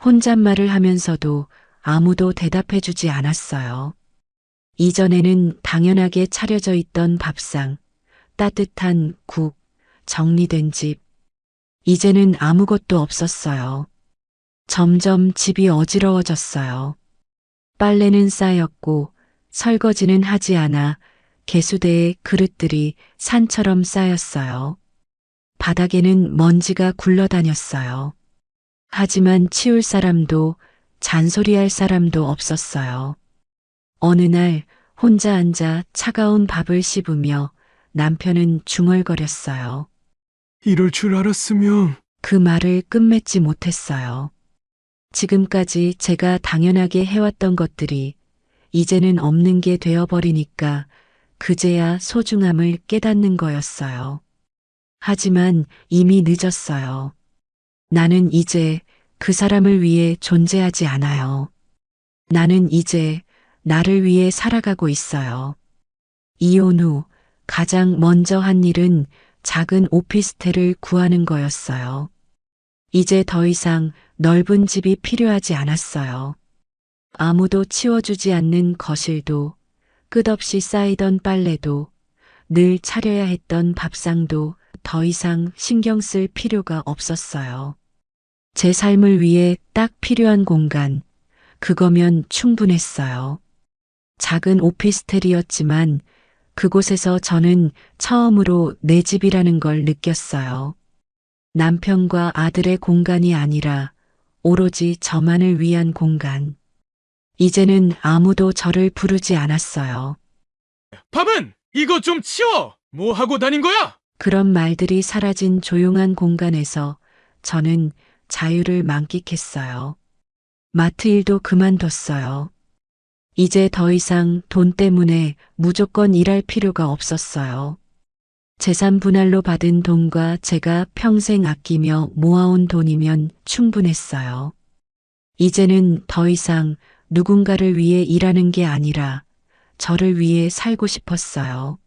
혼잣말을 하면서도 아무도 대답해주지 않았어요. 이전에는 당연하게 차려져 있던 밥상, 따뜻한 국, 정리된 집. 이제는 아무것도 없었어요. 점점 집이 어지러워졌어요. 빨래는 쌓였고 설거지는 하지 않아 개수대에 그릇들이 산처럼 쌓였어요. 바닥에는 먼지가 굴러다녔어요. 하지만 치울 사람도 잔소리할 사람도 없었어요. 어느 날 혼자 앉아 차가운 밥을 씹으며 남편은 중얼거렸어요. 이럴 줄 알았으면. 그 말을 끝맺지 못했어요. 지금까지 제가 당연하게 해왔던 것들이 이제는 없는 게 되어버리니까 그제야 소중함을 깨닫는 거였어요. 하지만 이미 늦었어요. 나는 이제 그 사람을 위해 존재하지 않아요. 나는 이제 나를 위해 살아가고 있어요. 이혼 후 가장 먼저 한 일은 작은 오피스텔을 구하는 거였어요. 이제 더 이상 넓은 집이 필요하지 않았어요. 아무도 치워주지 않는 거실도, 끝없이 쌓이던 빨래도, 늘 차려야 했던 밥상도 더 이상 신경 쓸 필요가 없었어요. 제 삶을 위해 딱 필요한 공간, 그거면 충분했어요. 작은 오피스텔이었지만 그곳에서 저는 처음으로 내 집이라는 걸 느꼈어요. 남편과 아들의 공간이 아니라 오로지 저만을 위한 공간. 이제는 아무도 저를 부르지 않았어요. 밥은 이거 좀 치워. 뭐 하고 다닌 거야? 그런 말들이 사라진 조용한 공간에서 저는 자유를 만끽했어요. 마트 일도 그만뒀어요. 이제 더 이상 돈 때문에 무조건 일할 필요가 없었어요. 재산 분할로 받은 돈과 제가 평생 아끼며 모아온 돈이면 충분했어요. 이제는 더 이상 누군가를 위해 일하는 게 아니라 저를 위해 살고 싶었어요.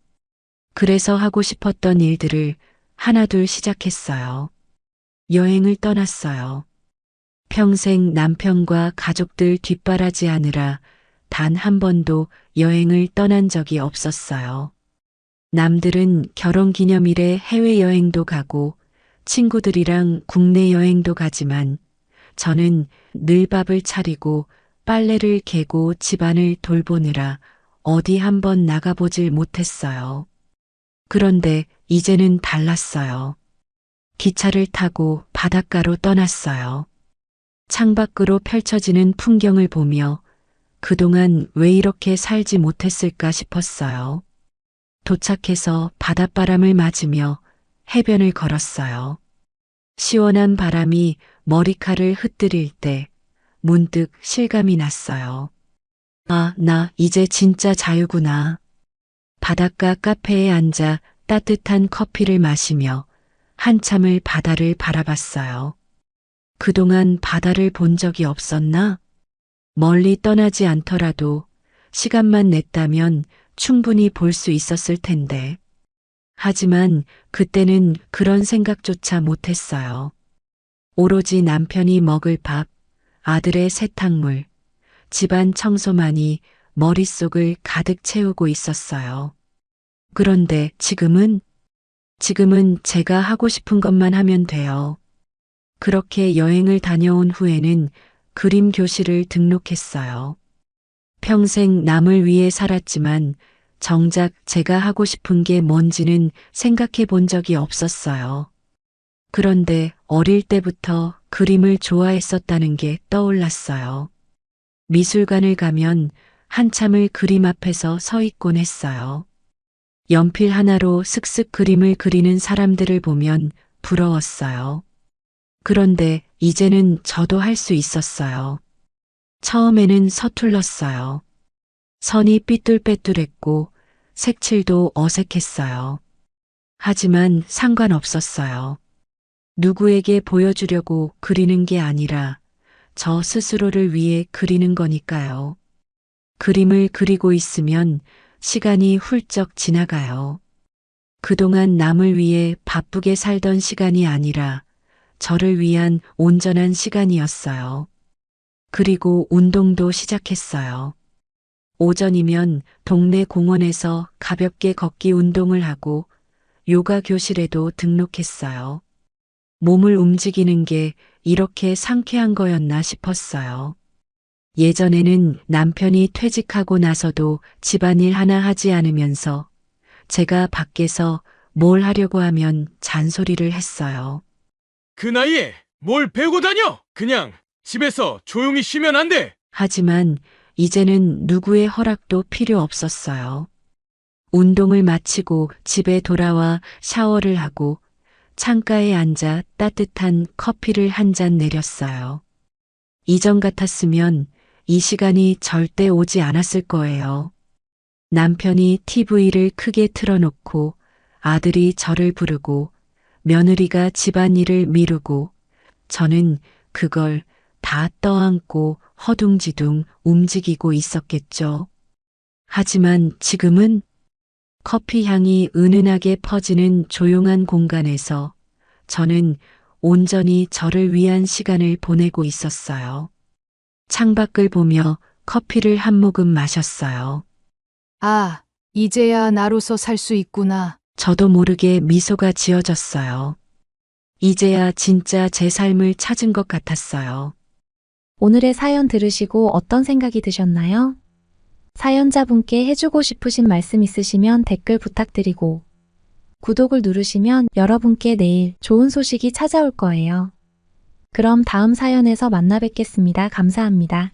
그래서 하고 싶었던 일들을 하나둘 시작했어요. 여행을 떠났어요. 평생 남편과 가족들 뒷바라지하느라 단 한 번도 여행을 떠난 적이 없었어요. 남들은 결혼 기념일에 해외여행도 가고 친구들이랑 국내 여행도 가지만 저는 늘 밥을 차리고 빨래를 개고 집안을 돌보느라 어디 한번 나가보질 못했어요. 그런데 이제는 달랐어요. 기차를 타고 바닷가로 떠났어요. 창밖으로 펼쳐지는 풍경을 보며 그동안 왜 이렇게 살지 못했을까 싶었어요. 도착해서 바닷바람을 맞으며 해변을 걸었어요. 시원한 바람이 머리카락을 흩뜨릴 때 문득 실감이 났어요. 아, 나 이제 진짜 자유구나. 바닷가 카페에 앉아 따뜻한 커피를 마시며 한참을 바다를 바라봤어요. 그동안 바다를 본 적이 없었나? 멀리 떠나지 않더라도 시간만 냈다면 충분히 볼 수 있었을 텐데. 하지만 그때는 그런 생각조차 못했어요. 오로지 남편이 먹을 밥, 아들의 세탁물, 집안 청소만이 머릿속을 가득 채우고 있었어요. 그런데 지금은 제가 하고 싶은 것만 하면 돼요. 그렇게 여행을 다녀온 후에는 그림 교실을 등록했어요. 평생 남을 위해 살았지만 정작 제가 하고 싶은 게 뭔지는 생각해 본 적이 없었어요. 그런데 어릴 때부터 그림을 좋아했었다는 게 떠올랐어요. 미술관을 가면 한참을 그림 앞에서 서 있곤 했어요. 연필 하나로 슥슥 그림을 그리는 사람들을 보면 부러웠어요. 그런데 이제는 저도 할 수 있었어요. 처음에는 서툴렀어요. 선이 삐뚤빼뚤했고 색칠도 어색했어요. 하지만 상관없었어요. 누구에게 보여주려고 그리는 게 아니라 저 스스로를 위해 그리는 거니까요. 그림을 그리고 있으면 시간이 훌쩍 지나가요. 그동안 남을 위해 바쁘게 살던 시간이 아니라 저를 위한 온전한 시간이었어요. 그리고 운동도 시작했어요. 오전이면 동네 공원에서 가볍게 걷기 운동을 하고 요가 교실에도 등록했어요. 몸을 움직이는 게 이렇게 상쾌한 거였나 싶었어요. 예전에는 남편이 퇴직하고 나서도 집안일 하나 하지 않으면서 제가 밖에서 뭘 하려고 하면 잔소리를 했어요. 그 나이에 뭘 배우고 다녀? 그냥 집에서 조용히 쉬면 안 돼. 하지만 이제는 누구의 허락도 필요 없었어요. 운동을 마치고 집에 돌아와 샤워를 하고 창가에 앉아 따뜻한 커피를 한 잔 내렸어요. 이전 같았으면 이 시간이 절대 오지 않았을 거예요. 남편이 TV를 크게 틀어놓고 아들이 저를 부르고 며느리가 집안일을 미루고 저는 그걸 다 떠안고 허둥지둥 움직이고 있었겠죠. 하지만 지금은 커피 향이 은은하게 퍼지는 조용한 공간에서 저는 온전히 저를 위한 시간을 보내고 있었어요. 창밖을 보며 커피를 한 모금 마셨어요. 아, 이제야 나로서 살 수 있구나. 저도 모르게 미소가 지어졌어요. 이제야 진짜 제 삶을 찾은 것 같았어요. 오늘의 사연 들으시고 어떤 생각이 드셨나요? 사연자분께 해주고 싶으신 말씀 있으시면 댓글 부탁드리고 구독을 누르시면 여러분께 내일 좋은 소식이 찾아올 거예요. 그럼 다음 사연에서 만나 뵙겠습니다. 감사합니다.